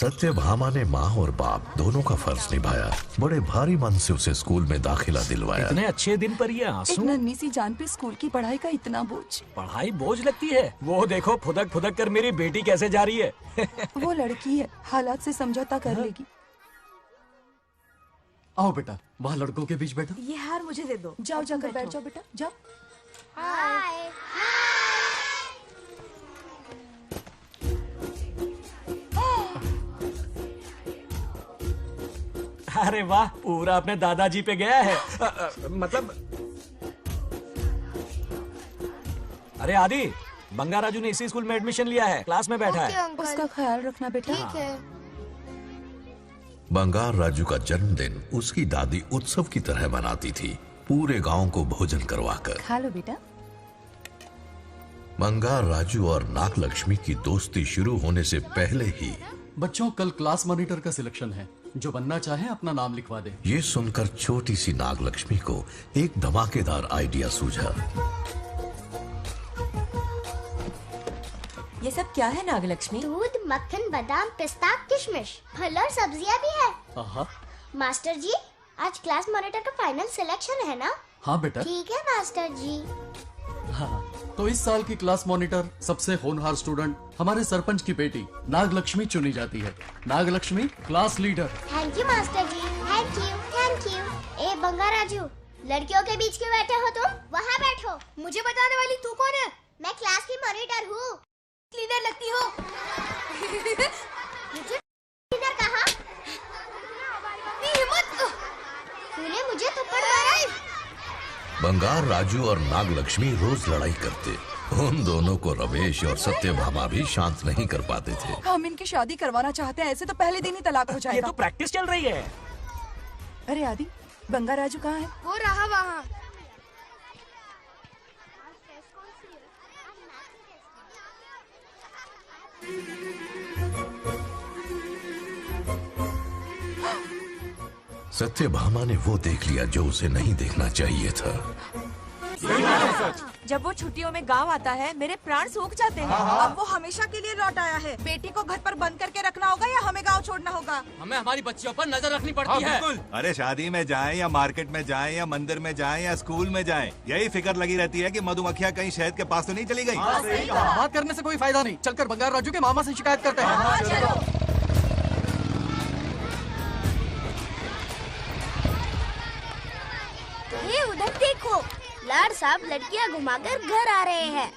सत्यभामा ने माँ और बाप दोनों का फर्ज निभाया। बड़े भारी मन से उसे स्कूल में दाखिला दिलवाया। इतने अच्छे दिन पर ये आंसू। एक नन्ही सी जान पे स्कूल की पढ़ाई का इतना बोझ। पढ़ाई बोझ लगती है? वो देखो फुदक फुदक कर मेरी बेटी कैसे जा रही है। वो लड़की है, हालात से समझौता कर लेगी। आओ बेटा, वहाँ लड़कों के बीच बैठो। ये हार मुझे दे दो। जाओ जाकर बैठ जाओ बेटा, जाओ। हाय। अरे वाह, पूरा अपने दादाजी पे गया है। मतलब अरे आदि, बंगा राजू ने इसी स्कूल में एडमिशन लिया है, क्लास में बैठा है। उसका ख्याल रखना बेटा। ठीक है। बंगार राजू का जन्मदिन उसकी दादी उत्सव की तरह मनाती थी, पूरे गांव को भोजन करवाकर। खा लो बेटा। बंगार राजू और नागलक्ष्मी की दोस्ती शुरू होने से पहले ही बच्चों, कल क्लास मॉनिटर का सिलेक्शन है। जो बनना चाहे अपना नाम लिखवा दे। ये सुनकर छोटी सी नागलक्ष्मी को एक धमाकेदार आइडिया सूझा। ये सब क्या है नागलक्ष्मी? दूध, मक्खन, बादाम, पिस्ता, किशमिश, फल और सब्जियां भी है। आहा। मास्टर जी, आज क्लास मॉनिटर का फाइनल सिलेक्शन है ना? हाँ बेटा। ठीक है मास्टर जी। हाँ, तो इस साल की क्लास मॉनिटर सबसे होनहार स्टूडेंट हमारे सरपंच की बेटी नागलक्ष्मी चुनी जाती है। Nagalakshmi class leader. Thank you master ji, thank you thank you. ए बंगा राजू, लड़कियों के बीच क्यों बैठे हो तुम? वहाँ बैठो। मुझे बताने वाली तू कौन है? मैं क्लास की मॉनिटर हूँ। लीडर लगती हो। मुझे लीडर कहा? हिम्मत! तूने मुझे थप्पड़ मारा। बंगार राजू और नागलक्ष्मी रोज लड़ाई करते। उन दोनों को रमेश और सत्यभामा भी शांत नहीं कर पाते थे। हम इनकी शादी करवाना चाहते हैं, ऐसे तो पहले दिन ही तलाक हो ये जाएगा। तो प्रैक्टिस चल रही है। अरे आदि, बंगा राजू कहाँ है? वो रहा वहाँ। सत्यभामा ने वो देख लिया जो उसे नहीं देखना चाहिए था। जब वो छुट्टियों में गांव आता है मेरे प्राण सूख जाते हैं। अब वो हमेशा के लिए लौट आया है। बेटी को घर पर बंद करके रखना होगा या हमें गांव छोड़ना होगा? हमें हमारी बच्चियों पर नजर रखनी पड़ती है। अरे शादी में जाएं या मार्केट में जाएं या मंदिर में जाएं या स्कूल में जाएं, यही फिक्र लगी रहती है कि मधुमक्खियाँ कहीं शहद के पास तो नहीं चली गई। बात करने से कोई फायदा नहीं। चलकर बंगार राजू के मामा से शिकायत करते हैं। ये उधर देखो, लाड साहब लड़कियां घुमाकर घर आ रहे हैं।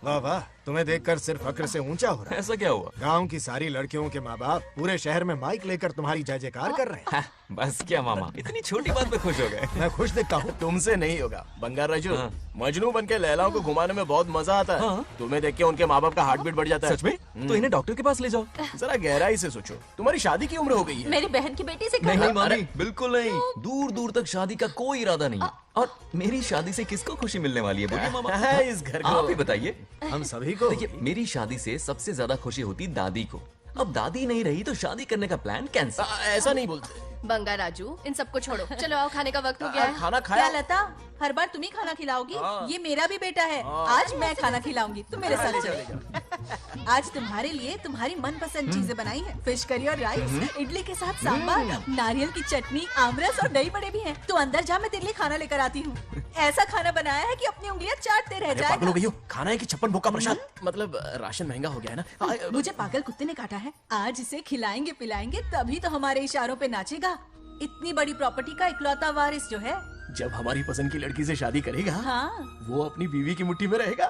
वाह वाह, तुम्हें देखकर सिर्फ फक्र से ऊंचा हो रहा है। ऐसा क्या हुआ? गांव की सारी लड़कियों के माँ बाप पूरे शहर में माइक लेकर तुम्हारी जय जयकार कर रहे हैं। बस क्या मामा, इतनी छोटी बात पे खुश हो गए। मैं खुश दिखता हूँ। तुमसे नहीं होगा बंगार राजू। हाँ। मजनू बनके लैलाओं को घुमाने में बहुत मजा आता है। हाँ। तुम्हें देख के उनके माँ बाप का हार्ट बीट बढ़ जाता है। सच में? तो इन्हें डॉक्टर के पास ले जाओ। जरा गहराई से सोचो, तुम्हारी शादी की उम्र हो गई है। मेरी बहन की बेटी से नहीं मामी, बिल्कुल नहीं। दूर दूर तक शादी का कोई इरादा नहीं है। और मेरी शादी से किसको खुशी मिलने वाली है बोलिए मामा? है इस घर को। आप ही बताइए। हम सभी को। देखिए, मेरी शादी से सबसे ज्यादा खुशी होती दादी को। अब दादी नहीं रही तो शादी करने का प्लान कैंसिल। ऐसा नहीं बोलते। बंगा राजू, इन सबको छोड़ो। चलो आओ, खाने का वक्त हो गया है। खाना खाया? क्या लता, हर बार तुम ही खाना खिलाओगी? ये मेरा भी बेटा है। आज मैं खाना खिलाऊंगी, तुम मेरे साथ चलो। आज तुम्हारे लिए तुम्हारी मनपसंद चीजें बनाई है। फिश करी और राइस, इडली के साथ सांभर, नारियल की चटनी, आमरस और दही बड़े भी हैं। तो अंदर जा, मैं तेरे लिए खाना लेकर आती हूँ। ऐसा खाना बनाया है कि अपनी उंगलियां चाटते रह पागल हो जाए। गई हो, खाना है कि 56 भोग का प्रसाद? मतलब राशन महंगा हो गया है ना। मुझे पागल कुत्ते ने काटा है। आज इसे खिलाएंगे पिलाएंगे तभी तो हमारे इशारों पे नाचेगा। इतनी बड़ी प्रॉपर्टी का इकलौता वारिस जो है। जब हमारी पसंद की लड़की से शादी करेगा, हाँ। वो अपनी बीवी की मुट्ठी में रहेगा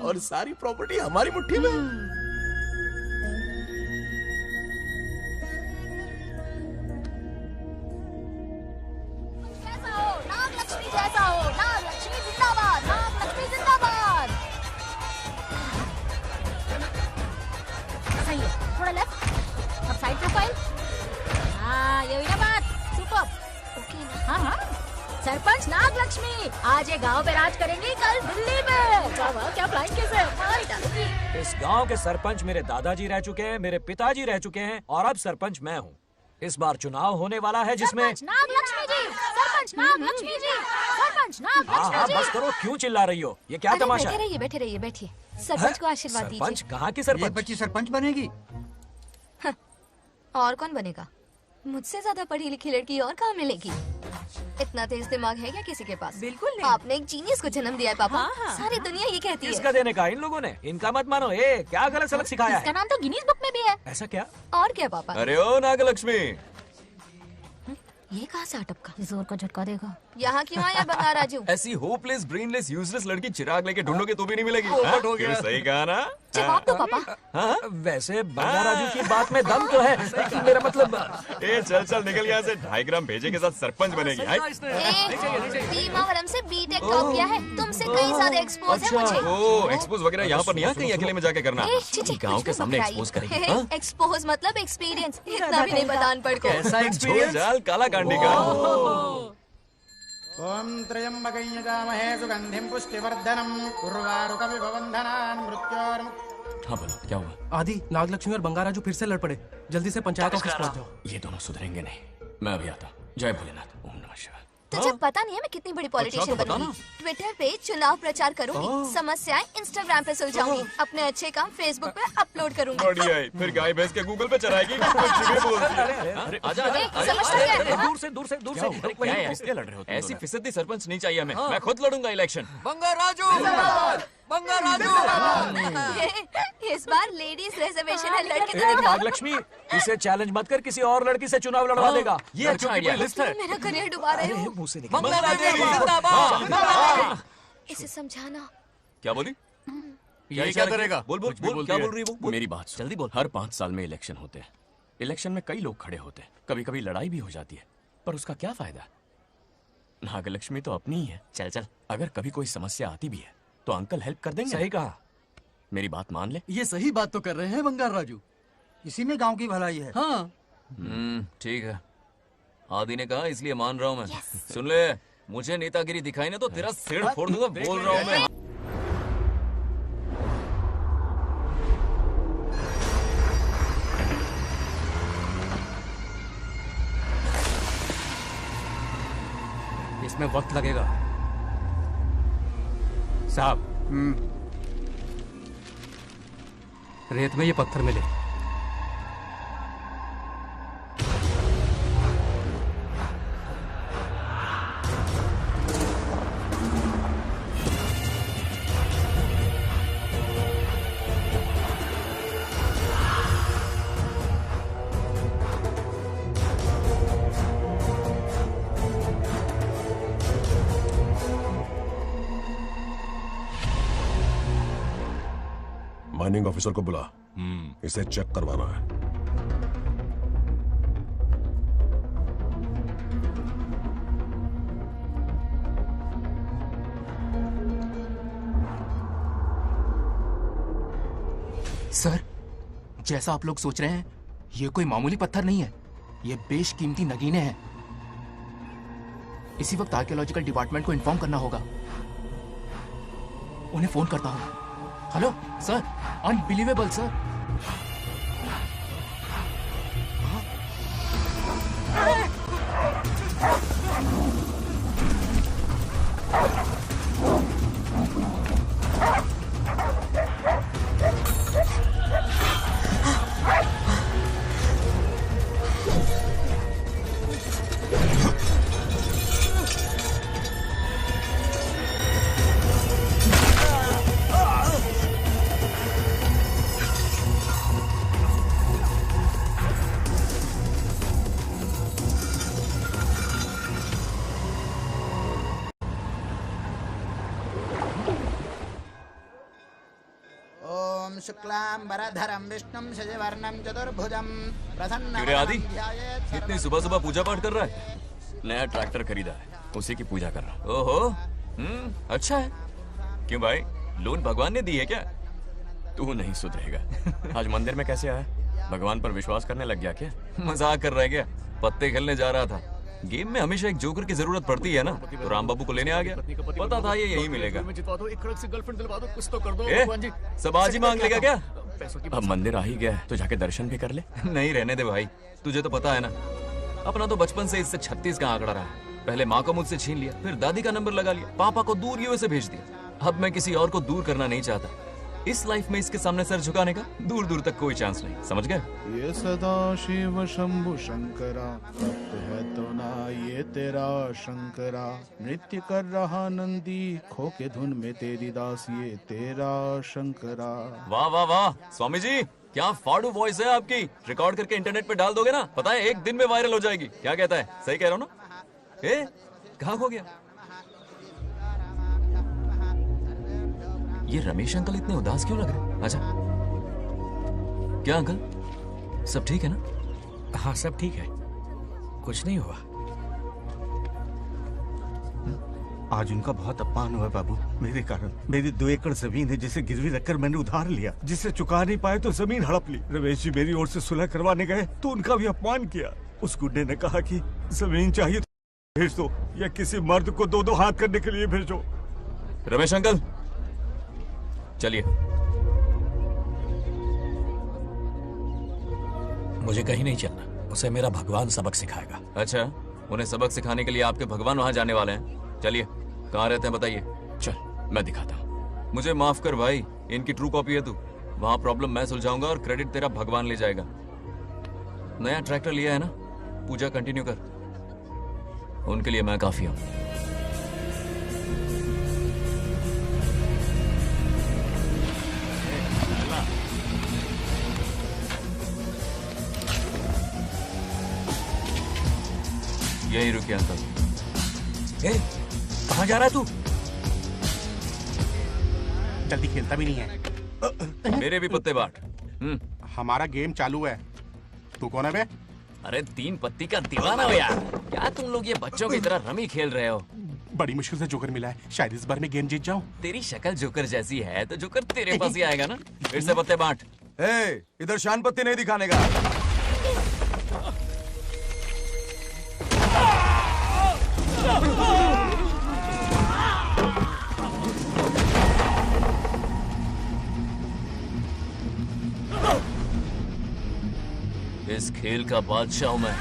और सारी प्रॉपर्टी हमारी मुट्ठी में। नागलक्ष्मी जैसा हो, नागलक्ष्मी जिंदाबाद, नागलक्ष्मी जिंदाबाद। सही है, थोड़ा लेफ्ट, अब साइड प्रोफाइल। हाँ, ये हुई ना बात। सुपर। ओके। हाँ हाँ, सरपंच नागलक्ष्मी आज ये गांव पे राज करेंगी, कल दिल्ली में। क्या फ्लाइंग किस है? मार डालूंगी। इस गांव के सरपंच मेरे दादाजी रह चुके हैं, मेरे पिताजी रह चुके हैं और अब सरपंच मैं हूँ। इस बार चुनाव होने वाला है जिसमें नागलक्ष्मी जी, सरपंच नागलक्ष्मी जी, सरपंच सरपंच हाँ नागलक्ष्मी जी। बस करो, क्यों चिल्ला रही हो? ये क्या अरे तमाशा बैठे है? रहिए, बैठे रहिए, बैठिए। सरपंच को आशीर्वाद सरपंच दीजिए। कहाँ की सरपंच? बच्ची सरपंच बनेगी। और कौन बनेगा? मुझसे ज्यादा पढ़ी लिखी लड़की और कहाँ मिलेगी? इतना तेज दिमाग है क्या किसी के पास? बिल्कुल नहीं। आपने एक जीनियस को जन्म दिया है पापा। हाँ, हाँ। सारी दुनिया ये कहती है। किसका देने का? इन लोगों ने। इनका मत मानो। क्या गलत सलत सिखाया इसका है? नाम तो गिनीज बुक में भी है। ऐसा क्या? और क्या पापा? अरे ओ नागलक्ष्मी, ये कहाँ से अटपका? जोर का झटका देगा। यहाँ क्यों आया बंगार राजू? ऐसी होपलेस ब्रेनलेस यूजलेस लड़की चिराग लेके ढूंढोगे तो भी नहीं मिलेगी। पोपट हो गया। सही कहा ना? जवाब दो पापा। हाँ? वैसे बंगार राजू की बात में दम तो है, लेकिन मेरा मतलब। ए चल चल निकल यहाँ से। 2.5 ग्राम भेजे के साथ सरपंच बनेगी। भीमावरम से बीटेक टॉप किया है। तुमसे कई ज्यादा एक्सपोज है मुझे। ओ एक्सपोज वगैरह यहाँ पर नहीं है, कहीं अकेले में जाके करना। ए, छी, छी, गाँव कुछ के भी सामने मत एक्सपोज कराइए। करेगी। हाँ? एक्सपोज मतलब एक्सपीरियंस। इतना भी नहीं पता अनपढ़ को। कैसा एक्सपीरियंस? जाल काला कांडी का। ओम त्र्यंबकं यजामहे सुगंधिं पुष्टिवर्धनम् उर्वारुकमिव बन्धनान् मृत्योर्मुक्तिः। हाँ बोलो, क्या हुआ? आदि, नागलक्ष्मी और बंगाराजू फिर से लड़ पड़े। जल्दी से पंचायत ऑफिस पहुंच जाओ। ये दोनों सुधरेंगे नहीं। मैं अभी आता हूँ। जय भोलेनाथ। ओम नमः शिवाय। तुझे पता नहीं है मैं कितनी बड़ी पॉलिटिशियन तो बता बनूंगी। ट्विटर पे चुनाव प्रचार करूंगी, समस्याएं इंस्टाग्राम पे सुलझाऊंगी, अपने अच्छे काम फेसबुक पे अपलोड करूंगी। बढ़िया है। फिर गाय भैंस के गूगल पे चराएगी। कुछ भी बोलती है। अरे आजा आजा। समझता क्या है? दूर से दूर से दूर से। क्या है? किसके लड़ रहे हो? ऐसी फिसदी सरपंच नहीं चाहिए हमें। मैं खुद लड़ूंगा इलेक्शन। इस बार लेडीज रिजर्वेशन है, लड़के ए, नागलक्ष्मी, इसे चैलेंज मत कर, किसी और लड़की से चुनाव लड़वा देगा। ये अच्छा आइडिया है। मेरा करियर डुबा रहे हो। मुंह से निकल। इसे समझाना। क्या बोली? ये क्या करेगा? बोल बोल बोल। क्या बोल रही है वो? मेरी बात सुन। जल्दी बोल। हर 5 साल में इलेक्शन होते हैं। इलेक्शन में कई लोग खड़े होते हैं, कभी कभी लड़ाई भी हो जाती है, पर उसका क्या फायदा? नागलक्ष्मी तो अपनी ही है। चल चल, अगर कभी कोई समस्या आती भी है तो अंकल हेल्प कर देंगे। सही कहा। मेरी बात मान ले। ये सही बात तो कर रहे हैं बंगार राजू। इसी में गांव की भलाई है। हाँ, ठीक है। आदि ने कहा इसलिए मान रहा हूँ मैं। सुन ले, मुझे नेतागिरी दिखाई ना तो तेरा सिर फोड़ दूंगा। बोल रहा हूँ मैं। इसमें वक्त लगेगा साहब। रेत में ये पत्थर मिले। माइनिंग ऑफिसर को बुला। इसे चेक करवाना है। सर, जैसा आप लोग सोच रहे हैं, ये कोई मामूली पत्थर नहीं है। ये बेशकीमती नगीने हैं। इसी वक्त आर्कियोलॉजिकल डिपार्टमेंट को इन्फॉर्म करना होगा। उन्हें फोन करता हूँ। Hello sir, unbelievable sir. ओम शुक्लांबरधरं विष्णुं शशिवर्णं चतुर्भुजं क्यों आदि? प्रसन्नं इतनी सुबह सुबह पूजा पाठ कर रहा है? नया ट्रैक्टर खरीदा है, उसी की पूजा कर रहा हूँ। ओहो, अच्छा है। क्यों भाई, लोन भगवान ने दी है क्या? तू नहीं सुधरेगा। आज मंदिर में कैसे आया? भगवान पर विश्वास करने लग गया क्या? मजाक कर रहा है क्या? पत्ते खेलने जा रहा था। गेम में हमेशा एक जोकर की जरूरत पड़ती है ना, तो राम बाबू को लेने आ गया। पता था ये यही मिलेगा। सब आज ही मांग लेगा क्या? अब मंदिर आ ही गया है तो जाके दर्शन भी कर ले। नहीं रहने दे भाई, तुझे तो पता है ना, अपना तो बचपन से इससे 36 का आंकड़ा रहा है। पहले माँ को मुझसे छीन लिया, फिर दादी का नंबर लगा लिया, पापा को दूर यूएसए भेज दिया। अब मैं किसी और को दूर करना नहीं चाहता। इस लाइफ में इसके सामने सर झुकाने का दूर दूर तक कोई चांस नहीं, समझ गए? ये सदा शिव शंभु शंकरा, तप्त है तो ना ये तेरा शंकरा। नृत्य कर रहा नंदी, खो के धुन में तेरी दास, ये तेरा शंकरा। वाह वाह वाह स्वामी जी, क्या फाड़ू वॉइस है आपकी। रिकॉर्ड करके इंटरनेट पे डाल दोगे ना, पता है 1 दिन में वायरल हो जाएगी। क्या कहता है, सही कह रहा हूँ ना? ए, कहाँ खो गया? ये रमेश अंकल इतने उदास क्यों लग रहे? अच्छा, क्या अंकल सब ठीक है ना? हाँ सब ठीक है, कुछ नहीं हुआ। आज उनका बहुत अपमान हुआ बाबू, मेरे कारण। मेरी 2 एकड़ जमीन है जिसे गिरवी रखकर मैंने उधार लिया, जिसे चुका नहीं पाए तो जमीन हड़प ली। रमेश जी मेरी ओर से सुलह करवाने गए तो उनका भी अपमान किया। उस गुड्डे ने कहा कि जमीन चाहिए तो भेज दो या किसी मर्द को 2-2 हाथ करने के लिए भेजो। रमेश अंकल चलिए। मुझे कहीं नहीं चलना, उसे मेरा भगवान सबक सिखाएगा। अच्छा, उन्हें सबक सिखाने के लिए आपके भगवान वहां जाने वाले हैं। चलिए, कहाँ रहते हैं बताइए। चल मैं दिखाता हूँ। मुझे माफ कर भाई, इनकी ट्रू कॉपी है तू। वहां प्रॉब्लम मैं सुलझाऊंगा और क्रेडिट तेरा भगवान ले जाएगा। नया ट्रैक्टर लिया है ना, पूजा कंटिन्यू कर, उनके लिए मैं काफी हूँ। यही रुकिए अंकल। ए, कहाँ जा रहा है तू? जल्दी खेलता भी नहीं है। मेरे भी पत्ते बांट। हमारा गेम चालू है। तू कौन है बे? अरे 3 पत्ती का दीवाना हो यार। क्या तुम लोग ये बच्चों की तरह रमी खेल रहे हो? बड़ी मुश्किल से जोकर मिला है, शायद इस बार में गेम जीत जाऊं। तेरी शक्ल जोकर जैसी है तो जोकर तेरे पास ही आएगा ना। फिर से पत्ते बांट। इधर शान पत्ती नहीं दिखाने का। इस खेल का बादशाह हूं मैं।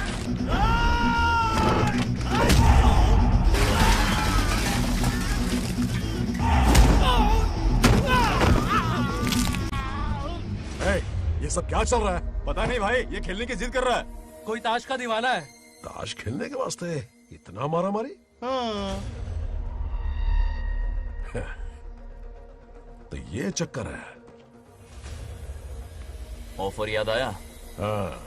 ये सब क्या चल रहा है? पता नहीं भाई, ये खेलने की जिद कर रहा है। कोई ताश का दीवाना है। ताश खेलने के वास्ते इतना मारा मारी? तो ये चक्कर है। ऑफर याद आया? हाँ।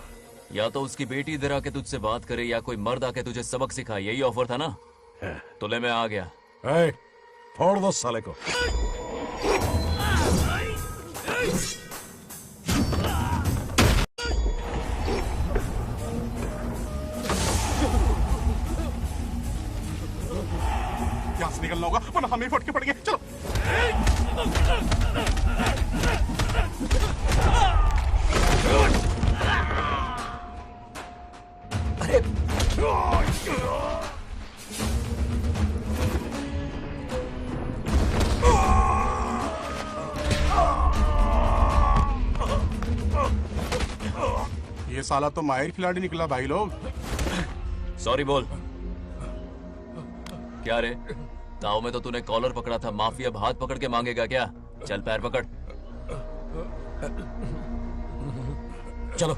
या तो उसकी बेटी इधर आके तुझसे बात करे या कोई मर्द आके तुझे सबक सिखाए, यही ऑफर था ना? तो ले मैं आ गया। फोड़ दो साले को। यहाँ से निकलना होगा वरना हमें फटके पड़ेंगे। चलो। ये साला तो माहिर खिलाड़ी निकला भाई लोग। सॉरी बोल। क्या रे, ताऊ में तो तूने कॉलर पकड़ा था, माफी अब हाथ पकड़ के मांगेगा क्या? चल पैर पकड़। चलो,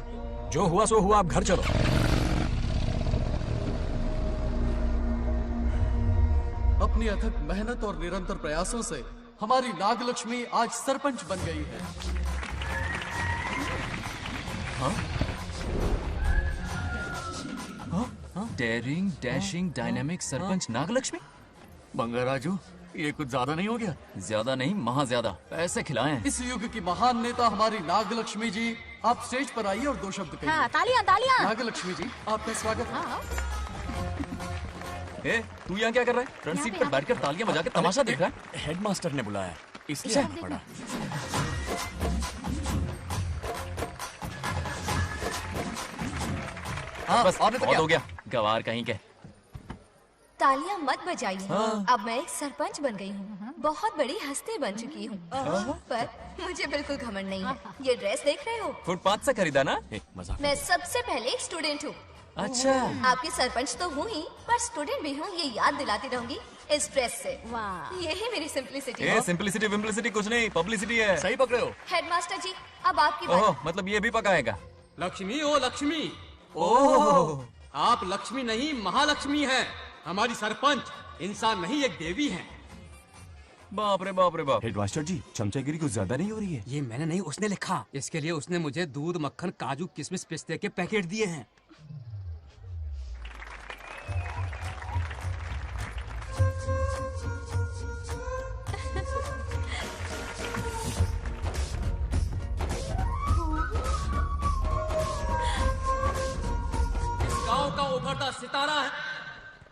जो हुआ सो हुआ, आप घर चलो। अपनी अथक मेहनत और निरंतर प्रयासों से हमारी नागलक्ष्मी आज सरपंच बन गई है। Daring dashing dynamic sarpanch Nagalakshmi. Bangaraju, ये कुछ ज्यादा नहीं हो गया? ज्यादा नहीं, महा ज्यादा। पैसे खिलाएं। इस युग की महान नेता हमारी नागलक्ष्मी जी, आप स्टेज पर आइए और 2 शब्द कहिए। हाँ, तालियां तालियां। नागलक्ष्मी जी, आपका स्वागत है। ए, तू यहाँ क्या कर रहा है? फ्रंट सीट पर बैठकर तालियां बजा के तमाशा देख रहा है? हेडमास्टर ने बुलाया, इसलिए आना पड़ा। बस बहुत हो गया, गवार कहीं के। तालियां मत बजाइए। अब मैं एक सरपंच बन गई हूँ, बहुत बड़ी हस्ती बन चुकी हूँ। पर मुझे बिल्कुल घमंड नहीं है। ये ड्रेस देख रहे हो? फुटपाथ से खरीदा ना? मजाक। मैं सबसे पहले एक स्टूडेंट हूँ। अच्छा। आपकी सरपंच तो हूँ ही, पर स्टूडेंट भी हूँ, ये याद दिलाती रहूंगी इस प्रेस से। वाह, यही मेरी सिंपलिसिटी ए है। सिंपलिसिटी विम्पलिसिटी कुछ नहीं, पब्लिसिटी है। सही पकड़े हो। हेडमास्टर जी, अब आपकी बारी। ओह, मतलब ये भी पकाएगा। लक्ष्मी ओ लक्ष्मी, ओह, आप लक्ष्मी नहीं महालक्ष्मी हैं। हमारी सरपंच इंसान नहीं एक देवी हैं। बाप रे बाप रे बाप। हेडमास्टर जी, चमचागिरी कुछ ज्यादा नहीं हो रही है? ये मैंने नहीं, उसने लिखा। इसके लिए उसने मुझे दूध, मक्खन, काजू, किशमिश, पिस्ते के पैकेट दिए हैं। इस गांव का उभरता सितारा है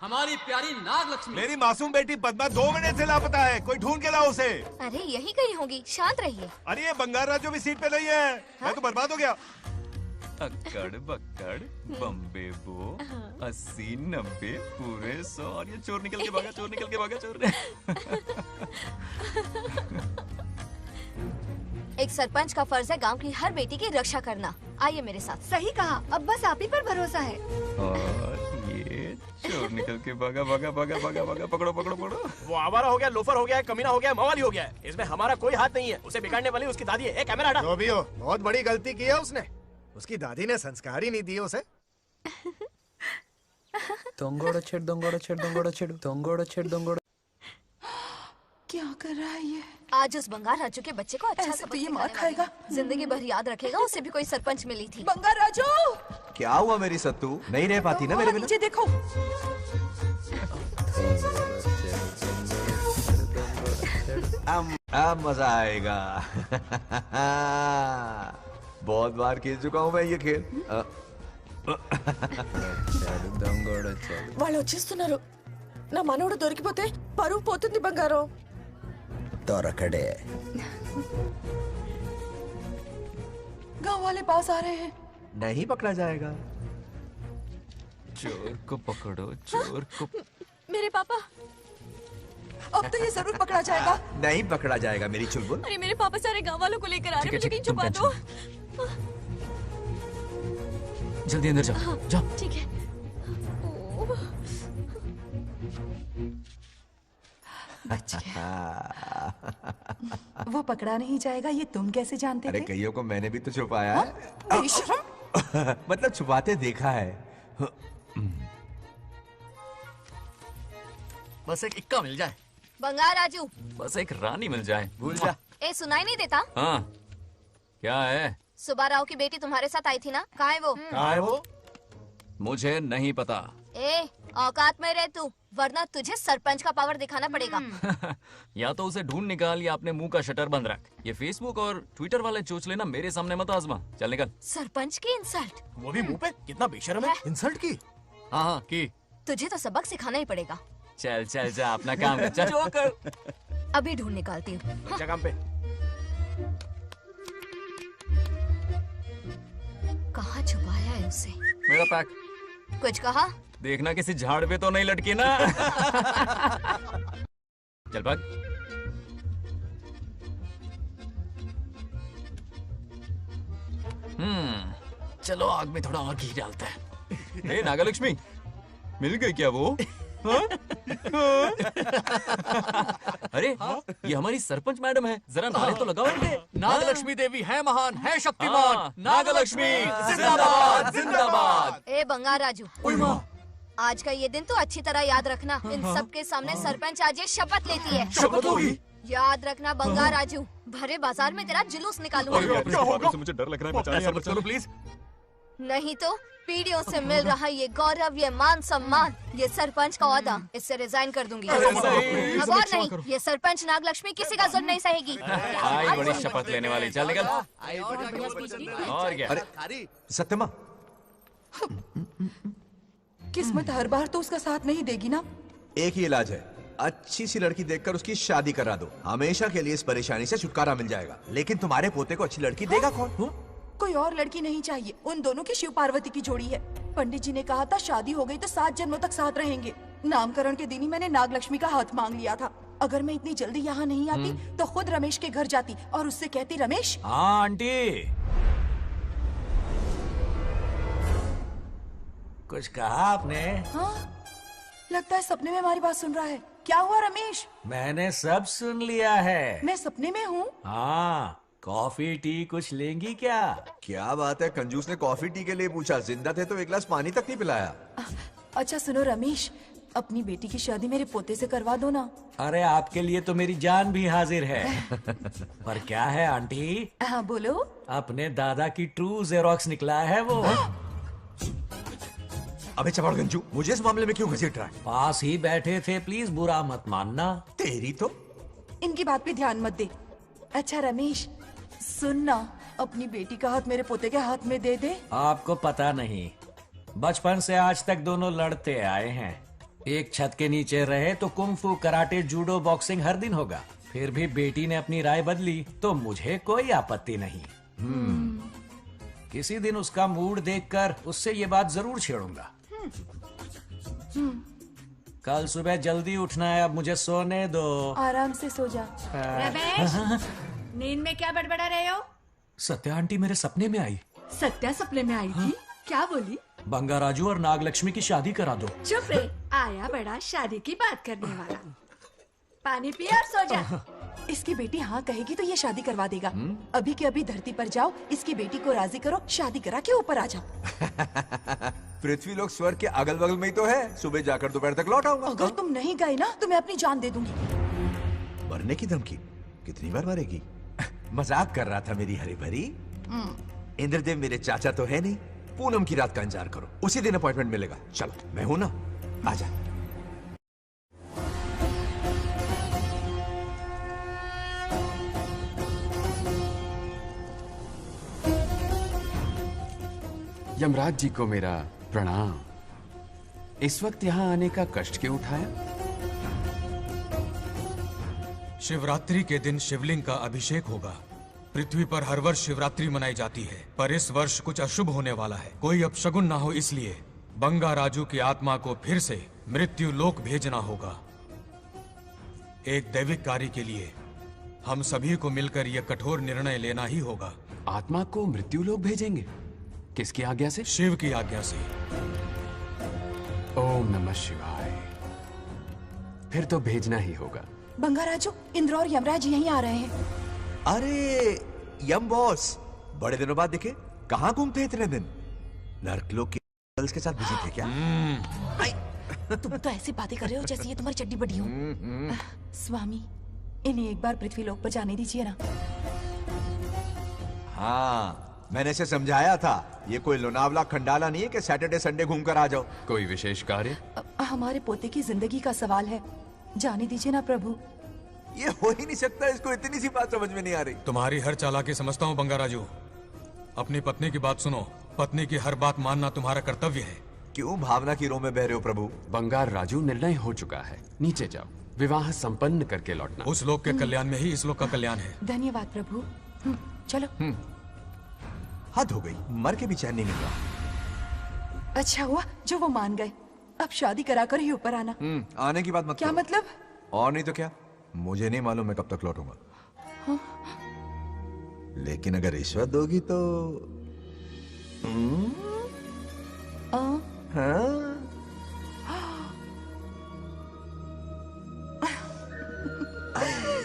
हमारी प्यारी नाग लक्ष्मी। मेरी मासूम बेटी पद्मा 2 महीने से लापता है, कोई ढूंढ के लाओ उसे। अरे यही कहीं होगी, शांत रहिए। अरे ये बंगार राजू भी सीट पे नहीं है, मैं तो बर्बाद हो गया। अक्कड़ बक्कड़ बम्बे बो 80 90 पूरे 100 और ये चोर निकल के भागा, चोर निकल के भागा, चोर। एक सरपंच का फर्ज है गांव की हर बेटी की रक्षा करना। आइए मेरे साथ। सही कहा, अब बस आप ही पर भरोसा है। और ये चोर निकल के भागा भागा भागा भागा भागा, पकड़ो पकड़ो पकड़ो। वो आवारा हो गया, लोफर हो गया, कमीना हो गया, मवाली हो गया है। इसमें हमारा कोई हाथ नहीं है। उसे बिगाड़ने वाली उसकी दादी है। कैमरा हटा। जो भी हो, बहुत बड़ी गलती की है उसने। उसकी दादी ने संस्कार ही नहीं दिए उसे। दंगोड़ा छेड़ दंगोड़ा छेड़ दंगोड़ा छेड़ दंगोड़ा छेड़ दंगोड़ा। क्या कर रहा है ये? आज उस बंगार राजू के बच्चे को अच्छा ऐसे तो ये मार खाएगा। जिंदगी भर याद रखेगा, उसे भी कोई सरपंच मिली थी। बंगार राजू, क्या हुआ मेरी सत्तू? नहीं रह पाती ना मेरे बिना? नीचे देखो। अब मजा आएगा। बहुत बार खेल चुका हूँ मैं ये खेल। వాళ్ళు వచ్చేస్తున్నారు. నా మనవడు దొరికిపోతే పరువు పోతుంది బంగారం. दौरकड़े गांव वाले पास आ रहे हैं। नहीं पकड़ा जाएगा। चोर को पकड़ो, चोर को। मेरे पापा, अब तो ये जरूर पकड़ा जाएगा। नहीं पकड़ा जाएगा मेरी चुलबुल। अरे मेरे पापा सारे गांव वालों को लेकर आ रहे हैं, मुझे कहीं छुपा दो। जल्दी अंदर जाओ, जाओ। ठीक है। वो पकड़ा नहीं जाएगा, ये तुम कैसे जानते अरे थे? कईयों को मैंने भी तो छुपाया है। बेशरम। मतलब छुपाते देखा है। बस एक इक्का मिल जाए। बंगार राजू, बस एक रानी मिल जाए। भूल जा। ए सुनाई नहीं देता? हाँ, क्या है? सुबह राव की बेटी तुम्हारे साथ आई थी ना, कहाँ है वो? कहाँ है वो? मुझे नहीं पता। ए औकात में रह तू, वरना तुझे सरपंच का पावर दिखाना पड़ेगा। या तो उसे ढूंढ निकाल या अपने मुंह का शटर बंद रख। ये फेसबुक और ट्विटर वाले चोच लेना मेरे सामने मत आजमा। चल निकल। सरपंच की इंसल्ट। वो भी मुंह पे? कितना बेशर्म है। इंसल्ट की? हाँ हाँ की। तुझे तो सबक सिखाना ही पड़ेगा। चल चल जा, अपना काम कर। चल जो कर। अभी ढूंढ निकालती हूँ। अच्छा काम पे। कहाँ छुपाया है उसे? मेरा पैक। कुछ कहा? देखना किसी झाड़ पे तो नहीं लटकी ना। चल भाग। चलो आग में थोड़ा और घी डालते हैं। हे नागलक्ष्मी, मिल गई क्या वो? हाँ? अरे ये हमारी सरपंच मैडम है, जरा नारे तो लगाओ इनके। नागलक्ष्मी देवी है महान, है शक्तिमान। नागलक्ष्मी जिंदाबाद जिंदाबाद। ए बंगार राजू, आज का ये दिन तो अच्छी तरह याद रखना। इन सब के सामने सरपंच आज ये शपथ लेती है। शपथ होगी? याद रखना बंगार राजू, भरे बाजार में तेरा जुलूस निकालूंगा। क्या होगा? मुझे डर लग रहा है, बचाने यार, चलो प्लीज। नहीं तो पीढ़ियों से मिल रहा ये गौरव, ये मान सम्मान, ये सरपंच का ओहदा, इससे रिजाइन कर दूंगी। अब और नहीं, ये सरपंच नागलक्ष्मी किसी का जुल्म नहीं सहेगी। आई बड़ी शपथ लेने वाली। चल निकल। और क्या? अरे सत्यमा, किस्मत हर बार तो उसका साथ नहीं देगी ना। एक ही इलाज है, अच्छी सी लड़की देखकर उसकी शादी करा दो। हमेशा के लिए इस परेशानी से छुटकारा मिल जाएगा। लेकिन तुम्हारे पोते को अच्छी लड़की देगा कौन? कोई और लड़की नहीं चाहिए, उन दोनों की शिव पार्वती की जोड़ी है। पंडित जी ने कहा था शादी हो गई तो 7 जन्मों तक साथ रहेंगे। नामकरण के दिन ही मैंने नागलक्ष्मी का हाथ मांग लिया था। अगर मैं इतनी जल्दी यहाँ नहीं आती तो खुद रमेश के घर जाती और उससे कहती, रमेश। हाँ आंटी, कुछ कहा आपने? हाँ? लगता है सपने में हमारी बात सुन रहा है। क्या हुआ रमेश? मैंने सब सुन लिया है। मैं सपने में हूँ? हाँ, कॉफी टी कुछ लेंगी क्या? क्या बात है, कंजूस ने कॉफी टी के लिए पूछा, जिंदा थे तो एक गिलास पानी तक नहीं पिलाया। अच्छा सुनो रमेश, अपनी बेटी की शादी मेरे पोते से करवा दो ना। अरे आपके लिए तो मेरी जान भी हाजिर है। पर क्या है आंटी? हाँ बोलो। अपने दादा की ट्रू जेरोक्स निकला है वो। अबे चपड़ गंजू, मुझे इस मामले में क्यों घसीट रहा है? पास ही बैठे थे, प्लीज बुरा मत मानना। तेरी तो इनकी बात पे ध्यान मत दे। अच्छा रमेश सुनना, अपनी बेटी का हाथ मेरे पोते के हाथ में दे दे। आपको पता नहीं, बचपन से आज तक दोनों लड़ते आए हैं। एक छत के नीचे रहे तो कुंफू, कराटे, जूडो, बॉक्सिंग हर दिन होगा। फिर भी बेटी ने अपनी राय बदली तो मुझे कोई आपत्ति नहीं। किसी दिन उसका मूड देखकर उससे ये बात जरूर छेड़ूंगा। कल सुबह जल्दी उठना है, अब मुझे सोने दो। आराम से सो जा। रमेश, नींद में क्या बड़बड़ा रहे हो? सत्या आंटी मेरे सपने में आई। सत्या सपने में आई थी? क्या बोली? बंगा राजू और नागलक्ष्मी की शादी करा दो। चुप रे, आया बड़ा शादी की बात करने वाला। पानी पिया और सो जा। इसकी बेटी हाँ कहेगी तो ये शादी करवा देगा। अभी के अभी धरती पर जाओ, इसकी बेटी को राजी करो, शादी करा के ऊपर आ जाओ। पृथ्वी लोग स्वर्ग के अगल बगल में ही तो है, सुबह जाकर दोपहर तक लौट आऊंगा। अगर तुम नहीं गए ना तो मैं अपनी जान दे दूंगी। मरने की धमकी? कितनी बार मरेगी? मजाक कर रहा था मेरी हरी भरी। इंद्रदेव मेरे चाचा तो है नहीं। पूनम की रात का इंतजार करो, उसी दिन अपॉइंटमेंट मिलेगा। चलो मैं हूं ना, आजा। यमराज जी को मेरा प्रणाम। इस वक्त यहाँ आने का कष्ट क्यों उठाया? शिवरात्रि के दिन शिवलिंग का अभिषेक होगा। पृथ्वी पर हर वर्ष शिवरात्रि मनाई जाती है, पर इस वर्ष कुछ अशुभ होने वाला है। कोई अपशगुन ना हो, इसलिए बंगा राजू की आत्मा को फिर से मृत्यु लोक भेजना होगा। एक दैविक कार्य के लिए हम सभी को मिलकर यह कठोर निर्णय लेना ही होगा। आत्मा को मृत्यु लोक भेजेंगे? किसकी आज्ञा से? शिव की आज्ञा से। ओम नमः शिवाय। फिर तो भेजना ही होगा। बंगा राजू, इंद्र और यमराज यहीं आ रहे हैं। अरे यम बॉस, बड़े दिनों बाद दिखे। कहाँ घूमते इतने दिन? नर्कलोक के गर्ल्स के साथ बिजी थे क्या? तुम तो ऐसी बातें कर रहे हो जैसे ये तुम्हारी चड्डी बड़ी हो। स्वामी, इन्हें एक बार पृथ्वी लोक पर जाने दीजिए ना। हाँ, मैंने इसे समझाया था, ये कोई लोनावला खंडाला नहीं है कि सैटरडे संडे घूम कर आ जाओ। कोई विशेष कार्य? हमारे पोते की जिंदगी का सवाल है, जाने दीजिए ना प्रभु। ये हो ही नहीं सकता, इसको इतनी सी बात समझ में नहीं आ रही। तुम्हारी हर चालाकी समझता हूँ बंगा राजू। अपनी पत्नी की बात सुनो, पत्नी की हर बात मानना तुम्हारा कर्तव्य है। क्यों भावना की रो में बह रहे हो प्रभु? बंगार राजू, निर्णय हो चुका है, नीचे जाओ, विवाह संपन्न करके लौटना। उस लोक के कल्याण में ही इस लोक का कल्याण है। धन्यवाद प्रभु। चलो। हद हो गई, मर के भी चैन नहीं मिल रहा। अच्छा हुआ जो वो मान गए, अब शादी कराकर ही ऊपर आना। आने की बात मत क्या करो। मतलब? और नहीं तो क्या, मुझे नहीं मालूम मैं कब तक लौटूंगा। हाँ? लेकिन अगर रिश्वत दोगी तो हाँ?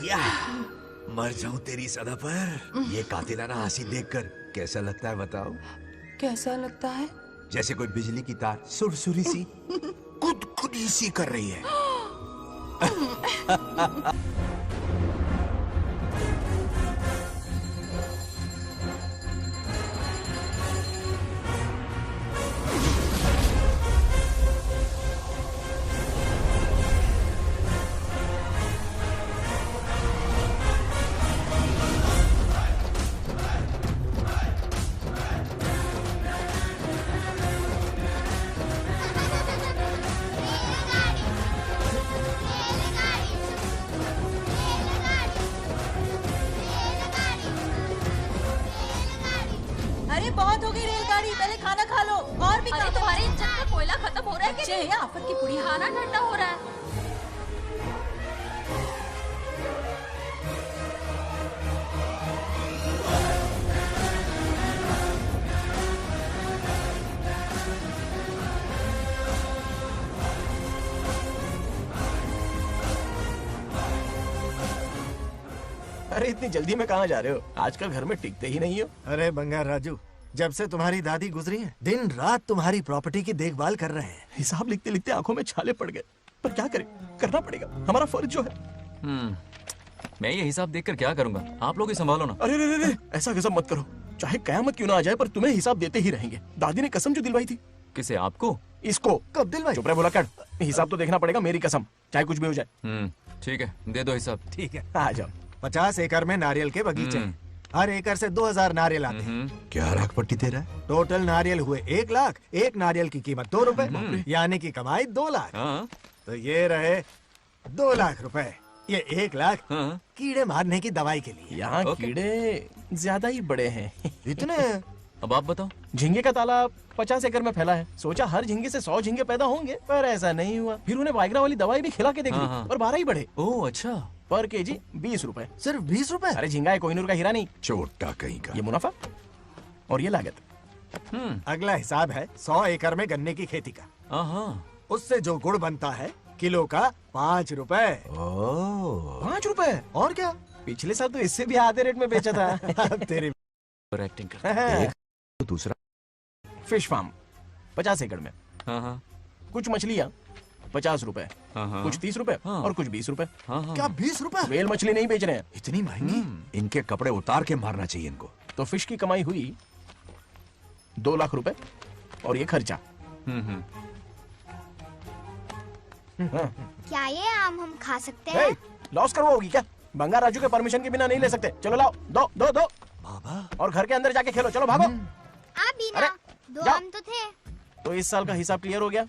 या, मर जाऊं तेरी सदा पर। ये कातिलाना हंसी देखकर कैसा लगता है बताओ? कैसा लगता है? जैसे कोई बिजली की तार सुरसुरी सी खुद सी कर रही है। अरे बहुत हो गई रेलगाड़ी, पहले खाना खा लो। और भी अरे तुम्हारे इंजन में कोयला खत्म हो रहा है बच्चे हैं, आफत की पुड़ी। खाना ठंडा हो रहा है। अरे इतनी जल्दी में कहाँ जा रहे हो? आजकल घर में टिकते ही नहीं हो। अरे बंगार राजू, जब से तुम्हारी दादी गुजरी है, दिन रात तुम्हारी प्रॉपर्टी की देखभाल कर रहे हैं। हिसाब लिखते लिखते आंखों में छाले पड़ गए, पर क्या करें, करना पड़ेगा, हमारा फर्ज जो है। मैं ये हिसाब देखकर क्या करूंगा? आप लोग ही संभालो ना। अरे रे रे, ऐसा गजब मत करो, चाहे कयामत क्यों ना आ जाए, पर तुम्हें हिसाब देते ही रहेंगे। दादी ने कसम जो दिलवाई थी। किसे? आपको? इसको। कब दिलवाई? चुप रहे बोला कर, हिसाब तो देखना पड़ेगा, मेरी कसम, चाहे कुछ भी हो जाए। ठीक है, दे दो हिसाब। ठीक है, आ जाओ। 50 एकड़ में नारियल के बगीचे, हर एकड़ से 2000 नारियल आते हैं। क्या राखपट्टी दे रहा है? टोटल नारियल हुए 1 लाख, एक नारियल की कीमत 2 रुपए, यानी कि कमाई 2 लाख। तो ये रहे 2 लाख रुपए, ये 1 लाख कीड़े मारने की दवाई के लिए। यहाँ कीड़े ज्यादा ही बड़े हैं। इतने? अब आप बताओ। झींगे का तालाब 50 एकड़ में फैला है, सोचा हर झींगे से 100 झींगे पैदा होंगे, पर ऐसा नहीं हुआ। फिर उन्हें वाइग्रा वाली दवाई भी खिला के देख ली, और 12 ही बढ़े। ओह अच्छा। पर केजी 20 रुपए। सिर्फ 20 रुपए? अरे झींगा है, कोहिनूर का हीरा नहीं। छोटा कहीं का। ये मुनाफा और ये लागत। अगला हिसाब है 100 एकड़ में गन्ने की खेती का। उससे जो गुड़ बनता है, किलो का 5 रुपए। 5 रुपए? और क्या, पिछले साल तो इससे भी आधे रेट में बेचा था। तेरी एक्टिंग करता है। दूसरा फिश फार्म 50 एकड़ में। कुछ मछलियाँ 50 रुपए, कुछ 30 रुपए और कुछ 20 रुपए। क्या 20 रुपए? वेल मछली नहीं बेच रहे हैं। इतनी महंगी? इनके कपड़े उतार के मारना चाहिए इनको। तो फिश की कमाई हुई 2 लाख रुपए, और ये खर्चा। क्या ये आम हम खा सकते हैं? लॉस करवाओगी क्या? बंगार राजू के परमिशन के बिना नहीं ले सकते। चलो लाओ, दो दो दो बाबा, और घर के अंदर जाके खेलो। चलो भागो। बीना, 2 आम तो थे। तो इस साल का हिसाब क्लियर हो गया?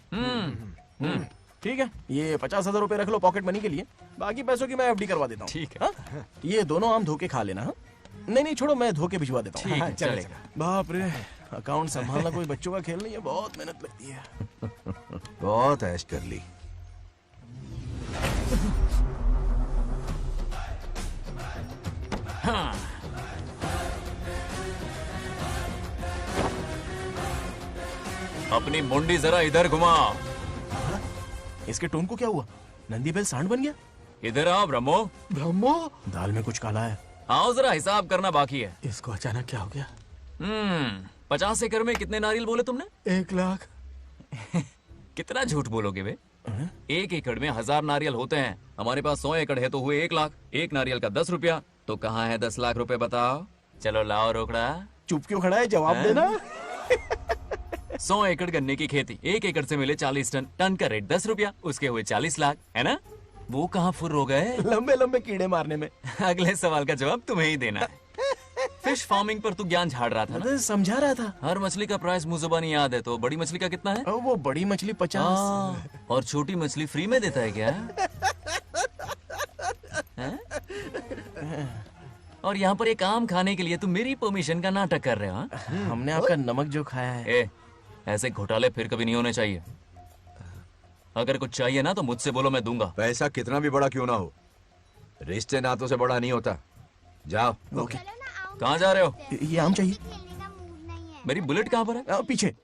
ठीक है, ये 50,000 रुपए रख लो पॉकेट मनी के लिए, बाकी पैसों की मैं एफडी करवा देता हूँ। ठीक है। ये दोनों आम धोके खा लेना। नहीं छोड़ो, मैं धोके भिजवा देता हूँ। ठीक है, चलेगा। बाप रे, अकाउंट संभालना कोई बच्चों का खेल नहीं है, बहुत मेहनत लगती है। बहुत ऐश कर ली। अपनी मुंडी जरा इधर घुमा। इसके टोन को क्या हुआ? नंदी बैल सांड बन गया? इधर आओ ब्रह्मो। ब्रह्मो? दाल में कुछ काला है। आओ, जरा हिसाब करना बाकी है। इसको अचानक क्या हो गया? 50 एकड़ में कितने नारियल बोले तुमने? 1 लाख। कितना झूठ बोलोगे बे? 1 एकड़ में 1000 नारियल होते हैं। हमारे पास 100 एकड़ है तो हुए 1 लाख। एक नारियल का 10 रुपया, तो कहाँ है 10 लाख रुपए बताओ? चलो लाओ रोकड़ा। चुप क्यों खड़ा है, जवाब देना। 100 एकड़ गन्ने की खेती, 1 एकड़ से मिले 40 टन, टन का रेट 10 रुपया, उसके हुए 40 लाख, है ना? वो कहाँ फुर हो गए? लंबे लंबे कीड़े मारने में। अगले सवाल का जवाब तुम्हें ही देना है। फिश फार्मिंग पर तू ज्ञान झाड़ रहा था ना? समझा रहा था। हर मछली का प्राइस मुझे जुबानी याद है, तो बड़ी मछली का कितना है? वो बड़ी मछली 50। और छोटी मछली फ्री में देता है क्या? और यहाँ पर एक आम खाने के लिए तुम मेरी परमिशन का नाटक कर रहे हो? हमने आपका नमक जो खाया है। ऐसे घोटाले फिर कभी नहीं होने चाहिए। अगर कुछ चाहिए ना तो मुझसे बोलो, मैं दूंगा। पैसा कितना भी बड़ा क्यों ना हो, रिश्ते नातों से बड़ा नहीं होता। जाओ। ओके। कहाँ जा रहे हो? ये आम चाहिए। मेरी बुलेट कहाँ पर है? पीछे।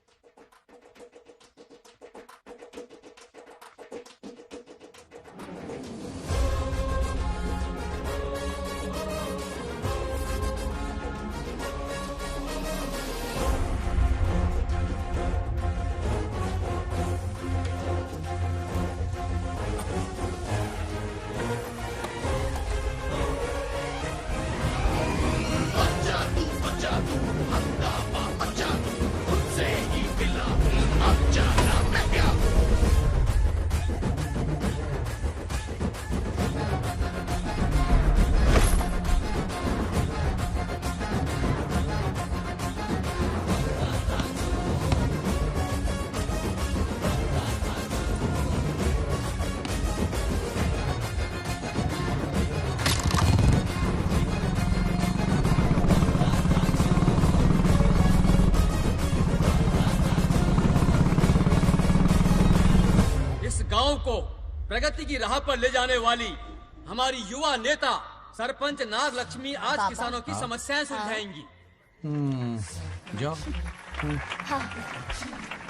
गांव को प्रगति की राह पर ले जाने वाली हमारी युवा नेता सरपंच नागलक्ष्मी आज किसानों की समस्याएं सुलझाएंगी। जाओ।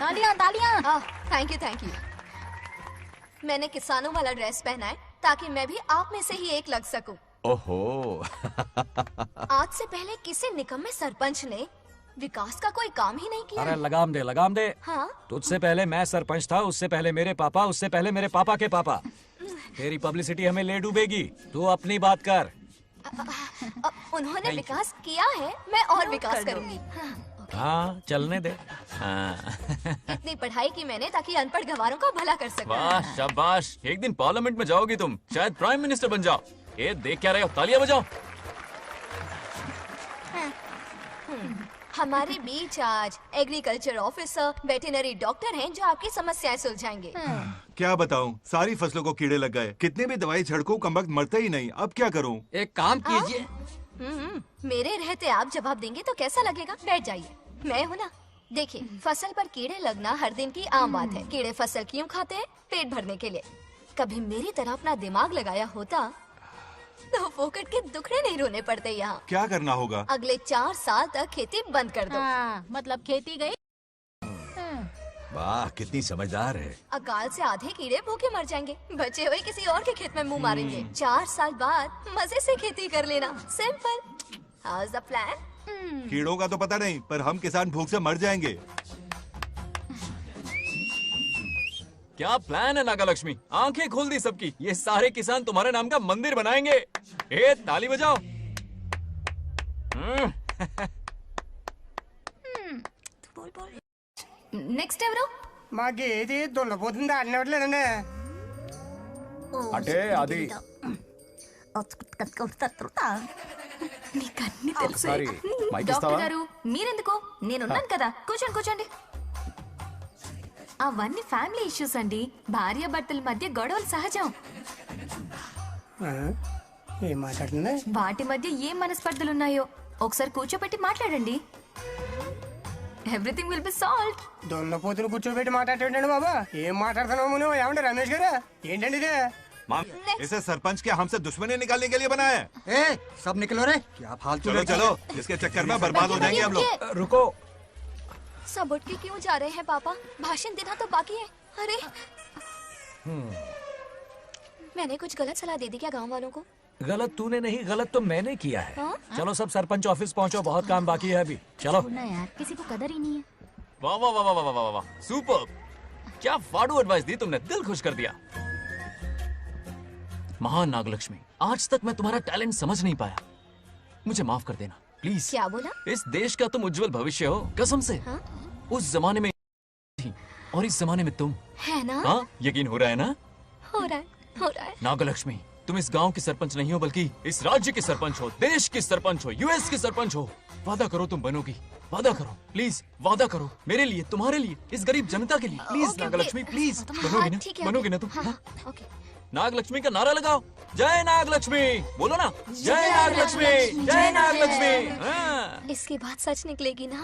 तालियां तालियां। Thank you. मैंने किसानों वाला ड्रेस पहना है ताकि मैं भी आप में से ही एक लग सकूं। ओहो। आज से पहले किसी निकम्मे सरपंच ने विकास का कोई काम ही नहीं किया। अरे लगाम दे, लगाम दे। हाँ? तुझसे पहले मैं सरपंच था, उससे पहले मेरे पापा, उससे पहले मेरे पापा के पापा। तेरी पब्लिसिटी हमें ले डूबेगी। तू अपनी बात कर। उन्होंने विकास किया है, मैं और विकास करूंगी। हाँ, चलने दे। इतनी पढ़ाई की मैंने ताकि अनपढ़ गवारों का भला कर सकूं। वाह शाबाश, एक दिन पार्लियामेंट में जाओगी तुम, शायद प्राइम मिनिस्टर बन जाओ। ये देख क्या रहे हो, तालियां बजाओ। हमारे बीच आज एग्रीकल्चर ऑफिसर, वेटरनरी डॉक्टर हैं जो आपकी समस्याएं सुलझाएंगे। क्या बताऊं, सारी फसलों को कीड़े लग गए। कितनी भी दवाई छिड़कूं, कमबख्त मरते ही नहीं। अब क्या करूं? एक काम कीजिए। मेरे रहते आप जवाब देंगे तो कैसा लगेगा? बैठ जाइए, मैं हूँ ना। देखिए, फसल पर कीड़े लगना हर दिन की आम बात है। कीड़े फसल क्यों खाते हैं? पेट भरने के लिए। कभी मेरी तरह अपना दिमाग लगाया होता तो फोकट के दुखड़े नहीं रोने पड़ते यहाँ। क्या करना होगा? अगले 4 साल तक खेती बंद कर दो। मतलब खेती गई। वाह, कितनी समझदार है। अकाल से आधे कीड़े भूखे मर जाएंगे, बचे हुए किसी और के खेत में मुंह मारेंगे। 4 साल बाद मजे से खेती कर लेना। Simple. How is the plan? कीड़ों का तो पता नहीं, पर हम किसान भूख से मर जाएंगे। क्या प्लान है नागा लक्ष्मी? आंखें खोल दी सबकी। ये सारे किसान तुम्हारे नाम का मंदिर बनाएंगे। ए, ताली बजाओ। నెక్స్ట్ ఎవరు? మాకు ఏది దున్నపోతుంది ఆడినట్లేదండి. అంటే అది నీకన్నీ తెలుసు. సారీ, మైక్ డాక్టర్ ఇస్తావా? గారు మీరెందుకు? నేనున్నాను కదా, కూర్చోండి కూర్చోండి. అవన్నీ ఫ్యామిలీ ఇష్యూస్ అండి. భార్య భర్తల మధ్య గొడవలు సహజం. ఏం మాట్లాడుతుంది? వాటి మధ్య ఏం మనస్పర్ధలున్నాయో ఒకసారి కూర్చోబెట్టి మాట్లాడండి. Everything will be solved. దున్నపోతులు కూర్చోబెట్టి మాట్లాడేటండి బాబా. ఏం మాట్లాడుతున్నావు నువ్వు? ఏమండి రమేష్ గారు, ఏంటండి ఇది? इसे सरपंच के हमसे दुश्मनी निकालने के लिए बनाया है। सब निकलो रे, क्या फालतू। चलो चलो, इसके चक्कर में बर्बाद हो जाएंगे हम लोग। रुको, सब उठ के क्यों जा रहे हैं पापा? भाषण देना तो बाकी है। अरे मैंने कुछ गलत सलाह दे दी क्या गांव वालों को? गलत तूने नहीं, गलत तो मैंने किया है। हाँ? चलो सब सरपंच ऑफिस पहुंचो, बहुत काम बाकी है अभी। चलो ना यार, किसी को कदर ही नहीं है। वाह वाह वाह वाह वाह वाह वाह, सुपर। क्या फाड़ू एडवाइस दी तुमने, दिल खुश कर दिया। महान नागलक्ष्मी, आज तक मैं तुम्हारा टैलेंट समझ नहीं पाया। मुझे माफ कर देना प्लीज। क्या बोला? इस देश का तुम उज्जवल भविष्य हो, कसम से। हाँ? उस जमाने में थी और इस जमाने में तुम। है ना? हाँ, यकीन हो रहा है ना? हो रहा है, हो रहा है। नागलक्ष्मी, तुम इस गांव की सरपंच नहीं हो, बल्कि इस राज्य की सरपंच हो, देश की सरपंच हो, यूएस की सरपंच हो। वादा करो तुम बनोगी, वादा करो प्लीज, वादा करो मेरे लिए, तुम्हारे लिए, इस गरीब जनता के लिए। Please Nagalakshmi, please. बनोगी ना? ठीक है, बनोगी ना तुम? हाँ, हाँ? ओके। नागलक्ष्मी का नारा लगाओ। जय नागलक्ष्मी, बोलो ना। जय नागलक्ष्मी, जय नागलक्ष्मी। हाँ। इसकी बात सच निकलेगी ना?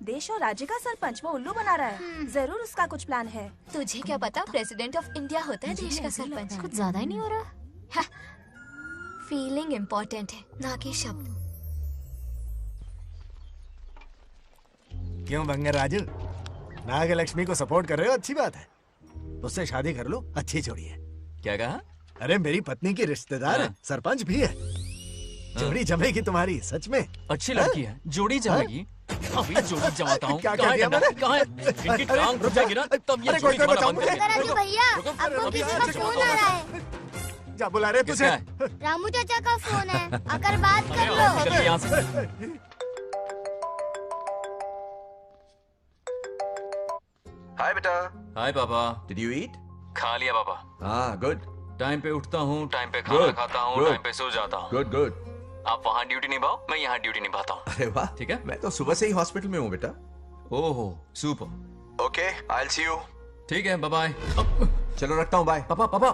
देश और राज्य का सरपंच वो उल्लू बना रहा है। जरूर उसका कुछ प्लान है। तुझे क्या पता, प्रेसिडेंट ऑफ इंडिया होता है देश का सरपंच। कुछ ज्यादा ही नहीं हो रहा? फीलिंग इम्पोर्टेंट है, ना कि शब्द। क्यों बंगर राजू, नागलक्ष्मी को सपोर्ट कर रहे हो? अच्छी बात है, उससे शादी कर लो, अच्छी जोड़ी है। क्या कहा? अरे मेरी पत्नी की रिश्तेदार है, सरपंच भी है। जोड़ी जमेगी तुम्हारी, सच में। अच्छी लड़की है, जोड़ी जमेगी। अभी जोड़ी जमाता हूँ। क्या कह दिया मैंने? कहाँ है? इनकी टांग रुक जाएगी ना, तब ये जोड़ी तुम्हारा बंद करेगी। राजू भैया, आपको किसी का फोन आ रहा है। जा बुला रहे तुझे। रामू चाचा का फोन है, आकर बात कर लो। जल्दी यहाँ से। हाय बेटा। हाय पापा। Did you eat? खा लिया पापा। हाँ, गुड। टाइम पे उठता हूँ, टाइम पे खाना खाता हूँ, टाइम पे सो जाता हूँ। Good good. आप वहाँ ड्यूटी निभाओ, मैं यहाँ ड्यूटी निभाता हूँ। अरे वाह, ठीक है। मैं तो सुबह से ही हॉस्पिटल में हूँ बेटा। ओहो, super. Okay, I will see you. ठीक है, बाय बाय। चलो रखता हूँ, बाय। पापा पापा,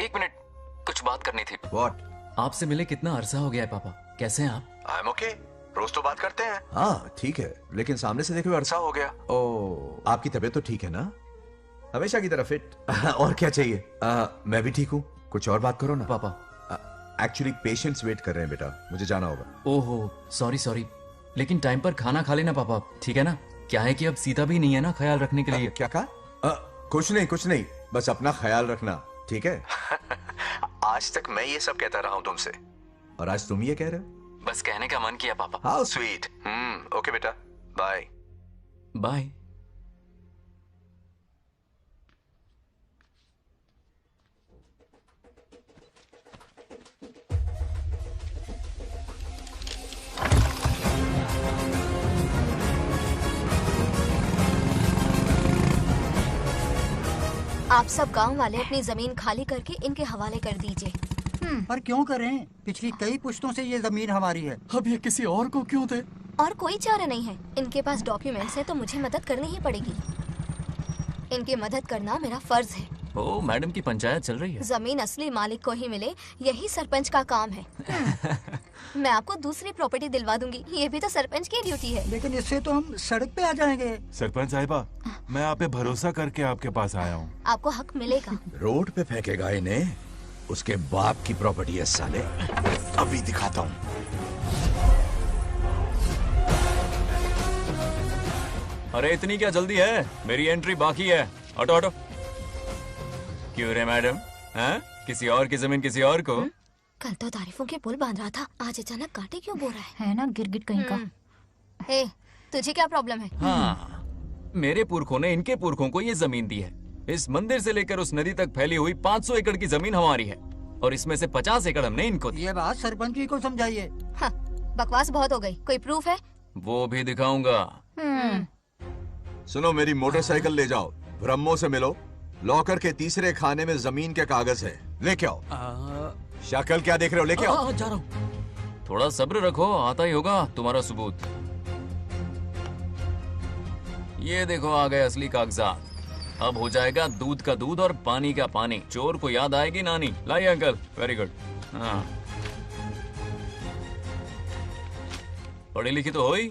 एक मिनट, कुछ बात करनी थी। व्हाट? आपसे मिले कितना अरसा हो गया है पापा, कैसे हैं आप? आई एम ओके, रोज तो बात करते हैं। हाँ ठीक है, लेकिन सामने से देखे हुए अरसा हो गया। ओह, आपकी तबीयत तो ठीक है ना? हमेशा की तरह फिट। और क्या चाहिए? मैं भी ठीक हूँ, कुछ और बात करो ना। पापा एक्चुअली पेशेंट्स वेट कर रहे हैं बेटा, मुझे जाना होगा। ओहो, सॉरी सॉरी, लेकिन टाइम पर खाना खा लेना पापा, ठीक है ना? क्या है कि अब सीता भी नहीं है ना ख्याल रखने के लिए। क्या कहा? कुछ नहीं, बस अपना ख्याल रखना, ठीक है? आज तक मैं ये सब कहता रहा हूँ तुमसे, और आज तुम ये कह रहे हो? बस कहने का मन किया पापा। How sweet. ओके बेटा, बाय बाय। आप सब गांव वाले अपनी जमीन खाली करके इनके हवाले कर दीजिए। पर क्यों करें? पिछली कई पुश्तों से ये जमीन हमारी है। अब ये किसी और को क्यों दे? और कोई चारा नहीं है। इनके पास डॉक्यूमेंट्स है तो मुझे मदद करनी ही पड़ेगी। इनकी मदद करना मेरा फर्ज है। ओ, मैडम की पंचायत चल रही है। जमीन असली मालिक को ही मिले, यही सरपंच का काम है। मैं आपको दूसरी प्रॉपर्टी दिलवा दूंगी, ये भी तो सरपंच की ड्यूटी है। लेकिन इससे तो हम सड़क पे आ जाएंगे। सरपंच साहिबा, मैं आप पे भरोसा करके आपके पास आया हूँ। आपको हक मिलेगा। रोड पे फेंकेगा इन्हें, उसके बाप की प्रॉपर्टी है साले। अभी दिखाता हूँ। अरे इतनी क्या जल्दी है? मेरी एंट्री बाकी है। हटो हटो। क्यों रे मैडम? हैं? किसी और की जमीन किसी और को? कल तो तारीफों के पुल बांध रहा था, आज अचानक कांटे क्यों बो रहा है ना गिरगिट कहीं का। ए, तुझे क्या प्रॉब्लम है? हाँ, मेरे पुरखों ने इनके पुरखों को ये जमीन दी है। इस मंदिर से लेकर उस नदी तक फैली हुई 500 एकड़ की जमीन हमारी है और इसमें से 50 एकड़ हमने इनको दी। ये बात सरपंच जी को समझाइए। हाँ, बकवास बहुत हो गई। कोई प्रूफ है? वो भी दिखाऊंगा। सुनो, मेरी मोटरसाइकिल ले जाओ, ब्रह्मो से मिलो, लॉकर के तीसरे खाने में जमीन के कागज है, लेके आओ। शक्ल क्या देख रहे हो? लेके आओ। जा रहा हूँ। थोड़ा सब्र रखो, आता ही होगा तुम्हारा सबूत। ये देखो आ गए असली कागजात। अब हो जाएगा दूध का दूध और पानी का पानी। चोर को याद आएगी नानी। लाइए अंकल, वेरी गुड। हाँ, पढ़ी लिखी तो हो ही,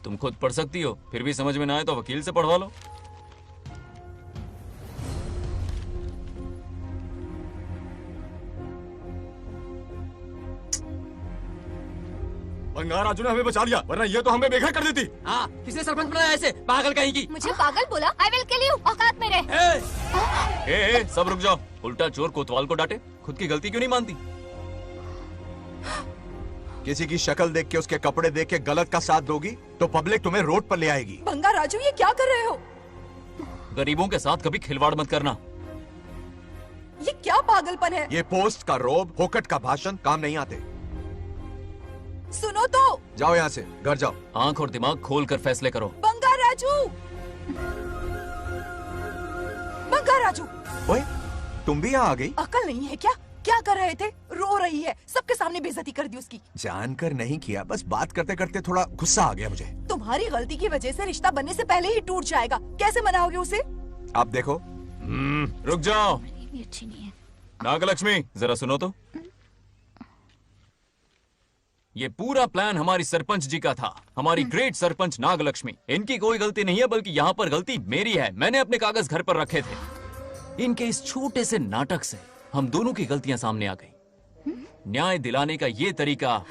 तुम खुद पढ़ सकती हो। फिर भी समझ में ना आए तो वकील से पढ़वा लो। बंगार राजू ने हमें बचा लिया, वरना ये तो हमें बेघर कर देती। हाँ, किसने सरपंच बनाया ऐसे? पागल कहीं की। मुझे पागल बोला? I will kill you. औकात में रह। ए, सब रुक जाओ। उल्टा चोर कोतवाल को डांटे, खुद की गलती क्यों नहीं मानती? किसी की शक्ल देख के, उसके कपड़े देख के गलत का साथ दोगी तो पब्लिक तुम्हें रोड पर ले आएगी। बंगा राजू, ये क्या कर रहे हो? गरीबों के साथ कभी खिलवाड़ मत करना। ये क्या पागलपन है? ये पोस्ट का रोब, फोकट का भाषण काम नहीं आते। सुनो तो। जाओ यहाँ से, घर जाओ। आंख और दिमाग खोल कर फैसले करो। बंगा राजू, बंगा राजू। ओए, तुम भी यहाँ आ गई? अकल नहीं है क्या? क्या कर रहे थे? रो रही है, सबके सामने बेइज्जती कर दी उसकी। जानकर नहीं किया, बस बात करते करते थोड़ा गुस्सा आ गया मुझे। तुम्हारी गलती की वजह से रिश्ता बनने से पहले ही टूट जाएगा। कैसे मनाओगे उसे? आप देखो। रुक जाओ। नागलक्ष्मी, जरा सुनो तो। ये पूरा प्लान हमारी सरपंच जी का था, हमारी ग्रेट सरपंच नागलक्ष्मी। इनकी कोई गलती नहीं है, बल्कि यहाँ पर गलती मेरी है। मैंने अपने कागज घर पर रखे थे। इनके इस छोटे से नाटक से हम दोनों की गलतियां सामने आ गई। न्याय दिलाने का ये तरीका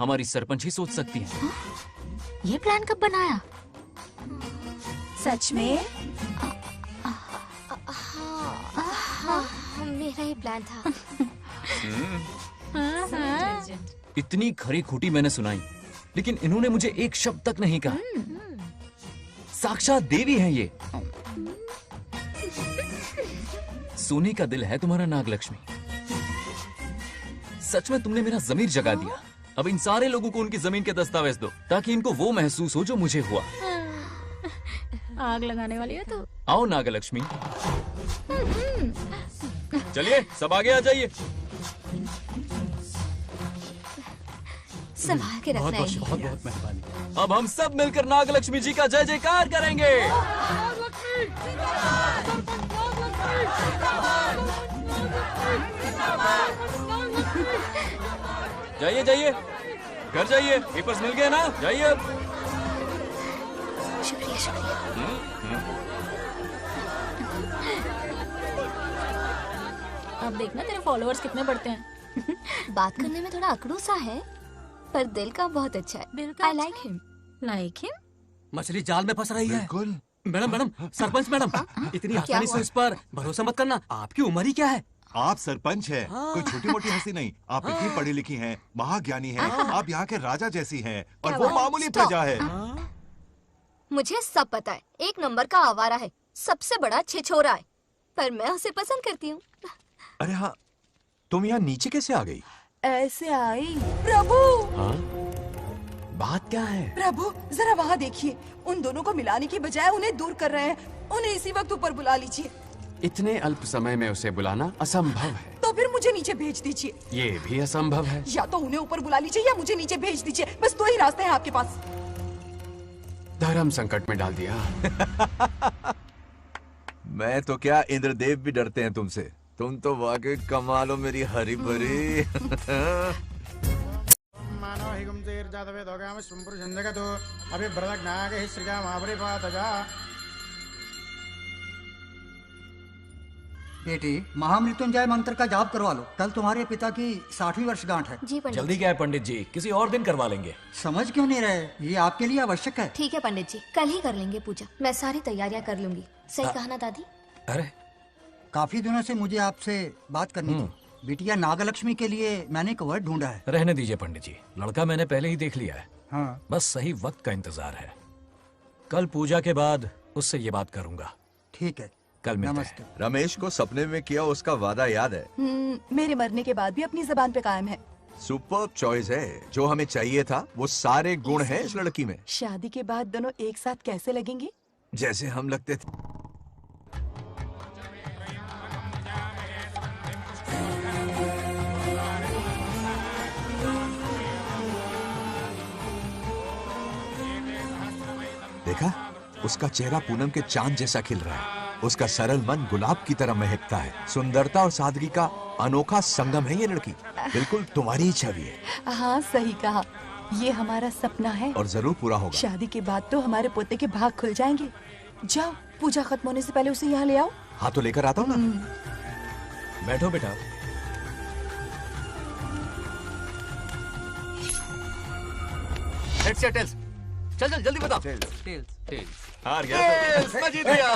हमारी सरपंच ही सोच सकती है। ये प्लान कब बनाया? सच में? हाँ, मेरा ही प्लान था। इतनी खरी खूटी मैंने सुनाई, लेकिन इन्होंने मुझे एक शब्द तक नहीं कहा। साक्षात देवी है ये। सोने का दिल है तुम्हारा नागलक्ष्मी। सच में तुमने मेरा जमीर जगा दिया। अब इन सारे लोगों को उनकी जमीन के दस्तावेज दो, ताकि इनको वो महसूस हो जो मुझे हुआ। आग लगाने वाली है तो। आओ नागलक्ष्मी, चलिए सब आगे आ जाइए। संभाल के रखना है। बहुत बहुत मेहरबानी। अब हम सब मिलकर नागलक्ष्मी जी का जय जयकार करेंगे। जाइए जाइए, घर जाइए। पेपर्स मिल गए ना? जाइए अब। शुक्रिया शुक्रिया। अब देखना तेरे फॉलोअर्स कितने बढ़ते हैं। बात करने में थोड़ा अकड़ू सा है, पर दिल का बहुत अच्छा है। I like him. Like him? मछली जाल में फंस रही है। मैडम मैडम, सरपंच मैडम, इतनी आसानी से उस पर भरोसा मत करना। आपकी उम्र ही क्या है? आप सरपंच हैं, कोई छोटी मोटी हंसी नहीं। आप इतनी पढ़ी लिखी हैं, महाज्ञानी हैं, आप यहाँ के राजा जैसी हैं, और वो मामूली प्रजा है। मुझे सब पता है, एक नंबर का आवारा है, सबसे बड़ा छिछोरा है, पर मैं उसे पसंद करती हूँ। अरे हाँ, तुम यहाँ नीचे कैसे आ गई? ऐसे आई। प्रभु, हाँ? बात क्या है? प्रभु जरा वहाँ देखिए, उन दोनों को मिलाने की बजाय उन्हें दूर कर रहे हैं। उन्हें इसी वक्त ऊपर बुला लीजिए। इतने अल्प समय में उसे बुलाना असंभव है। तो फिर मुझे नीचे भेज दीजिए। ये भी असंभव है। या तो उन्हें ऊपर बुला लीजिए या मुझे नीचे भेज दीजिए, बस दो ही रास्ते हैं आपके पास। धर्म संकट में डाल दिया। मैं तो क्या, इंद्रदेव भी डरते हैं तुमसे। तुम तो वाकई कमाल हो मेरी हरी भरी। बेटी, महामृत्युंजय मंत्र का जाप करवा लो। कल तुम्हारे पिता की 60वीं वर्षगांठ है। जी पंडित। जल्दी क्या है पंडित जी, किसी और दिन करवा लेंगे। समझ क्यों नहीं रहे? ये आपके लिए आवश्यक है। ठीक है पंडित जी, कल ही कर लेंगे पूजा। मैं सारी तैयारियां कर लूंगी। सही कहा ना दादी? अरे काफी दिनों से मुझे आपसे बात करनी थी। बिटिया नागलक्ष्मी के लिए मैंने एक वर्ड ढूंढा है। रहने दीजिए पंडित जी, लड़का मैंने पहले ही देख लिया है। हाँ। बस सही वक्त का इंतजार है। कल पूजा के बाद उससे ये बात करूंगा। ठीक है, कल मिलते हैं। रमेश को सपने में किया उसका वादा याद है? मेरे मरने के बाद भी अपनी जबान पे कायम है। सुपर्ब चॉइस है। जो हमें चाहिए था वो सारे गुण हैं इस लड़की में। शादी के बाद दोनों एक साथ कैसे लगेंगे? जैसे हम लगते थे। देखा, उसका चेहरा पूनम के चांद जैसा खिल रहा है। उसका सरल मन गुलाब की तरह महकता है। सुंदरता और सादगी का अनोखा संगम है ये लड़की। बिल्कुल तुम्हारी ही छवि है। हाँ सही कहा, ये हमारा सपना है और जरूर पूरा होगा। शादी के बाद तो हमारे पोते के भाग खुल जाएंगे। जाओ, पूजा खत्म होने से पहले उसे यहाँ ले आओ। हाँ तो लेकर आता हूँ ना। बैठो बेटा। हेड्स या टेल्स? चल चल जल्दी बताओ। टेल्स। हार गया। मैं जीत गया।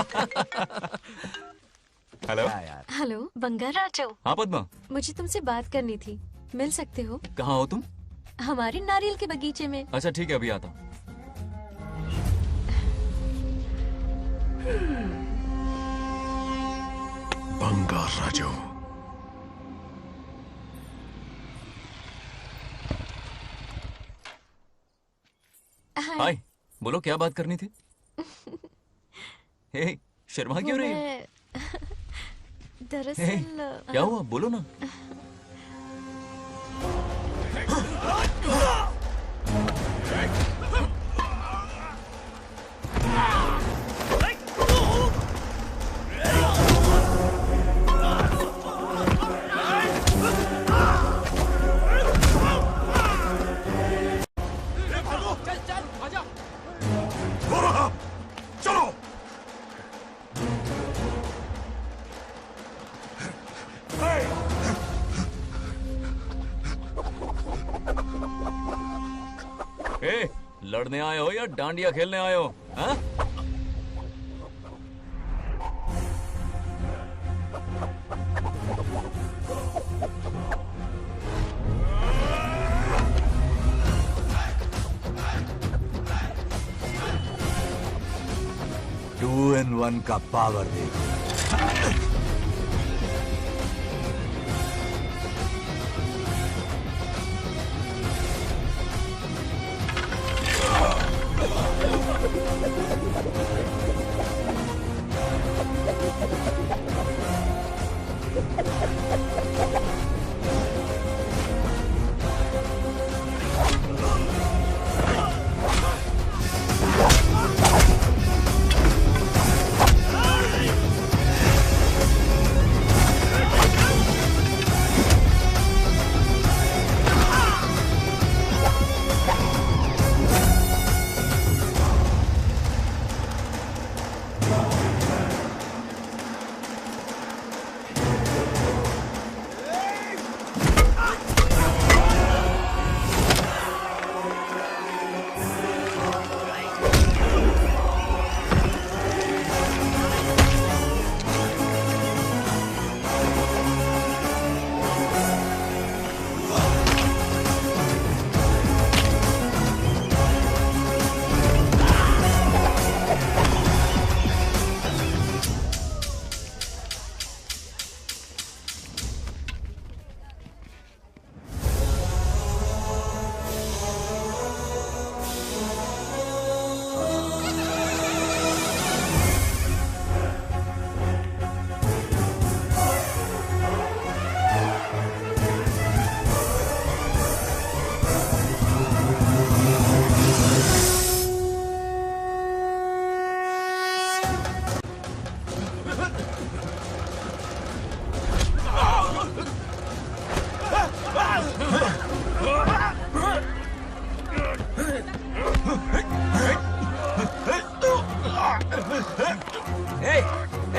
हेलो। हेलो बंगाराजो। हाँ पद्मा। मुझे तुमसे बात करनी थी, मिल सकते हो? कहाँ हो तुम? हमारे नारियल के बगीचे में। अच्छा ठीक है, अभी आता हूँ। बंगाराजो। हाय, बोलो क्या बात करनी थी? हे, शर्मा क्यों रही है? दरअसल क्या हुआ, बोलो ना। लड़ने आए हो या डांडिया खेलने आए हो? हाँ? टू इन वन का पावर देखो।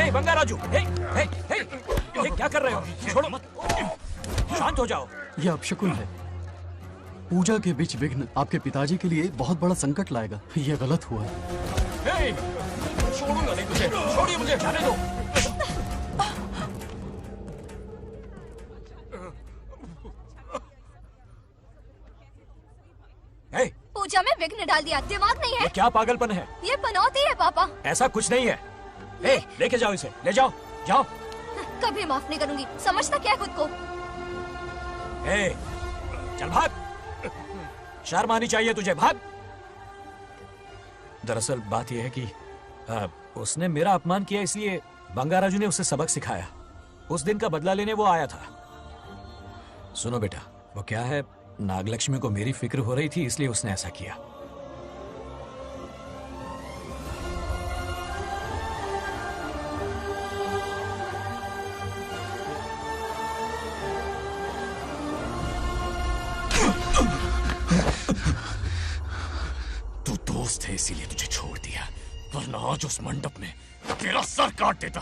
हे बंगा राजू, हे, क्या कर रहे हो? छोड़ो मत, शांत हो जाओ। यह अपशकुन है। पूजा के बीच विघ्न आपके पिताजी के लिए बहुत बड़ा संकट लाएगा। यह गलत हुआ। हे, छोड़ूंगा नहीं तुझे, छोड़िए मुझे, जाने दो। पूजा में विघ्न डाल दिया, दिमाग नहीं है? ये क्या पागलपन है? ये पनौती है पापा। ऐसा कुछ नहीं है। लेके जाओ इसे, ले जाओ, जाओ। कभी माफ नहीं करूंगी, समझता क्या है खुद को? चल भाग, शर्म आनी चाहिए तुझे, भाग। दरअसल बात यह है कि उसने मेरा अपमान किया, इसलिए बंगा राजू ने उसे सबक सिखाया। उस दिन का बदला लेने वो आया था। सुनो बेटा, वो क्या है, नागलक्ष्मी को मेरी फिक्र हो रही थी, इसलिए उसने ऐसा किया। तू दोस्त है इसीलिए तुझे छोड़ दिया, वरना आज उस मंडप में तेरा सर काट देता।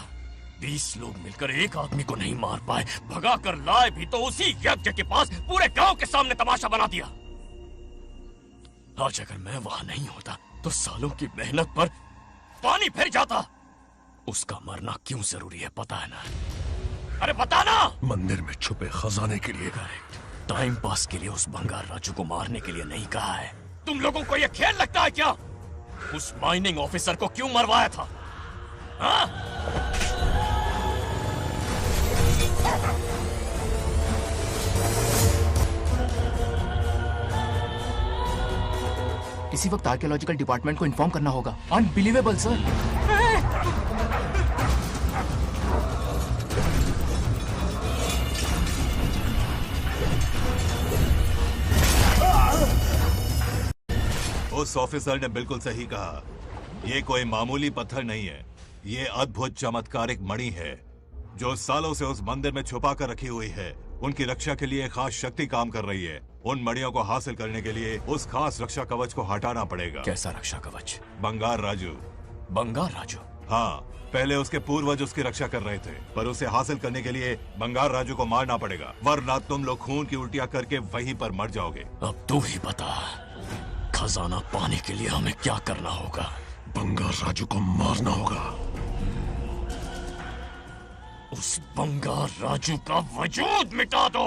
20 लोग मिलकर एक आदमी को नहीं मार पाए, भगा कर लाए भी तो उसी यज्ञ के पास पूरे गांव के सामने तमाशा बना दिया। आज अगर मैं वहां नहीं होता तो सालों की मेहनत पर पानी फिर जाता। उसका मरना क्यों जरूरी है पता है ना? अरे बता ना। मंदिर में छुपे खजाने के लिए। टाइम पास के लिए उस बंगार राजू को मारने के लिए नहीं कहा है। तुम लोगों को यह खेल लगता है क्या? उस माइनिंग ऑफिसर को क्यों मरवाया था? हाँ? इसी वक्त आर्कियोलॉजिकल डिपार्टमेंट को इन्फॉर्म करना होगा। Unbelievable sir. उस ऑफिसर ने बिल्कुल सही कहा। ये कोई मामूली पत्थर नहीं है, ये अद्भुत चमत्कारिक मणि है जो सालों से उस मंदिर में छुपा कर रखी हुई है। उनकी रक्षा के लिए खास शक्ति काम कर रही है। उन मणियों को हासिल करने के लिए उस खास रक्षा कवच को हटाना पड़ेगा। कैसा रक्षा कवच? बंगार राजू। बंगार राजू? हाँ, पहले उसके पूर्वज उसकी रक्षा कर रहे थे, पर उसे हासिल करने के लिए बंगार राजू को मारना पड़ेगा, वरना तुम लोग खून की उल्टियां करके वहीं पर मर जाओगे। अब तू ही बता, खजाना पाने के लिए हमें क्या करना होगा? बंगार राजू को मारना होगा। उस बंगार राजू का वजूद मिटा दो।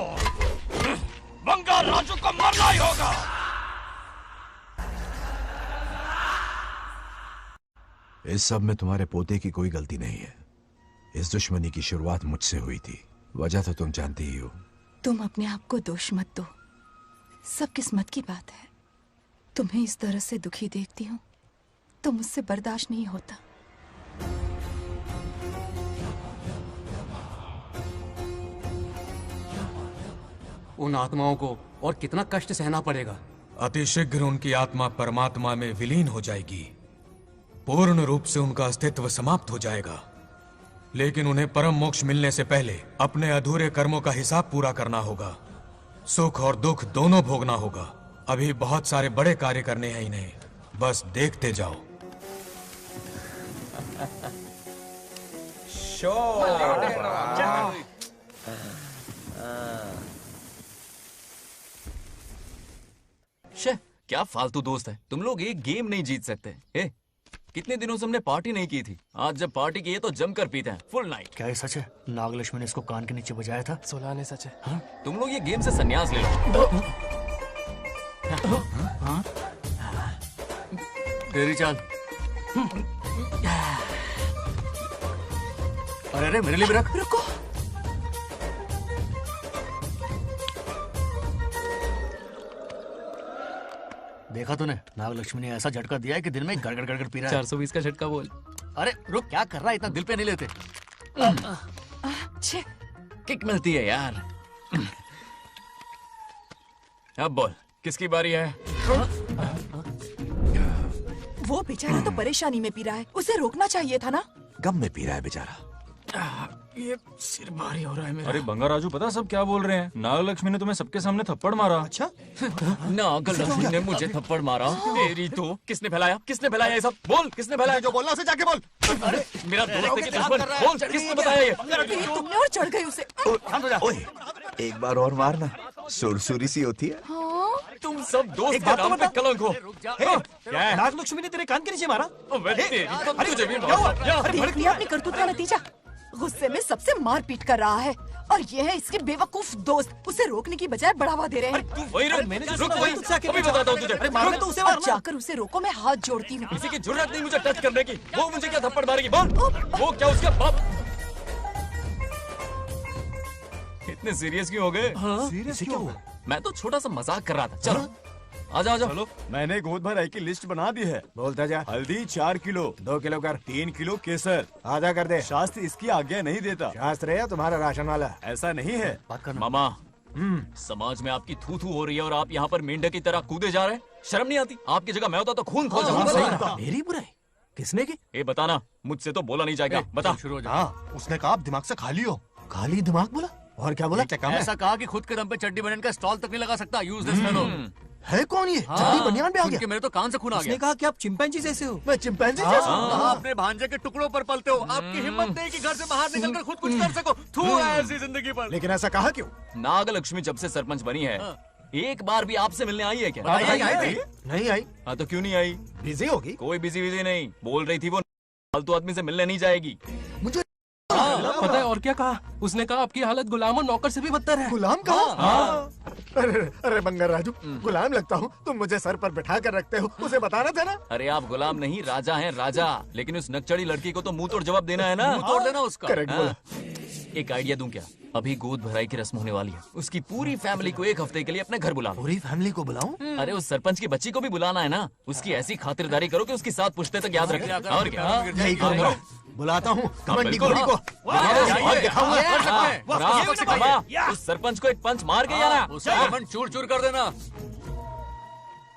बंगार राजू को मारना ही होगा। इस सब में तुम्हारे पोते की कोई गलती नहीं है। इस दुश्मनी की शुरुआत मुझसे हुई थी, वजह तो तुम जानती ही हो। तुम अपने आप को दोष मत दो, सब किस्मत की बात है। तुम्हें इस तरह से दुखी देखती हूँ तो मुझसे बर्दाश्त नहीं होता। उन आत्माओं को और कितना कष्ट सहना पड़ेगा। अतिशीघ्र उनकी आत्मा परमात्मा में विलीन हो जाएगी, पूर्ण रूप से उनका अस्तित्व समाप्त हो जाएगा। लेकिन उन्हें परम मोक्ष मिलने से पहले अपने अधूरे कर्मों का हिसाब पूरा करना होगा। सुख और दुख दोनों भोगना होगा। अभी बहुत सारे बड़े कार्य करने हैं इन्हें, बस देखते जाओ। क्या फालतू दोस्त है तुम लोग, एक गेम नहीं जीत सकते। कितने दिनों से हमने पार्टी नहीं की थी, आज जब पार्टी की है तो जमकर पीते हैं, फुल नाइट। क्या ये सच है? नागलक्ष्मी ने इसको कान के नीचे बजाया था। सोलह ने सच है। हाँ? तुम लोग ये गेम से संन्यास ले लो। हाँ? तेरी चाल। अरे अरे मेरे लिए भी रख। रुको, देखा तूने? नागलक्ष्मी ने ऐसा झटका दिया है कि दिन में गड़गड़ गड़गड़ पी रहा है। 420 का झटका बोल। अरे रुक, क्या कर रहा है? इतना दिल पे नहीं लेते। किक मिलती है यार। अब बोल, किसकी बारी है? वो बेचारा तो परेशानी में पी रहा है, उसे रोकना चाहिए था ना। गम में पी रहा है बेचारा। ये सिर भारी हो रहा है मेरा। अरे बंगा राजू, पता सब क्या बोल रहे हैं? नागलक्ष्मी ने तुम्हें सबके सामने थप्पड़ मारा। अच्छा? नागलक्ष्मी ने मुझे थप्पड़ मारा। तेरी तो किसने फैलाया ये सब? बोल, किसने फैलाया? जो बोलना उसे जाके बोल। अरे मेरा दोस्त है कि दुश्मन? बोल, किसने बताया ये? तुमने और चढ़ गई उसे। ओए, एक बार और मारना, सुरसुरी सी होती है। तुम सब दोस्त के नाम पे कलंक हो। क्या है? नागलक्ष्मी ने तेरे कान के नीचे मारा? तुझे भी अपनी करतूत का नतीजा। गुस्से में सबसे मार पीट कर रहा है और ये है इसके बेवकूफ दोस्त, उसे रोकने की बजाय बढ़ावा दे रहे हैं। वही रुक, अभी बताता हूँ तुझे। तो उसे जाकर उसे रोको, मैं हाथ जोड़ती हूँ। किसी की जुर्रत नहीं मुझे टच करने की। वो मुझे क्या थप्पड़ मारेगी? बोल, वो क्या उसका बाप? इतने सीरियस क्यों हो गए? सीरियस क्यों हुआ? मैं तो छोटा सा मजाक कर रहा था। चलो आजा। चलो, मैंने गोद भराई की लिस्ट बना दी है। बोलता जा। हल्दी 4 किलो, 2 किलो कर, 3 किलो केसर। आधा कर दे। शास्त्र इसकी आज्ञा नहीं देता। शास्त्र है तुम्हारा राशन वाला, ऐसा नहीं है। मामा, समाज में आपकी थू थू हो रही है और आप यहाँ पर मेंढक की तरह कूदे जा रहे हैं। शर्म नहीं आती? आपकी जगह मैं होता तो खून खो जाता। मेरी बुराई किसने की? ये बताना, मुझसे तो बोला नहीं जाएगा। बता। उसने कहा आप दिमाग से खाली हो। खाली दिमाग बोला? और क्या बोला? ऐसा कहा कि खुद के दम पे चड्डी बनियान का स्टॉल तक नहीं लगा सकता। Useless fellow. है कौन ये? चड्डी बनियान में आ गया? मेरे तो कान से खून आ गया। उसने कहा कि आप चिंपैंजी जैसे हो। मैं चिंपैंजी जैसा हूँ? अपने भांजे के टुकड़ों पर पलते हो। आपकी हिम्मत नहीं कि घर से बाहर निकलकर खुद कुछ कर सको। थू है ऐसी जिंदगी पर। लेकिन ऐसा कहा क्यों? नागलक्ष्मी जब से सरपंच बनी है, एक बार भी आपसे मिलने आई है क्या? नहीं आई। हाँ तो क्यों नहीं आई? बिजी होगी। कोई बिजी नहीं, बोल रही थी वो फालतू आदमी से मिलने नहीं जाएगी। मुझे पता है और क्या कहा? उसने कहा आपकी हालत गुलाम और नौकर से भी बदतर है। गुलाम कहा? अरे बंगर राजू, गुलाम लगता हूँ? तुम मुझे सर पर बिठा कर रखते हो, उसे बताना था ना। अरे आप गुलाम नहीं, राजा हैं, राजा। लेकिन उस नकचड़ी लड़की को तो मुंह तोड़ जवाब देना है ना। मुंह तोड़ देना उसका। करेक्ट बोला। एक आइडिया दूं क्या? अभी गोद भराई की रस्म होने वाली है, उसकी पूरी फैमिली को 1 हफ्ते के लिए अपने घर बुला। पूरी फैमिली को बुलाऊं? अरे उस सरपंच की बच्ची को भी बुलाना है ना। उसकी ऐसी खातिरदारी करो कि उसकी 7 पुश्ते तक याद रखे। और क्या? यही करूंगा। बुलाता हूँ कमंडी घोड़ी को। उस सरपंच को एक पंच मार के जाना। चूर चूर कर देना।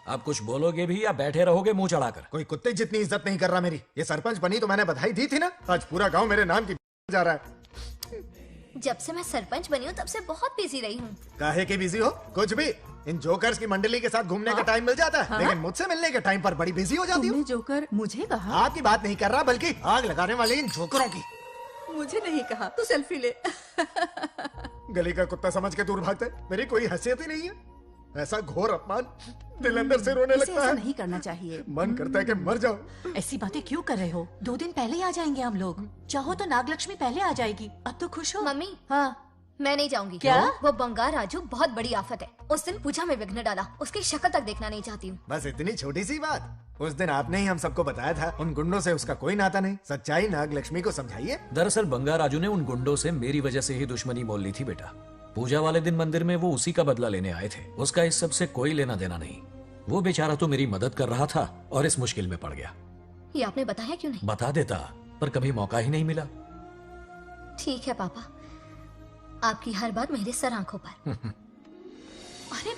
आप कुछ बोलोगे भी या बैठे रहोगे मुंह चढ़ाकर? कोई कुत्ते जितनी इज्जत नहीं कर रहा मेरी। ये सरपंच बनी तो मैंने बधाई दी थी ना। आज पूरा गांव मेरे नाम की जा रहा है। जब से मैं सरपंच बनी हूँ तब से बहुत बिजी रही हूँ। काहे के बिजी हो? कुछ भी। इन जोकर्स की मंडली के साथ घूमने का टाइम मिल जाता है, लेकिन मुझसे मिलने के टाइम पर बड़ी बिजी हो जाती हूँ। जोकर मुझे कहा? आपकी बात नहीं कर रहा, बल्कि आग लगाने वाले इन जोकरों की। मुझे नहीं कहा। तू सेल्फी ले। गली का कुत्ता समझ के दूर भागता है। मेरी कोई हैसियत ही नहीं है। ऐसा घोर अपमान, दिल अंदर से रोने लगता है। ऐसा नहीं करना चाहिए। मन करता है कि मर जाओ। ऐसी बातें क्यों कर रहे हो? 2 दिन पहले ही आ जाएंगे हम लोग। चाहो तो नागलक्ष्मी पहले आ जाएगी। अब तो खुश हो? मम्मी, हाँ मैं नहीं जाऊंगी। क्या? वो बंगार राजू बहुत बड़ी आफत है। उस दिन पूजा में विघ्न डाला, उसकी शक्ल तक देखना नहीं चाहती हूँ। बस इतनी छोटी सी बात। उस दिन आपने ही हम सबको बताया था उन गुंडों से उसका कोई नाता नहीं। सच्चाई नागलक्ष्मी को समझाइए। दरअसल बंगार राजू ने उन गुंडों से मेरी वजह से ही दुश्मनी मोल ली थी बेटा। पूजा वाले दिन मंदिर में वो उसी का बदला लेने आए थे। उसका इस सब से कोई लेना देना नहीं। वो बेचारा तो मेरी मदद कर रहा था और इस मुश्किल में पड़ गया। ये आपने बताया क्यों नहीं? बता देता, पर कभी मौका ही नहीं मिला। ठीक है पापा, आपकी हर बात मेरे सर आंखों पर। अरे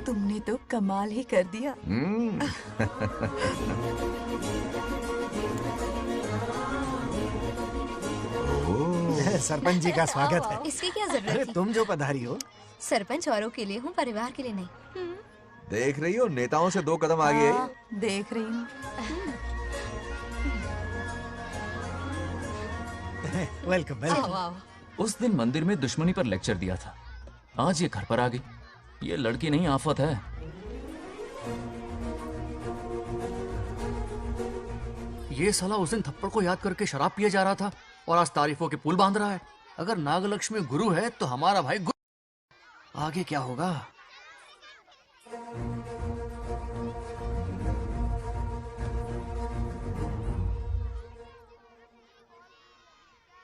तुमने तो कमाल ही कर दिया। सरपंच जी का स्वागत है। इसकी क्या जरूरत है? तुम जो पधारी हो। सरपंच औरों के लिए हूँ, परिवार के लिए नहीं। देख रही हो, नेताओं से 2 कदम आगे है। देख रही हूँ। Welcome welcome. उस दिन मंदिर में दुश्मनी पर लेक्चर दिया था, आज ये घर पर आ गई। ये लड़की नहीं आफत है। ये साला उस दिन थप्पड़ को याद करके शराब पिए जा रहा था और आज तारीफों के पुल बांध रहा है। अगर नागलक्ष्मी गुरु है तो हमारा भाई गुरु। आगे क्या होगा?